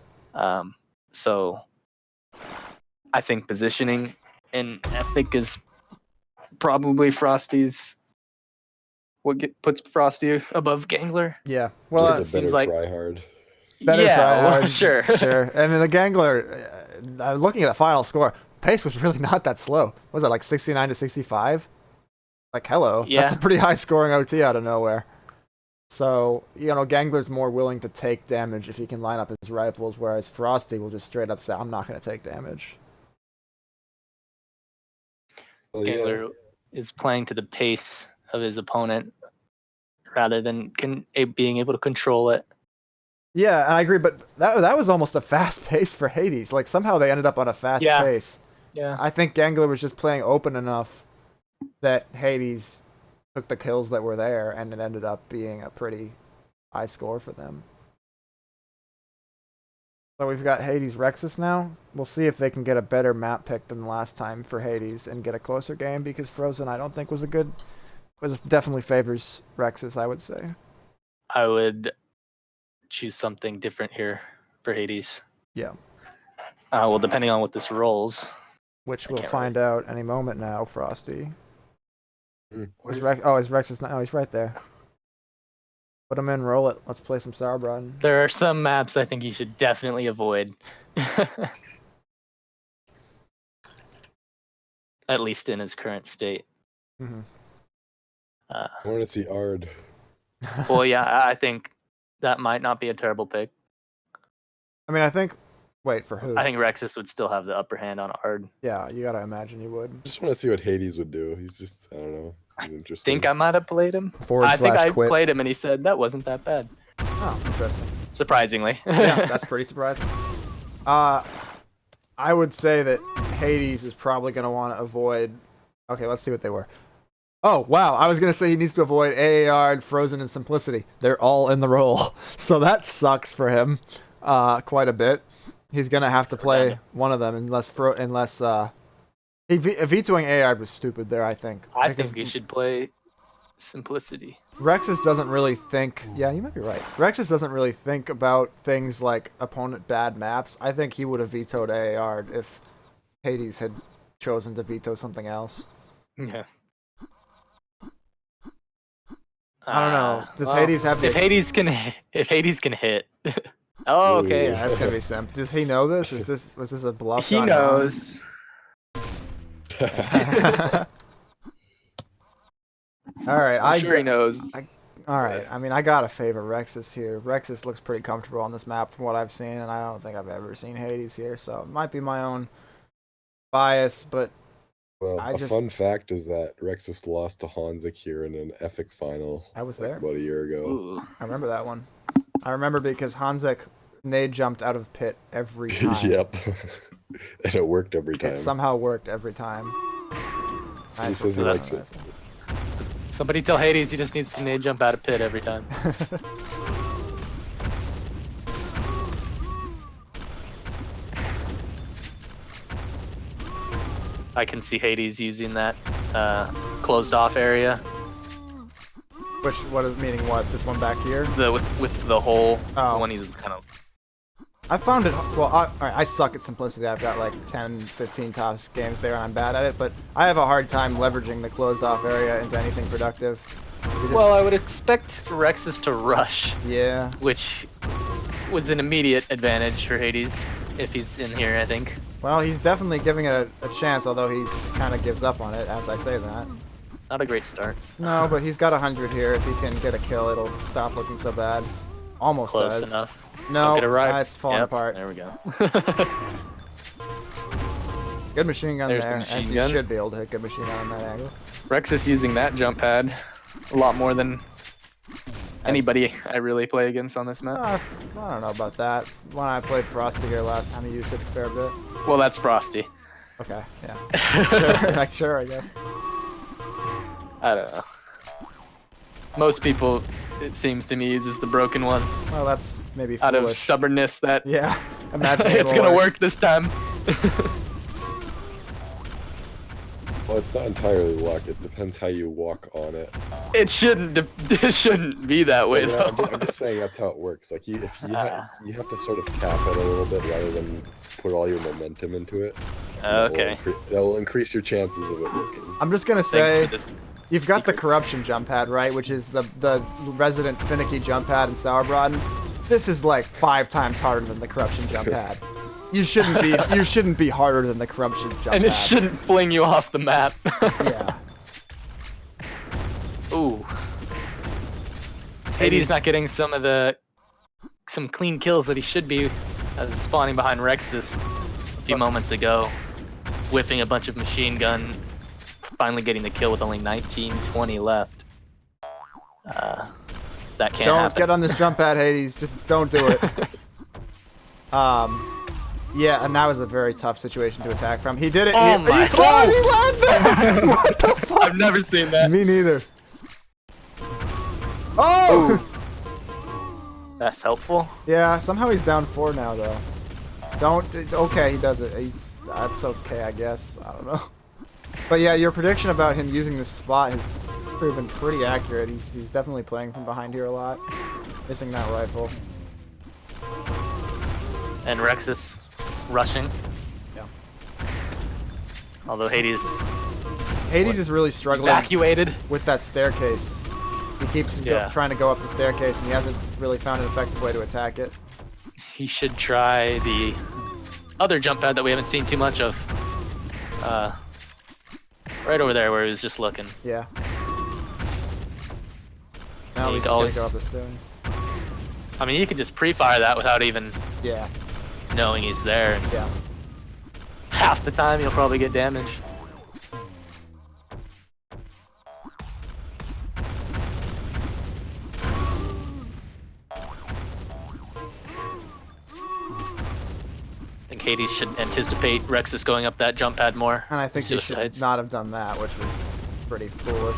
So I think positioning in effic is probably Frosty's puts Frosty above Gangler. Yeah. Well, Just a better seems like- try hard. Better Yeah, try well, hard. sure. Sure. And then the Gangler, looking at the final score, pace was really not that slow. Was it like 69 to 65? Like, hello. That's a Yeah. pretty high scoring OT out of nowhere. So, Gangler's more willing to take damage if he can line up his rifles, whereas Frosty will just straight up say, I'm not going to take damage. Well, yeah. Gangler is playing to the pace of his opponent rather than being able to control it. Yeah, and I agree, but that was almost a fast pace for Hades. Like, somehow they ended up on a fast Yeah. pace. Yeah. I think Gangler was just playing open enough that Hades took the kills that were there, and it ended up being a pretty high score for them. So we've got Hades Rexus now. We'll see if they can get a better map pick than last time for Hades and get a closer game, because Frozen I don't think was definitely favors Rexus, I would say. I would choose something different here for Hades. Yeah. Well, depending on what this rolls. Which I we'll can't find out any moment now, Frosty. Mm. Is Rexus not? Oh, he's right there. Put him in, roll it. Let's play some SauerDuels. There are some maps I think you should definitely avoid. At least in his current state. Mm-hmm. I want to see Ard. Well, yeah, I think that might not be a terrible pick. I mean, I think. Wait, for who? I think Rexus would still have the upper hand on Ard. Yeah, you gotta imagine you would. I just want to see what Hades would do. He's just, I don't know. He's interesting. Think I might have played him. Forward I think slash I quit. played him and he said that wasn't that bad. Oh, interesting. Surprisingly. Yeah, that's pretty surprising. I would say that Hades is probably going to want to avoid... Okay, let's see what they were. Oh, wow. I was going to say he needs to avoid AAR, Frozen, and Simplicity. They're all in the roll. So that sucks for him quite a bit. He's going to have to play one of them unless vetoing AAR was stupid there, I think. I think he should play Simplicity. Rexus doesn't really think... Yeah, you might be right. Rexus doesn't really think about things like opponent bad maps. I think he would have vetoed AAR if Hades had chosen to veto something else. Yeah. I don't know. Does Hades have the... If Hades can hit. Oh, okay. Yeah, that's gonna be simp. Does he know this? Was this a bluff? He knows. All right, I'm sure he knows. All right, I mean, I gotta favor Rexus here. Rexus looks pretty comfortable on this map from what I've seen, and I don't think I've ever seen Hades here, so it might be my own bias, but Well, fun fact is that Rexus lost to Hanzik here in an effic final. I was there. About a year ago. Ooh. I remember that one. I remember because Hanzik nade jumped out of pit every time. Yep. And it worked every time. It somehow worked every time. He says he likes it. Somebody tell Hades he just needs to nade jump out of pit every time. I can see Hades using that closed off area. Meaning what? This one back here? With the hole. Oh. The one he's kind of... I found it, well, I suck at Simplicity. I've got like 10, 15 tops games there and I'm bad at it, but I have a hard time leveraging the closed off area into anything productive. Well, I would expect Rexus to rush. Yeah. Which was an immediate advantage for Hades if he's in here, I think. Well, he's definitely giving it a chance, although he kind of gives up on it as I say that. Not a great start. No, but he's got 100 here. If he can get a kill, it'll stop looking so bad. Almost Close does. enough. No, Don't get it right. it's falling apart. There we go. Good machine gun There's the there, machine as gun. he should be able to hit good machine gun on that angle. Rexus using that jump pad a lot more than anybody I really play against on this map. I don't know about that. When I played Frosty here last time, he used it a fair bit. Well, that's Frosty. Okay, yeah. Sure, sure, I guess. I don't know. Most people, it seems to me, uses the broken one. Well, that's maybe Out foolish. of stubbornness that Yeah, imagine it's gonna work this time. Well, it's not entirely luck. It depends how you walk on it. It shouldn't be that way, You know, though. I'm just saying that's how it works. Like you have to sort of tap it a little bit rather than put all your momentum into it. Okay. That will increase your chances of it working. I'm just gonna say, Thanks for this. you've got the corruption jump pad, right? Which is the resident finicky jump pad in Sauerbraten. This is like 5 times harder than the corruption jump pad. You shouldn't be harder than the corruption jump And it pad. shouldn't fling you off the map. Yeah. Ooh. Hades not getting some clean kills that he should be, spawning behind Rexus a few moments ago, whipping a bunch of machine gun, finally getting the kill with only 19-20 left. That can't Don't happen. get on this jump pad, Hades. Just don't do it. Yeah, and that was a very tough situation to attack from. He did it. Oh my God. He lands there. What the fuck? I've never seen that. Me neither. Oh! That's helpful. Yeah, somehow he's down 4 now, though. Okay, he does it. That's okay, I guess. I don't know. But yeah, your prediction about him using this spot has proven pretty accurate. He's definitely playing from behind here a lot. Missing that rifle. And Rexus rushing. Yeah. Although Hades Hades is really struggling evacuated. with that staircase. He keeps trying to go up the staircase, and he hasn't really found an effective way to attack it. He should try the other jump pad that we haven't seen too much of. Right over there where he was just looking. Yeah. Now You he's can gonna always- go up the stairs. I mean, you could just pre-fire that without even Yeah. knowing he's there. And Yeah. half the time you'll probably get damage. I think Hades should anticipate Rexus going up that jump pad more. And I think he should Suicides. not have done that, which was pretty foolish.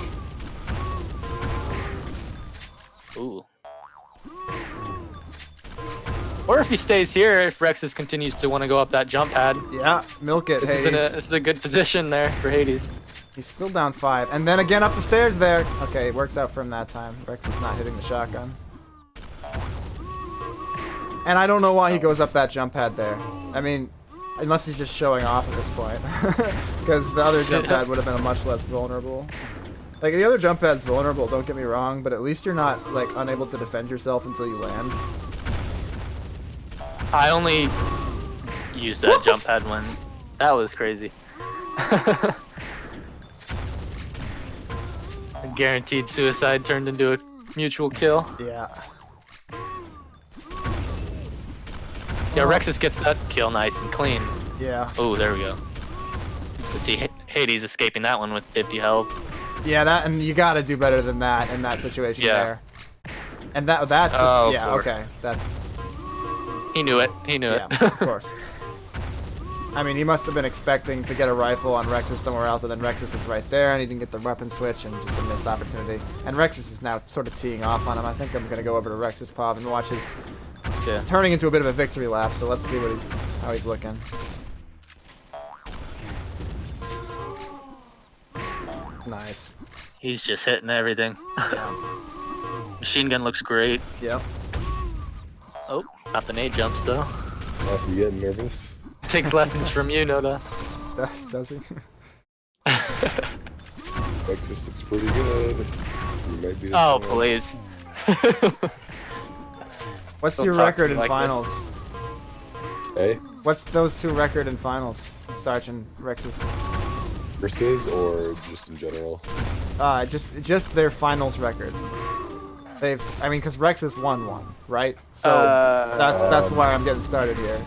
Ooh. Or if he stays here, if Rexus continues to want to go up that jump pad. Yeah, milk it, This Hades. is a good position there for Hades. He's still down 5. And then again up the stairs there. Okay, it works out for him that time. Rex is not hitting the shotgun. And I don't know why he goes up that jump pad there. I mean, unless he's just showing off at this point. Because the other jump pad would have been a much less vulnerable. Like, the other jump pad's vulnerable, don't get me wrong, but at least you're not, like, unable to defend yourself until you land. I only used that jump pad when that was crazy. A guaranteed suicide turned into a mutual kill. Yeah. Yeah, Rexus gets that kill nice and clean. Yeah. Oh, there we go. You see Hades escaping that one with 50 health. Yeah, and you gotta do better than that in that situation Yeah. there. And that's just, Oh, yeah, poor. okay. That's, He knew it. He knew yeah, it. of course. I mean, he must have been expecting to get a rifle on Rexus somewhere else, but then Rexus was right there, and he didn't get the weapon switch, and just a missed opportunity. And Rexus is now sort of teeing off on him. I think I'm gonna go over to Rexus Pov and watch his Yeah. turning into a bit of a victory lap. So let's see how he's looking. Nice. He's just hitting everything. Yeah. Machine gun looks great. Yep. Oh, not the nade jumps though. You getting nervous? Takes lessons from you, Noda. Does he? Nexus looks pretty good. You might be the Oh, champ. please. What's Don't your talk to record me in like this. finals? Hey? What's those two record in finals? Starch and Rexus. Versus or just in general? Just their finals record. I mean, because Rexus won one, right? So that's why I'm getting started here.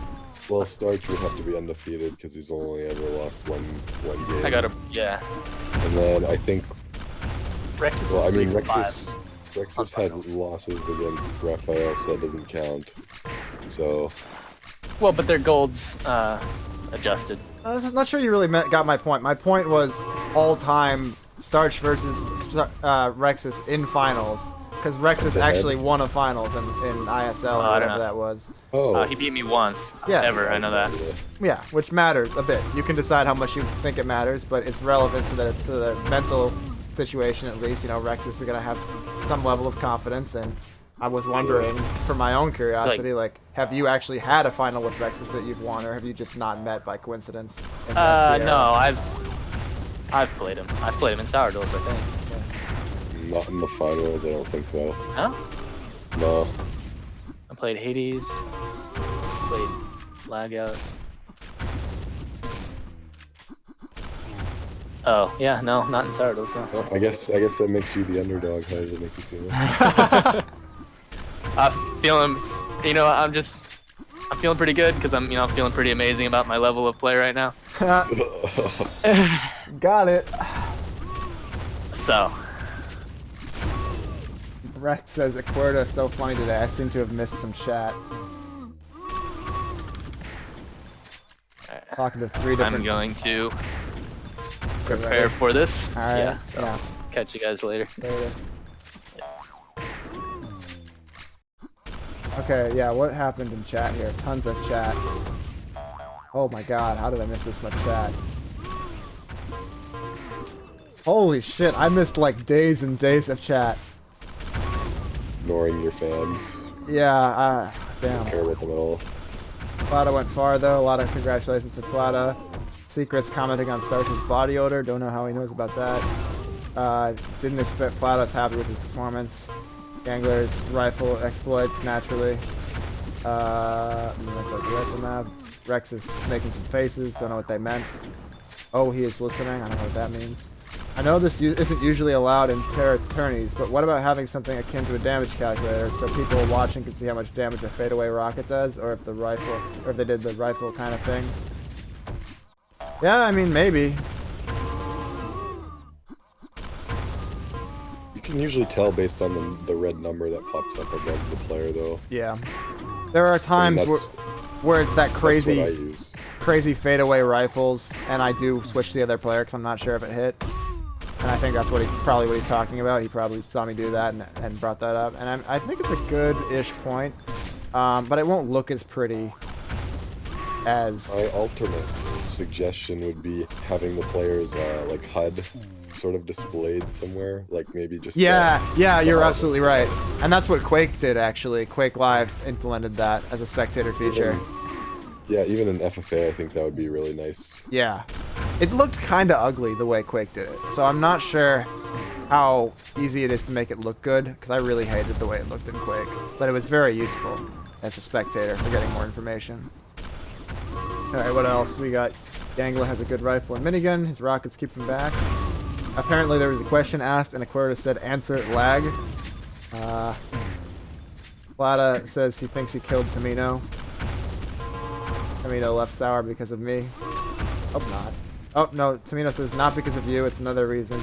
Well, Starch would have to be undefeated because he's only ever lost one game. I gotta, yeah. And then I think, Rexus well, is I mean, 3-5. Rexus had losses against Raphael, so that doesn't count. So, Well, but their gold's adjusted. I'm not sure you really got my point. My point was all-time Starch versus Rexus in finals. Because Rexus Go ahead. actually won a finals in ISL or I don't whatever know. that was. oh. He beat me once. Yeah. Ever, I know that. Yeah, which matters a bit. You can decide how much you think it matters, but it's relevant to the mental situation at least. You know, Rexus is gonna have some level of confidence, and I was wondering, for my own curiosity, like, have you actually had a final with Rexus that you've won, or have you just not met by coincidence? And that's the No, error? I've played him. I've played him in SauerDuels, I think. Not in the finals, I don't think so. Huh? No. I'm played Hades. Played Lag Out. Oh, yeah, no, not in SauerDuels, no. Well, I guess that makes you the underdog. How does it make you feel? I'm feeling, you know, I'm feeling pretty good because I'm feeling pretty amazing about my level of play right now. Got it. So, Rex says Aquerda is so funny today. I seem to have missed some chat. Talking to 3 different. I'm going to prepare for this. All right. Yeah, so catch you guys later. Okay, yeah, what happened in chat here? Tons of chat. Oh my god, how did I miss this much chat? Holy shit, I missed like days and days of chat. Ignoring your fans. Yeah, damn. Don't care about them at all. Plata went far though, a lot of congratulations to Plata. Secrets commenting on Starsh's body odor, don't know how he knows about that. Didn't expect Plata's happy with his performance. Gangler's rifle exploits naturally. Rifle map. Rex is making some faces, don't know what they meant. Oh, he is listening, I don't know what that means. I know this isn't usually allowed in tourneys, but what about having something akin to a damage calculator so people watching can see how much damage a fadeaway rocket does, or if they did the rifle kind of thing? Yeah, I mean, maybe. You can usually tell based on the red number that pops up above the player, though. Yeah. There are times where it's that crazy, That's what I use. crazy fadeaway rifles, and I do switch to the other player because I'm not sure if it hit. And I think that's probably what he's talking about. He probably saw me do that and brought that up. And I think it's a good-ish point, but it won't look as pretty as... My alternate suggestion would be having the player's like HUD sort of displayed somewhere, like maybe just yeah, you're absolutely right. And that's what Quake did, actually. Quake Live implemented that as a spectator feature. Even in FFA, I think that would be really nice. Yeah. It looked kind of ugly the way Quake did it, so I'm not sure how easy it is to make it look good, because I really hated the way it looked in Quake. But it was very useful as a spectator for getting more information. Alright, what else? We got Gangler has a good rifle and minigun, his rockets keep him back. Apparently there was a question asked and Aquerda said answer lag. Plata says he thinks he killed Tamino. Tamino left Sauer because of me. Hope not. Oh no, Tamino says not because of you, it's another reason.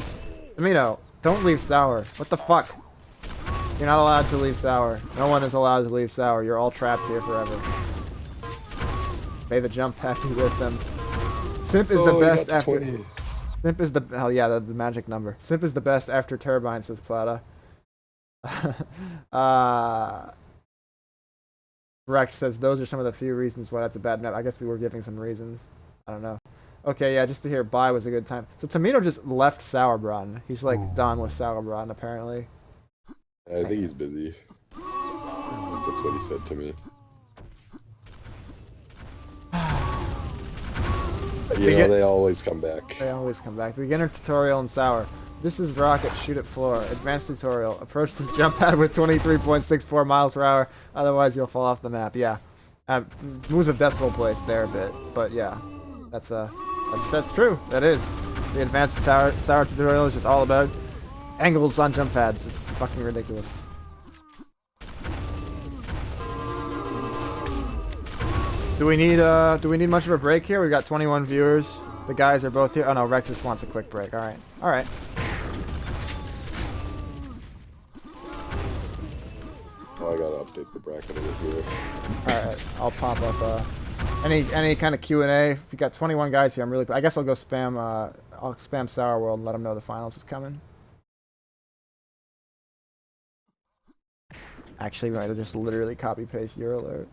Tamino, don't leave Sauer. What the fuck? You're not allowed to leave Sauer. No one is allowed to leave Sauer. You're all trapped here forever. May the jump pad be with them. Simp is the best after... 20. Simp is the... Hell yeah, the magic number. Simp is the best after Turbine, says Plata. Rex says those are some of the few reasons why that's a bad map. I guess we were giving some reasons. I don't know. Okay, yeah, just to hear bye was a good time. So Tamino just left Sauerbrunn. He's like done with Sauerbrunn, apparently. I think he's busy. At least that's what he said to me. They always come back. They always come back. Beginner tutorial in Sauer. This is rocket, shoot at floor. Advanced tutorial. Approach this jump pad with 23.64 miles per hour, otherwise you'll fall off the map. Yeah. Moves a decimal place there a bit, but yeah. That's true. That is. The advanced Sauer tutorial is just all about angles on jump pads. It's fucking ridiculous. Do we need much of a break here? We've got 21 viewers. The guys are both here. Oh no, Rex just wants a quick break. Alright. Alright. Oh, I gotta update the bracket a bit here. Alright, I'll pop up any kind of Q&A. If you got 21 guys here, I guess I'll go spam I'll spam Sauer World and let them know the finals is coming. Actually, right, I'll just literally copy paste your alert.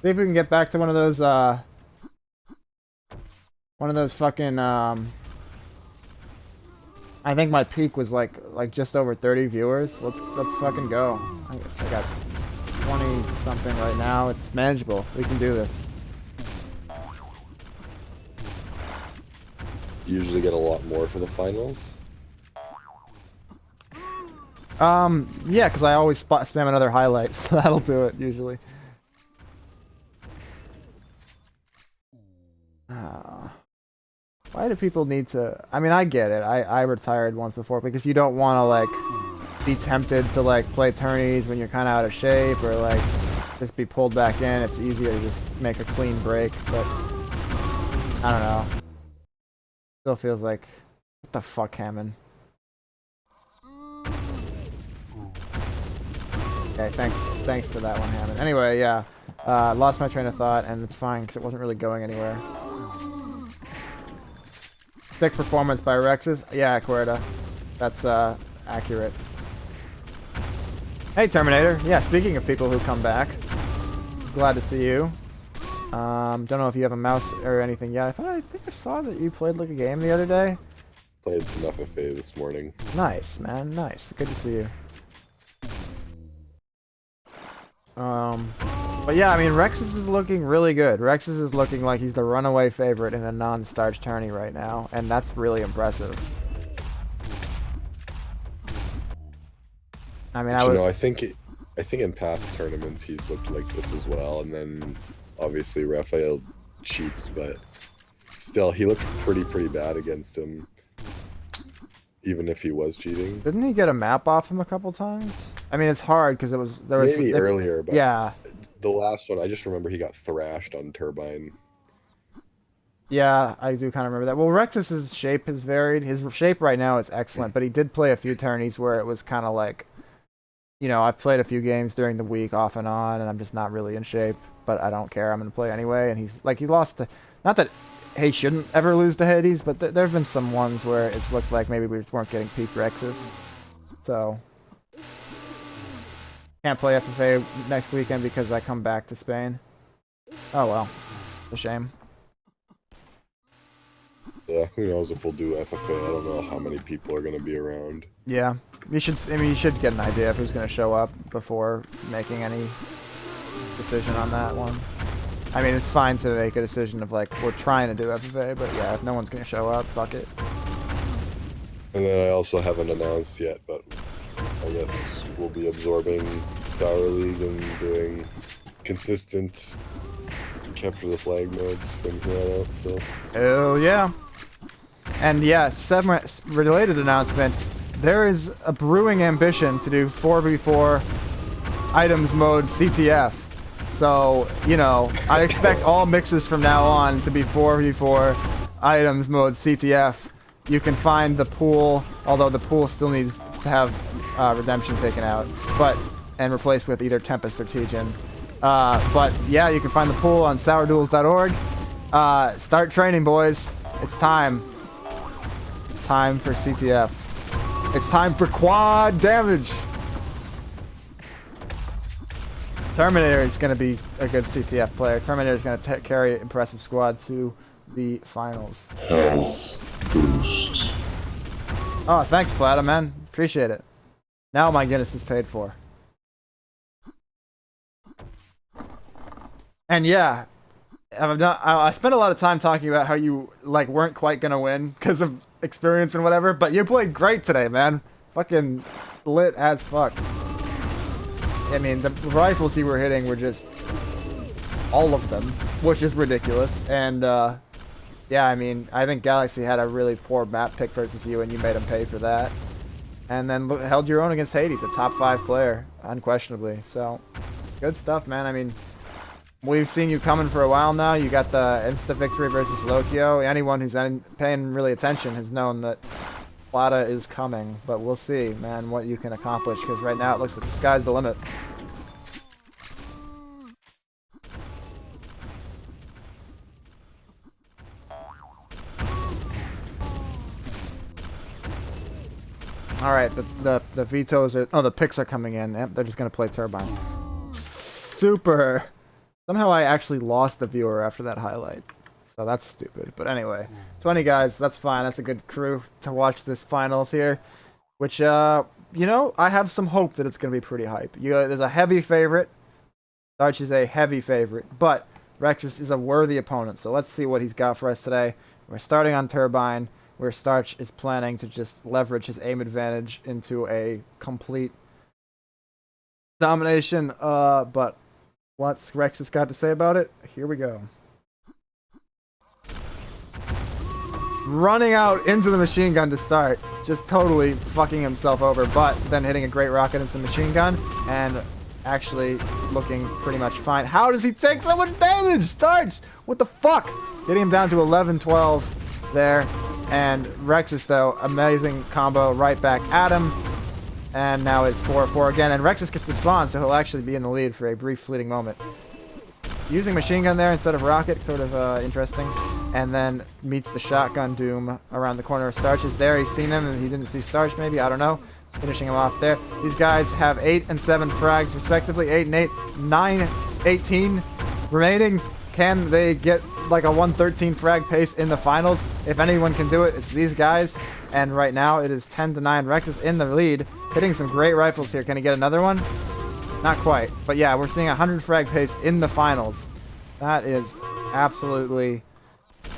See if we can get back to one of those fucking I think my peak was like just over 30 viewers. Let's fucking go. I got 20 something right now. It's manageable. We can do this. usually get a lot more for the finals? Yeah, because I always spam another highlight, so that'll do it, usually. Why do people need to... I mean, I get it. I retired once before, because you don't want to, like, be tempted to, like, play tourneys when you're kind of out of shape, or, like, just be pulled back in. It's easier to just make a clean break, but... I don't know. Still feels like... What the fuck, Hammond? Okay, thanks for that one, Hammond. Anyway, yeah. Lost my train of thought, and it's fine, because it wasn't really going anywhere. Thick performance by Rexus. Yeah, Querda. That's, accurate. Hey, Terminator. Yeah, speaking of people who come back. Glad to see you. Don't know if you have a mouse or anything yet. I think I saw that you played, like, a game the other day. Played some FFA this morning. Nice, man. Nice. Good to see you. But yeah, I mean, Rexus is looking really good. Rexus is looking like he's the runaway favorite in a non-starch tourney right now, and that's really impressive. I mean, I think in past tournaments he's looked like this as well, and then obviously Raphael cheats, but still he looked pretty bad against him, even if he was cheating. Didn't he get a map off him a couple times? I mean, it's hard because there was maybe earlier, but yeah, the last one I just remember he got thrashed on Turbine. Yeah, I do kind of remember that. Well, Rexus's shape has varied. His shape right now is excellent, but he did play a few tourneys where it was kind of like, you know, I've played a few games during the week off and on, and I'm just not really in shape, but I don't care. I'm going to play anyway, and he's like, he lost to, not that he shouldn't ever lose to Hades, but there have been some ones where it's looked like maybe we just weren't getting peak Rexus. So, can't play FFA next weekend because I come back to Spain. Oh well, it's a shame. Yeah, who knows if we'll do FFA. I don't know how many people are going to be around. Yeah, you should get an idea of who's going to show up before making any decision on that one. I mean, it's fine to make a decision of, like, we're trying to do FFA, but yeah, if no one's going to show up, fuck it. And then I also haven't announced yet, but I guess we'll be absorbing Sour League and doing consistent capture the flag modes from here on out, so. Hell yeah. And yeah, related announcement, there is a brewing ambition to do 4v4 items mode CTF. So, you know, I expect all mixes from now on to be 4v4 items mode CTF. You can find the pool, although the pool still needs to have redemption taken out, and replaced with either Tempest or Tijin. But yeah, you can find the pool on SauerDuels.org. Start training, boys. It's time. It's time for CTF. It's time for quad damage. Terminator is going to be a good CTF player. Terminator is going to carry Impressive Squad to the finals. Health boost. Oh, thanks, Plata, man. Appreciate it. Now my Guinness is paid for. And yeah, I spent a lot of time talking about how you like weren't quite gonna win because of experience and whatever, but you played great today, man. Fucking lit as fuck. I mean, the rifles you were hitting were just all of them, which is ridiculous. And yeah, I mean, I think Galaxy had a really poor map pick versus you, and you made him pay for that. And then held your own against Hades, a top 5 player, unquestionably. So, good stuff, man. I mean, we've seen you coming for a while now. You got the insta victory versus Lokio. Anyone who's paying really attention has known that Plata is coming. But we'll see, man, what you can accomplish, because right now it looks like the sky's the limit. All right, the vetoes are... Oh, the picks are coming in. Yep, they're just going to play Turbine. Super. Somehow I actually lost the viewer after that highlight. So that's stupid. But anyway, 20 guys, that's fine. That's a good crew to watch this finals here. Which, you know, I have some hope that it's going to be pretty hype. There's a heavy favorite. Darch is a heavy favorite. But Rexus is a worthy opponent. So let's see what he's got for us today. We're starting on Turbine. where Starch is planning to just leverage his aim advantage into a complete domination. But what's Rexus got to say about it? Here we go. Running out into the machine gun to start, just totally fucking himself over, but then hitting a great rocket into the machine gun and actually looking pretty much fine. How does he take so much damage? Starch! What the fuck? Getting him down to 11-12 there. And Rexus, though, amazing combo right back at him. And now it's 4-4 again, and Rexus gets to spawn, so he'll actually be in the lead for a brief fleeting moment. Using machine gun there instead of rocket, sort of interesting. And then meets the shotgun doom around the corner. Starch is there. He's seen him, and he didn't see Starch, maybe. I don't know. Finishing him off there. These guys have 8 and 7 frags, respectively. 8 and 8. 9, 18 remaining. Can they get like a 113 frag pace in the finals? If anyone can do it, it's these guys. And right now, it is 10-9. Rexus in the lead. Hitting some great rifles here. Can he get another one? Not quite. But yeah, we're seeing 100 frag pace in the finals. That is absolutely...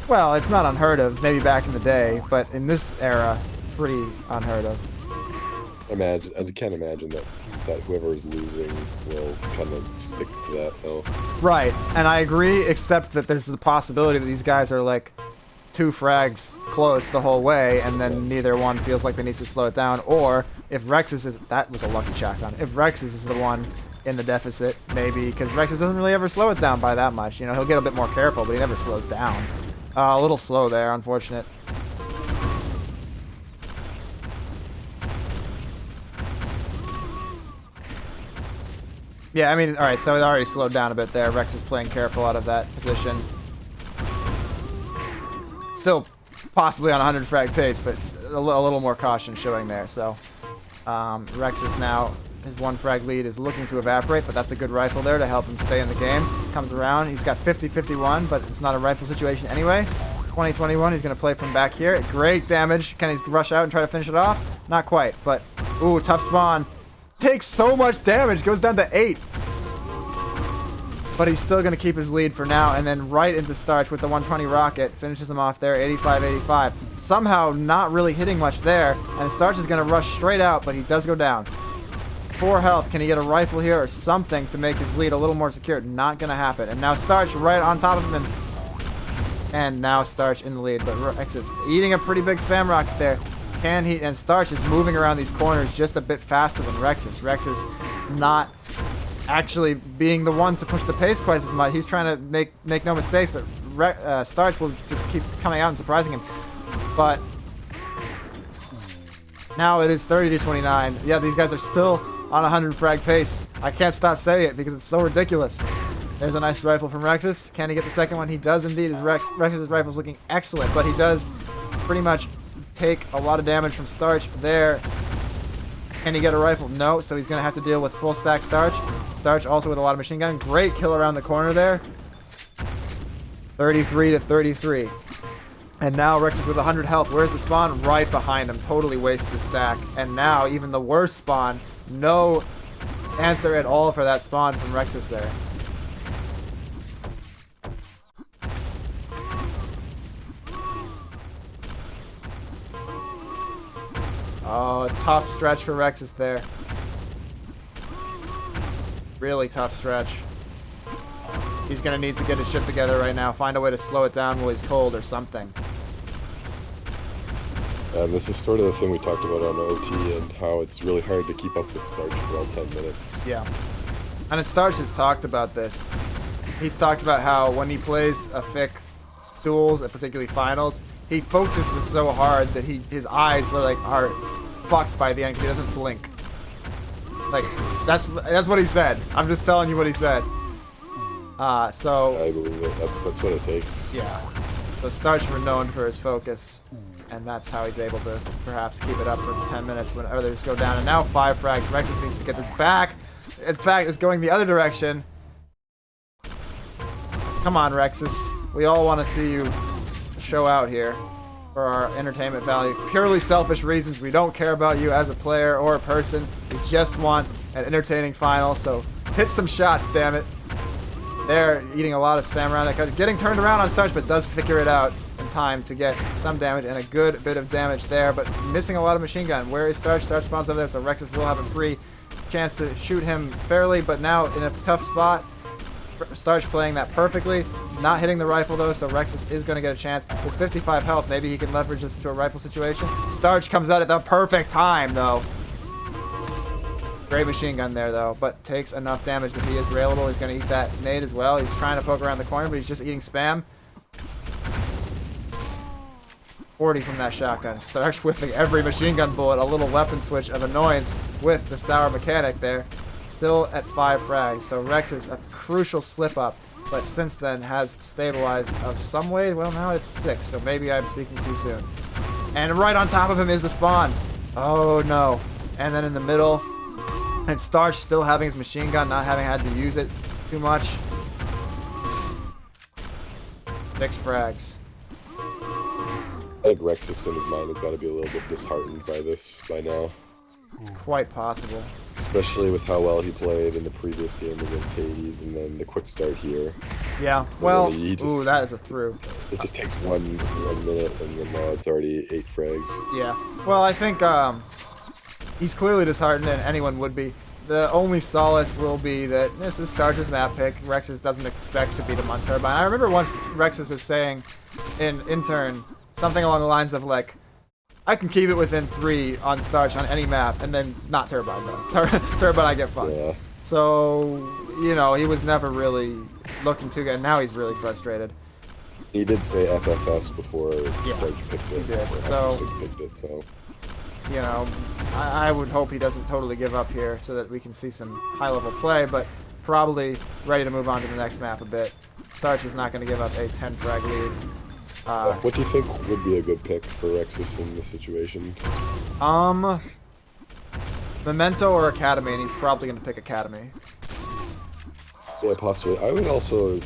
Well, it's not unheard of, maybe back in the day, but in this era, pretty unheard of. I can't imagine that whoever is losing will kind of stick to that, though. Right, and I agree, except that there's the possibility that these guys are like 2 frags close the whole way, and then neither one feels like they need to slow it down, or if Rexus is... That was a lucky shotgun. If Rexus is the one in the deficit, maybe, because Rexus doesn't really ever slow it down by that much. You know, he'll get a bit more careful, but he never slows down. A little slow there, unfortunate. Yeah, I mean, alright, so it already slowed down a bit there. Rex is playing careful out of that position. Still possibly on 100 frag pace, but a little more caution showing there. So Rex is now, his 1 frag lead is looking to evaporate, but that's a good rifle there to help him stay in the game. Comes around, he's got 50-51, but it's not a rifle situation anyway. 20-21, he's going to play from back here. Great damage. Can he rush out and try to finish it off? Not quite, but ooh, tough spawn. Takes so much damage, goes down to 8. But he's still going to keep his lead for now, and then right into Starch with the 120 rocket. Finishes him off there, 85-85. Somehow not really hitting much there, and Starch is going to rush straight out, but he does go down. 4 health. Can he get a rifle here or something to make his lead a little more secure? Not going to happen. And now Starch right on top of him, and now Starch in the lead, but Rex is eating a pretty big spam rocket there. Can he? And Starch is moving around these corners just a bit faster than Rexus. Rex is not actually being the one to push the pace quite as much. He's trying to make no mistakes, but Starch will just keep coming out and surprising him. But now it is 30-29. Yeah, these guys are still on 100 frag pace. I can't stop saying it because it's so ridiculous. There's a nice rifle from Rexus. Can he get the second one? He does indeed. Rexus' rifle's looking excellent, but he does pretty much take a lot of damage from Starch there. Can he get a rifle? No, so he's going to have to deal with full stack Starch. Starch also with a lot of machine gun. Great kill around the corner there. 33-33. And now Rexus with 100 health. Where's the spawn? Right behind him. Totally wastes his stack. And now even the worst spawn. No answer at all for that spawn from Rexus there. Oh, tough stretch for Rexus there. Really tough stretch. He's going to need to get his shit together right now. Find a way to slow it down while he's cold or something. And this is sort of the thing we talked about on OT and how it's really hard to keep up with Starch for all 10 minutes. Yeah. And Starch has talked about this. He's talked about how when he plays effic duels, particularly finals, he focuses so hard that his eyes are fucked by the end because he doesn't blink. Like, that's what he said. I'm just telling you what he said. So I believe it. That's what it takes. yeah. So Starch were known for his focus, and that's how he's able to perhaps keep it up for 10 minutes when others go down. And now 5 frags. Rexus needs to get this back. In fact, it's going the other direction. Come on, Rexus. We all want to see you show out here for our entertainment value. Purely selfish reasons. We don't care about you as a player or a person. We just want an entertaining final. So hit some shots, damn it. They're eating a lot of spam around it, getting turned around on Starch, but does figure it out in time to get some damage and a good bit of damage there, but missing a lot of machine gun. Where is Starch? Starch spawns over there, so Rexus will have a free chance to shoot him fairly, but now in a tough spot. Starch playing that perfectly, not hitting the rifle though, so Rexus is going to get a chance. With 55 health, maybe he can leverage this into a rifle situation. Starch comes out at the perfect time though. Great machine gun there though, but takes enough damage that he is railable. He's going to eat that nade as well. He's trying to poke around the corner, but he's just eating spam. 40 from that shotgun. Starch whiffing every machine gun bullet, a little weapon switch of annoyance with the Sauer mechanic there. Still at 5 frags, so Rexus a crucial slip up, but since then has stabilized of some way. Well, now it's 6, so maybe I'm speaking too soon. And right on top of him is the spawn. Oh no. And then in the middle, and Starch still having his machine gun, not having had to use it too much. 6 frags. I think Rexus in his mind has got to be a little bit disheartened by this by now. It's quite possible. Especially with how well he played in the previous game against Hades, and then the quick start here. Yeah, well, really, ooh, that is a through. It just takes one minute, and then now it's already 8 frags. Yeah, well, I think he's clearly disheartened, and anyone would be. The only solace will be that this is Starch's map pick. Rexus doesn't expect to beat him on Turbine. I remember once Rexus was saying in intern something along the lines of like, I can keep it within 3 on Starch on any map, and then not Turbine though. Turbine I get fucked. Yeah. So, you know, he was never really looking too good. Now he's really frustrated. He did say FFS before Starch picked it. He did. Or So, Starch picked it, so. You know, I would hope he doesn't totally give up here so that we can see some high-level play, but probably ready to move on to the next map a bit. Starch is not going to give up a 10-frag lead. What do you think would be a good pick for Rexus in this situation? Memento or Academy, and he's probably going to pick Academy. Yeah, possibly. I would also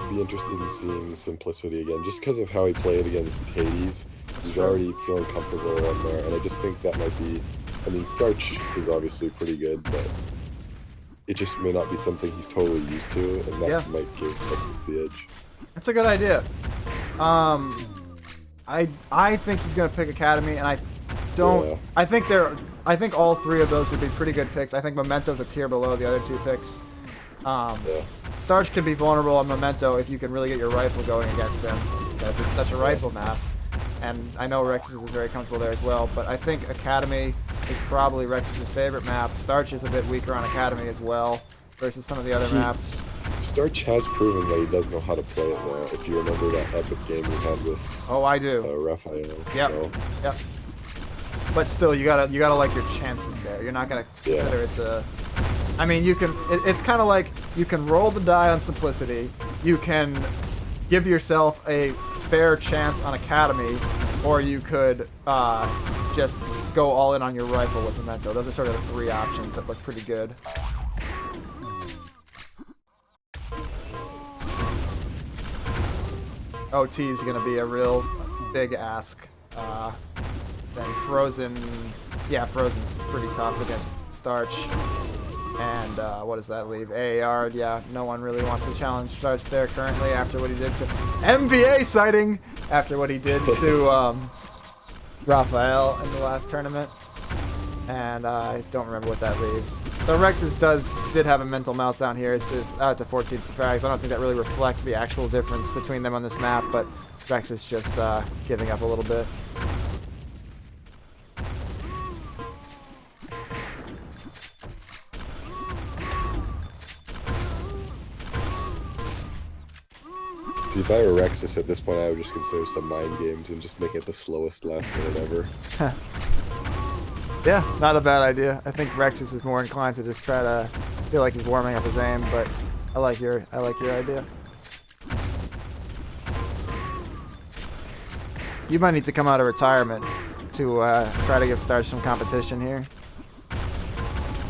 be interested in seeing Simplicity again, just because of how he played against Hades. He's already feeling comfortable on there, and I just think that might be... I mean, Starch is obviously pretty good, but it just may not be something he's totally used to, and that might give Rexus the edge. That's a good idea. I think he's gonna pick Academy, and I don't. Yeah. I think all 3 of those would be pretty good picks. I think Memento's a tier below the other 2 picks. Starch can be vulnerable on Memento if you can really get your rifle going against him, because it's such a rifle map. And I know Rexus is very comfortable there as well, but I think Academy is probably Rexus' favorite map. Starch is a bit weaker on Academy as well versus some of the other maps. Starch has proven that he does know how to play it though. If you remember that epic game we had with I do. Raphael. Yep. So. Yep. But still, you gotta like your chances there. You're not gonna consider it's a. I mean, you can. It's kind of like you can roll the die on Simplicity. You can give yourself a fair chance on Academy, or you could just go all in on your rifle with Memento. Those are sort of the 3 options that look pretty good. OT is going to be a real big ask. Then Frozen, Frozen's pretty tough against Starch. And what does that leave? AAR, yeah, no one really wants to challenge Starch there currently after what he did to MVA sighting, after what he did to Raphael in the last tournament. And I don't remember what that leaves. So Rexus did have a mental meltdown here. It's just out to 14 frags. I don't think that really reflects the actual difference between them on this map, but Rexus just giving up a little bit. See, if I were Rexus at this point, I would just consider some mind games and just make it the slowest last minute ever. Yeah, not a bad idea. I think Rexus is more inclined to just try to feel like he's warming up his aim, but I like your idea. You might need to come out of retirement to try to give Starch some competition here.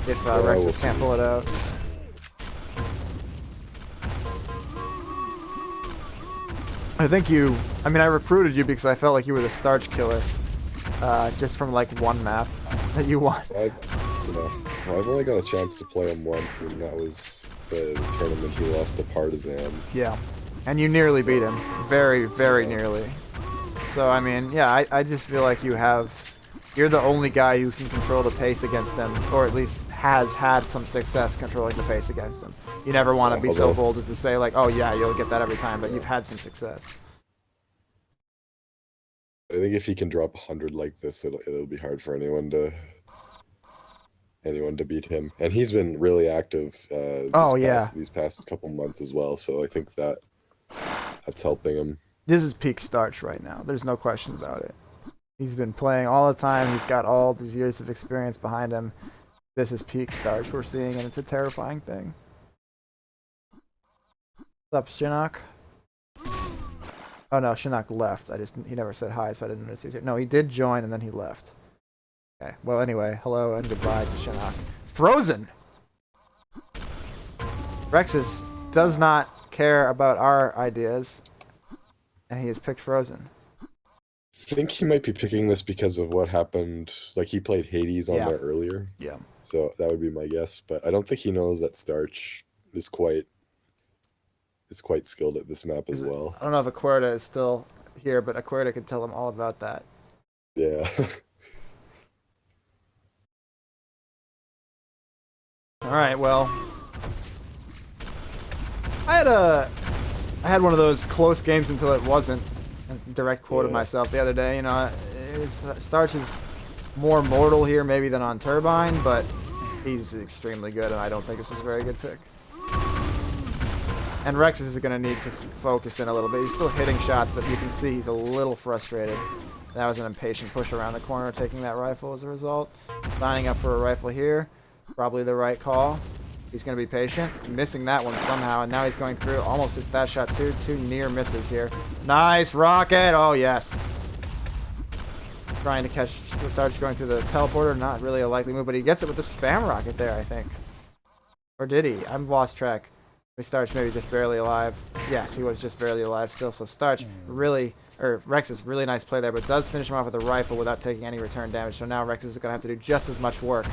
If Rexus can't pull it out. I recruited you because I felt like you were the Starch killer. Just from like one map that you won. I've only got a chance to play him once, and that was the tournament he lost to Partizan. Yeah. And you nearly beat him. Very, very nearly. So, I mean, yeah, I just feel like you're the only guy who can control the pace against him, or at least has had some success controlling the pace against him. You never want to be so bold as to say, like, oh, yeah, you'll get that every time, but you've had some success. I think if he can drop 100 like this, it'll be hard for anyone to beat him. And he's been really active these past couple months as well, so I think that's helping him. This is peak Starch right now. There's no question about it. He's been playing all the time. He's got all these years of experience behind him. This is peak Starch we're seeing, and it's a terrifying thing. What's up, Shinnok? Oh no, Shinnok left. He never said hi, so I didn't notice he was here. No, he did join and then he left. Okay. Well, anyway, hello and goodbye to Shinnok. Frozen. Rexus does not care about our ideas, and he has picked Frozen. I think he might be picking this because of what happened. Like, he played Hades on there earlier. Yeah. So that would be my guess, but I don't think he knows that Starch is quite skilled at this map as well. I don't know if Aquerda is still here, but Aquerda could tell him all about that. Yeah. All right, well, I had one of those close games until it wasn't. That's a direct quote of myself the other day. You know, Starch is more mortal here maybe than on Turbine, but he's extremely good, and I don't think this was a very good pick. And Rexus is going to need to focus in a little bit. He's still hitting shots, but you can see he's a little frustrated. That was an impatient push around the corner, taking that rifle as a result. Lining up for a rifle here. Probably the right call. He's going to be patient. Missing that one somehow, and now he's going through. Almost hits that shot too. Two near misses here. Nice rocket! Oh, yes. Trying to catch Starch going through the teleporter. Not really a likely move, but he gets it with the spam rocket there, I think. Or did he? I've lost track. Starch maybe just barely alive. Yes, he was just barely alive still. So Starch Rexus, really nice play there, but does finish him off with a rifle without taking any return damage. So now Rexus is going to have to do just as much work.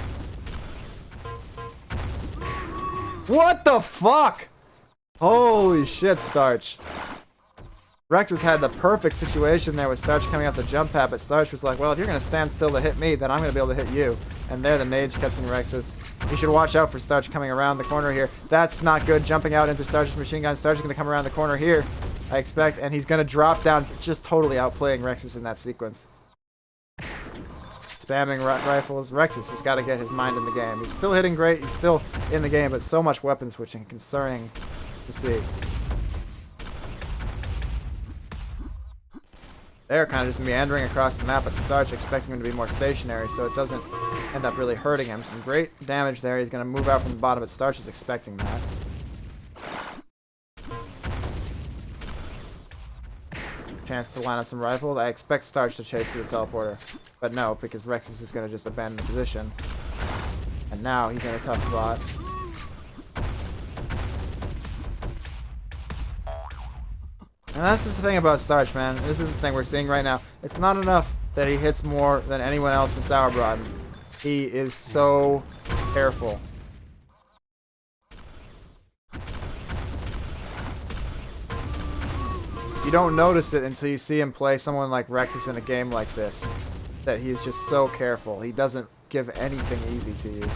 What the fuck? Holy shit, Starch. Rexus had the perfect situation there with Starch coming off the jump pad, but Starch was like, well, if you're going to stand still to hit me, then I'm going to be able to hit you. And there the nade cuts in Rexus. You should watch out for Starch coming around the corner here. That's not good. Jumping out into Starch's machine gun. Starch is going to come around the corner here, I expect, and he's going to drop down, just totally outplaying Rexus in that sequence. Spamming rifles. Rexus has got to get his mind in the game. He's still hitting great. He's still in the game, but so much weapon switching. Concerning to see. They're kind of just meandering across the map at Starch, expecting him to be more stationary, so it doesn't end up really hurting him. Some great damage there. He's going to move out from the bottom, but Starch is expecting that. Chance to line up some rifles. I expect Starch to chase through the teleporter, but no, because Rexus is going to just abandon the position. And now he's in a tough spot. And that's just the thing about Starch, man. This is the thing we're seeing right now. It's not enough that he hits more than anyone else in SauerDuels. He is so careful. You don't notice it until you see him play someone like Rexus in a game like this. That he's just so careful. He doesn't give anything easy to you.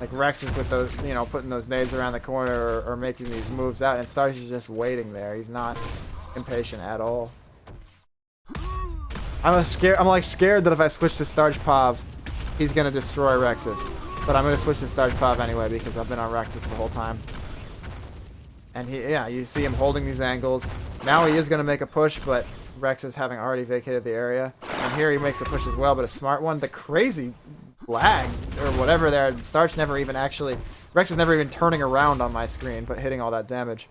Like Rexus with those, you know, putting those nades around the corner or making these moves out, and Starch is just waiting there. He's not impatient at all. I'm like scared that if I switch to Starch Pav, he's gonna destroy Rexus. But I'm gonna switch to Starch Pav anyway because I've been on Rexus the whole time. And you see him holding these angles. Now he is gonna make a push, but Rexus having already vacated the area. And here he makes a push as well, but a smart one. The crazy lag or whatever there. Starch never even actually, Rex is never even turning around on my screen, but hitting all that damage.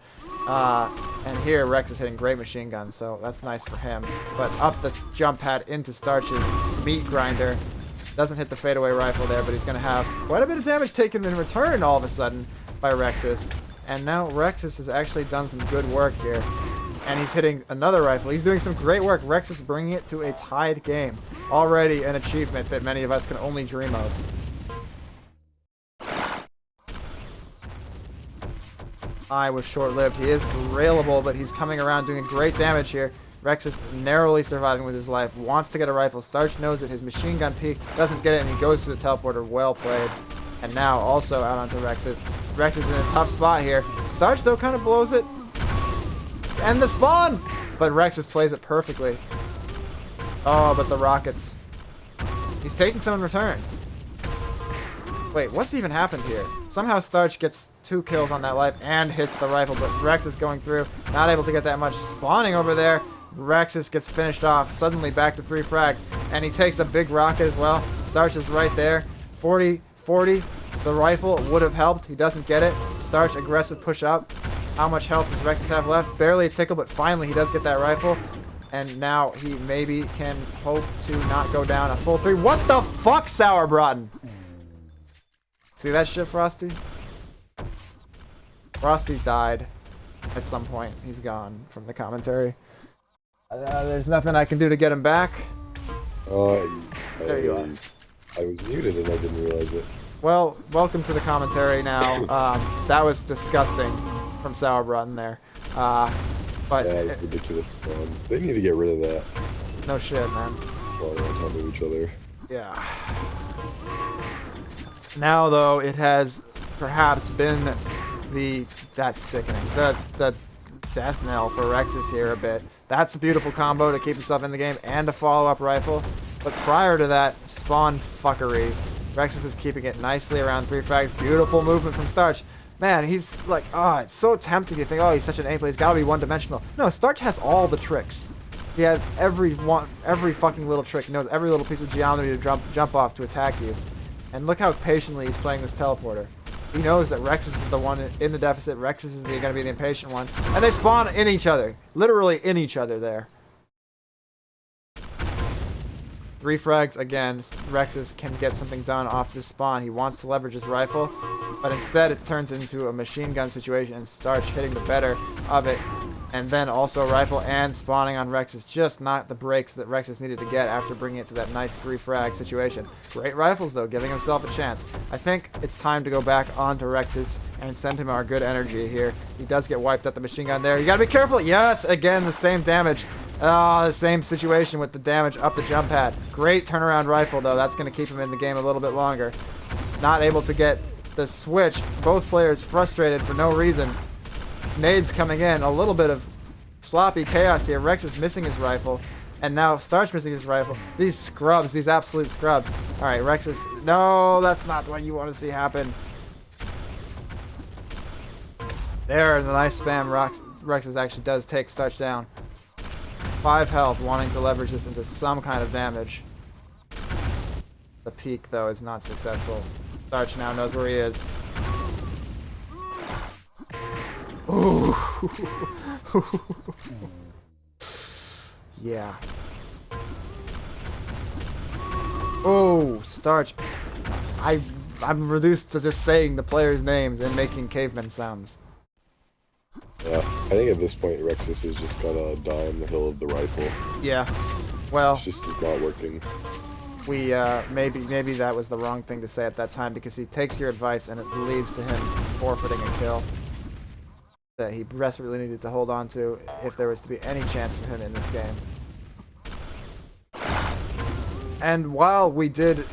And here Rex is hitting great machine guns, so that's nice for him. But up the jump pad into Starch's meat grinder. Doesn't hit the fadeaway rifle there, but he's going to have quite a bit of damage taken in return all of a sudden by Rexus. And now Rexus has actually done some good work here. And he's hitting another rifle. He's doing some great work. Rexus bringing it to a tied game. Already an achievement that many of us can only dream of. eye was short-lived. He is railable, but he's coming around doing great damage here. Rex is narrowly surviving with his life. Wants to get a rifle. Starch knows that his machine gun peek doesn't get it, and he goes to the teleporter. Well played. And now also out onto Rex's. Rex is in a tough spot here. Starch, though, kind of blows it. And the spawn! But Rex's plays it perfectly. Oh, but the rockets. He's taking some in return. Wait, what's even happened here? Somehow Starch gets 2 kills on that life and hits the rifle, but Rex is going through, not able to get that much. Spawning over there, Rexus gets finished off, suddenly back to 3 frags, and he takes a big rocket as well. Starch is right there. 40, the rifle would have helped. He doesn't get it. Starch, aggressive push up. How much health does Rexus have left? Barely a tickle, but finally he does get that rifle. And now he maybe can hope to not go down a full 3. What the fuck, SauerDuels? See that shit, Frosty? Frosty died at some point. He's gone from the commentary. There's nothing I can do to get him back. There you are. I was muted and I didn't realize it. Well, welcome to the commentary now. That was disgusting from SauerDuels there. But yeah, ridiculous spawns. They need to get rid of that. No shit, man. Spawn on top of each other. Yeah. Now though, it has perhaps been that's sickening. The death knell for Rexus here a bit. That's a beautiful combo to keep yourself in the game and a follow-up rifle. But prior to that, spawn fuckery. Rexus was keeping it nicely around 3 frags. Beautiful movement from Starch. Man, he's like, it's so tempting to think, he's such an A player. He's got to be one-dimensional. No, Starch has all the tricks. He has every fucking little trick. He knows every little piece of geometry to jump off to attack you. And look how patiently he's playing this teleporter. He knows that Rexus is the one in the deficit. Rexus is going to be the impatient one. And they spawn in each other. Literally in each other there. 3 frags again. Rexus can get something done off this spawn. He wants to leverage his rifle. But instead it turns into a machine gun situation and Starch hitting the better of it. And then also rifle and spawning on Rexus. Just not the breaks that Rexus needed to get after bringing it to that nice 3 frag situation. Great rifles though, giving himself a chance. I think it's time to go back onto Rexus and send him our good energy here. He does get wiped at the machine gun there. You gotta be careful. Yes, again, the same damage. The same situation with the damage up the jump pad. Great turnaround rifle though. That's gonna keep him in the game a little bit longer. Not able to get the switch. Both players frustrated for no reason. Nades coming in. A little bit of sloppy chaos here. Rex is missing his rifle. And now Starch missing his rifle. These scrubs. These absolute scrubs. Alright, Rex is... No, that's not what you want to see happen. There, the nice spam. Rex actually does take Starch down. 5 health, wanting to leverage this into some kind of damage. The peak, though, is not successful. Starch now knows where he is. Ooh. Yeah. Oh, Starch. I'm reduced to just saying the players' names and making caveman sounds. Yeah, I think at this point Rexus has just got to die on the hill of the rifle. Yeah. Well, it just is not working. We maybe that was the wrong thing to say at that time because he takes your advice and it leads to him forfeiting a kill that he desperately needed to hold on to if there was to be any chance for him in this game. And while we did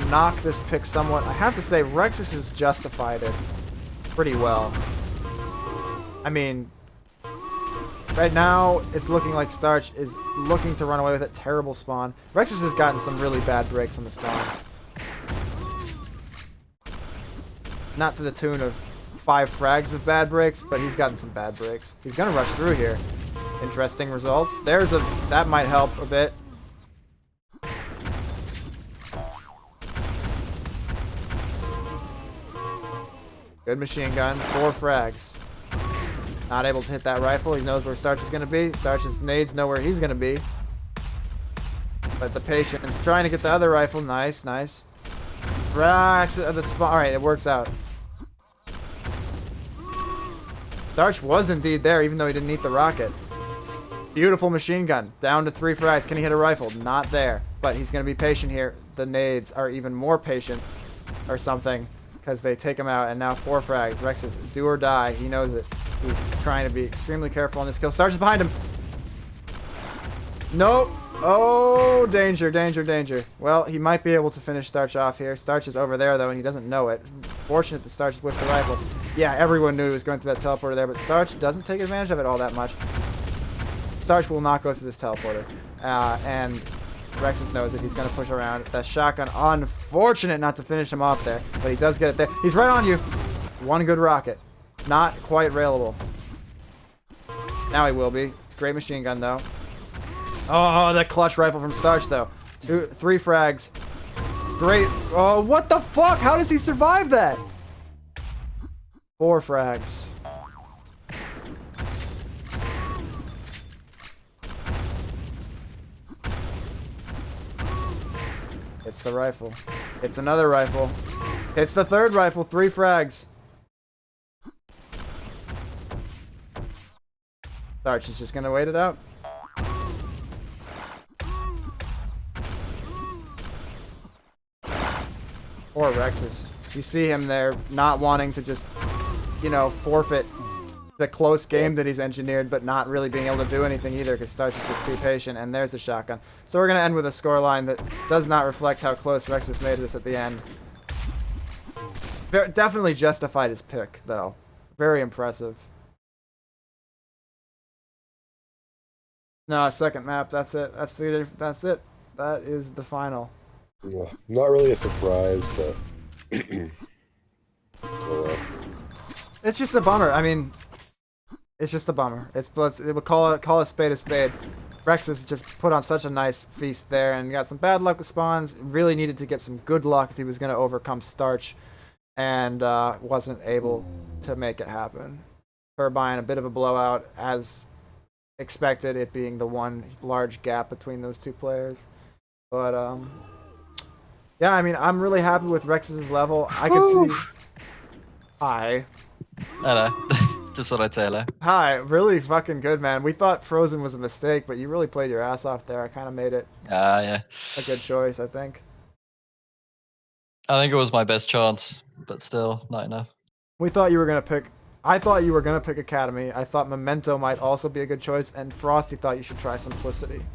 knock this pick somewhat, I have to say Rexus has justified it pretty well. I mean, right now it's looking like Starch is looking to run away with it. Terrible spawn. Rexus has gotten some really bad breaks on the spawns. Not to the tune of 5 frags of bad breaks, but he's gotten some bad breaks. He's gonna rush through here. Interesting results. That might help a bit. Good machine gun, 4 frags. Not able to hit that rifle. He knows where Starch is going to be. Starch's nades know where he's going to be. But the patience trying to get the other rifle. Nice, nice. Right, the spot. Alright, it works out. Starch was indeed there, even though he didn't eat the rocket. Beautiful machine gun. Down to 3 frags. Can he hit a rifle? Not there. But he's going to be patient here. The nades are even more patient. Or something. because they take him out, and now 4 frags. Rex is do or die. He knows it. He's trying to be extremely careful on this kill. Starch is behind him. Nope. Oh, danger, danger, danger. Well, he might be able to finish Starch off here. Starch is over there, though, and he doesn't know it. Fortunate that Starch is with the rifle. Yeah, everyone knew he was going through that teleporter there, but Starch doesn't take advantage of it all that much. Starch will not go through this teleporter. And Rexus knows it. He's going to push around. That shotgun, unfortunate not to finish him off there, but he does get it there. He's right on you. One good rocket. Not quite railable. Now he will be. Great machine gun, though. Oh, that clutch rifle from Starch, though. 3 frags. Great. Oh, what the fuck? How does he survive that? 4 frags. It's the rifle. It's another rifle. It's the 3rd rifle. 3 frags. Starch is just gonna wait it out. Or Rexus. You see him there not wanting to just, you know, forfeit the close game that he's engineered, but not really being able to do anything either because Starch is just too patient, and there's the shotgun. So we're going to end with a scoreline that does not reflect how close Rexus made this at the end. Definitely justified his pick, though. Very impressive. No, second map, that's it. That's it. That is the final. Yeah, not really a surprise, but oh well. It's just a bummer. I mean, it's just a bummer. We'll call a spade a spade. Rexus just put on such a nice feast there and got some bad luck with spawns. Really needed to get some good luck if he was going to overcome Starch, and wasn't able to make it happen. Turbine, a bit of a blowout as expected, it being the one large gap between those two players. But yeah, I mean, I'm really happy with Rexus's level. I could see. Hi. Hello. Just thought I'd say hello. Hi. Really fucking good, man. We thought Frozen was a mistake, but you really played your ass off there. I kind of made it Yeah. a good choice, I think. I think it was my best chance, but still not enough. We thought you were gonna pick. I thought you were gonna pick Academy. I thought Memento might also be a good choice, and Frosty thought you should try Simplicity.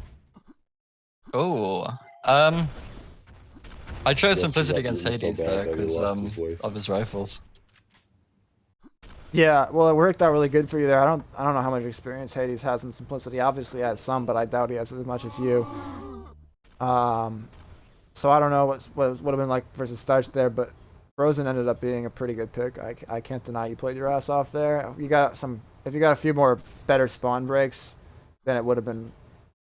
Oh, I chose Yes, Simplicity that against dude was so Hades bad though that he because lost his voice. of his rifles. Yeah, well, it worked out really good for you there. I don't know how much experience Hades has in Simplicity. Obviously, he has some, but I doubt he has as much as you. So I don't know what would have been like versus Starch there, but Frozen ended up being a pretty good pick. I can't deny you played your ass off there. If you got a few more better spawn breaks, then it would have been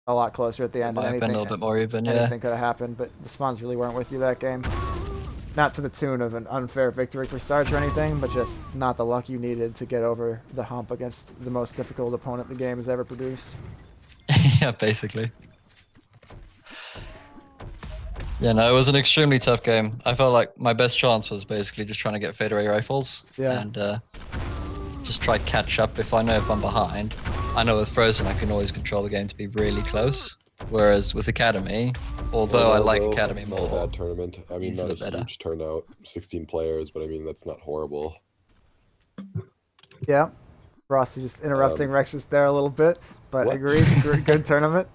a lot closer at the end. Might have been a little bit more even, yeah. Anything could have happened, but the spawns really weren't with you that game. Not to the tune of an unfair victory for Starch or anything, but just not the luck you needed to get over the hump against the most difficult opponent the game has ever produced. Yeah, basically. Yeah, no, it was an extremely tough game. I felt like my best chance was basically just trying to get fadeaway rifles. Yeah. And just try catch up if I know if I'm behind. I know with Frozen I can always control the game to be really close. Whereas with Academy, although I like Academy Not a more, bad tournament. I mean, he's a not a bit better. huge turnout, 16 players, but I mean that's not horrible. Yeah. Frosty just interrupting Rexus there a little bit, but what? agreed. Good tournament.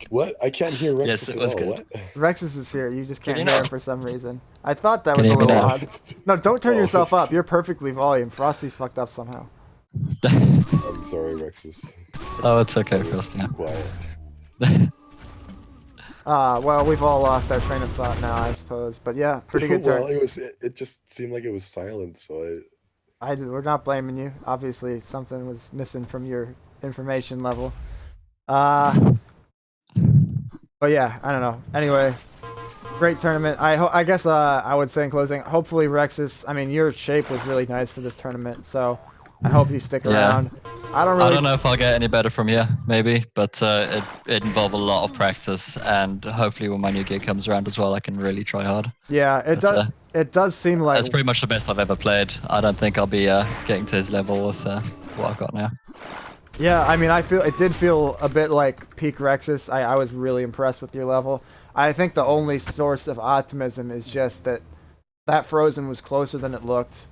What? I can't hear Rexus Yes, it at was all. good. What? Rexus is here. You just can't you hear know? him for some reason. I thought that Can was a you hear me little now? odd. No, don't turn Oh, yourself it's- up. You're perfectly volume. Frosty's fucked up somehow. I'm sorry, Rexus. Oh, it's okay, I was Frost. too quiet. Well, we've all lost our train of thought now, I suppose. But yeah, pretty good turn. Well, it just seemed like it was silent, so We're not blaming you. Obviously, something was missing from your information level. But yeah, I don't know. Anyway, great tournament. I guess I would say in closing, hopefully Rexus. I mean, your shape was really nice for this tournament, so I hope you stick Yeah. around. I don't know if I'll get any better from here, maybe, but it involved a lot of practice, and hopefully when my new gig comes around as well, I can really try hard. Yeah, it But, does. It does seem like That's pretty much the best I've ever played. I don't think I'll be getting to his level with what I've got now. Yeah, I mean, it did feel a bit like peak Rexus. I was really impressed with your level. I think the only source of optimism is just that that Frozen was closer than it looked.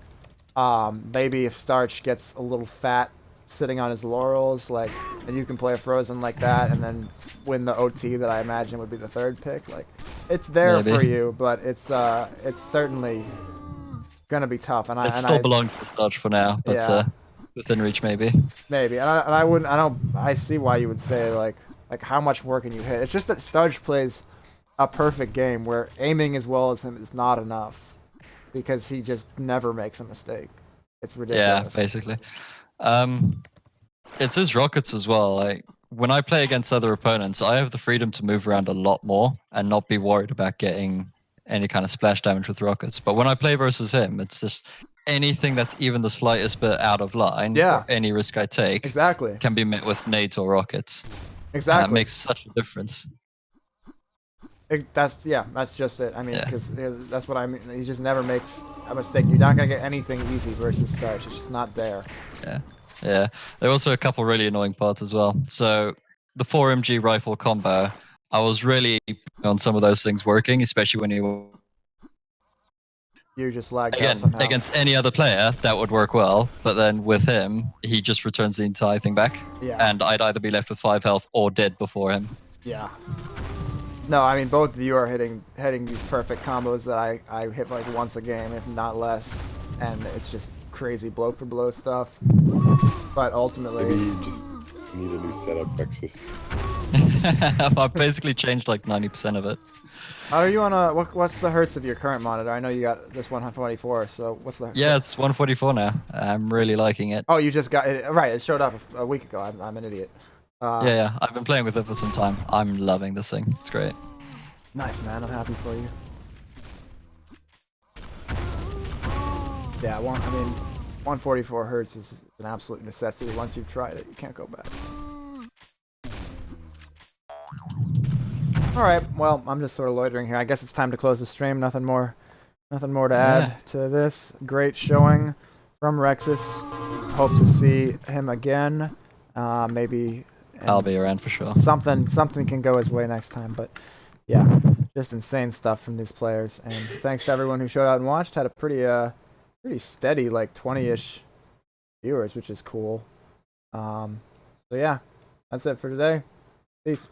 Maybe if Starch gets a little fat sitting on his laurels, like, and you can play a Frozen like that and then win the OT that I imagine would be the third pick. Like, it's there Maybe. for you, but it's certainly gonna be tough. And It still belongs to Starch for now, but yeah, within reach maybe. maybe. And I wouldn't. I see why you would say like how much more can you hit? It's just that Starch plays a perfect game where aiming as well as him is not enough because he just never makes a mistake. It's Yeah, ridiculous. basically. It's his rockets as well. Like when I play against other opponents, I have the freedom to move around a lot more and not be worried about getting any kind of splash damage with rockets. But when I play versus him, it's just anything that's even the slightest bit out of line Yeah. or any risk I take Exactly. can be met with nades or rockets. And that Exactly. makes such a difference. That's just it. I mean, Yeah. because that's what I mean. He just never makes a mistake. You're not gonna get anything easy versus Starch. It's just not there. Yeah. Yeah. There are also a couple really annoying parts as well. So the 4MG rifle combo, I was really on some of those things working, especially when you You just lagged out somehow. against any other player that would work well, but then with him, he just returns the entire thing back. Yeah. And I'd either be left with 5 health or dead before him. Yeah. No, I mean both of you are hitting these perfect combos that I hit like once a game, if not less, and it's just crazy blow for blow stuff. But ultimately, Maybe you just need a new setup, Rexus. I've basically changed like 90% of it. are you on a what's the hertz of your current monitor? I know you got this 124, so what's the Yeah, it's 144 now. I'm really liking it. Oh, you just got it right. It showed up a week ago. I'm an idiot. Yeah, I've been playing with it for some time. I'm loving this thing. It's great. Nice, man. I'm happy for you. Yeah, I mean, 144 hertz is an absolute necessity. Once you've tried it, you can't go back. All right. Well, I'm just sort of loitering here. I guess it's time to close the stream. Nothing more to add to this. Great showing from Rexus. Hope to see him again. Maybe. I'll be around for sure. Something can go his way next time, but yeah, just insane stuff from these players. And thanks to everyone who showed out and watched. Had a pretty steady, like 20-ish viewers, which is cool. So yeah, that's it for today. Peace.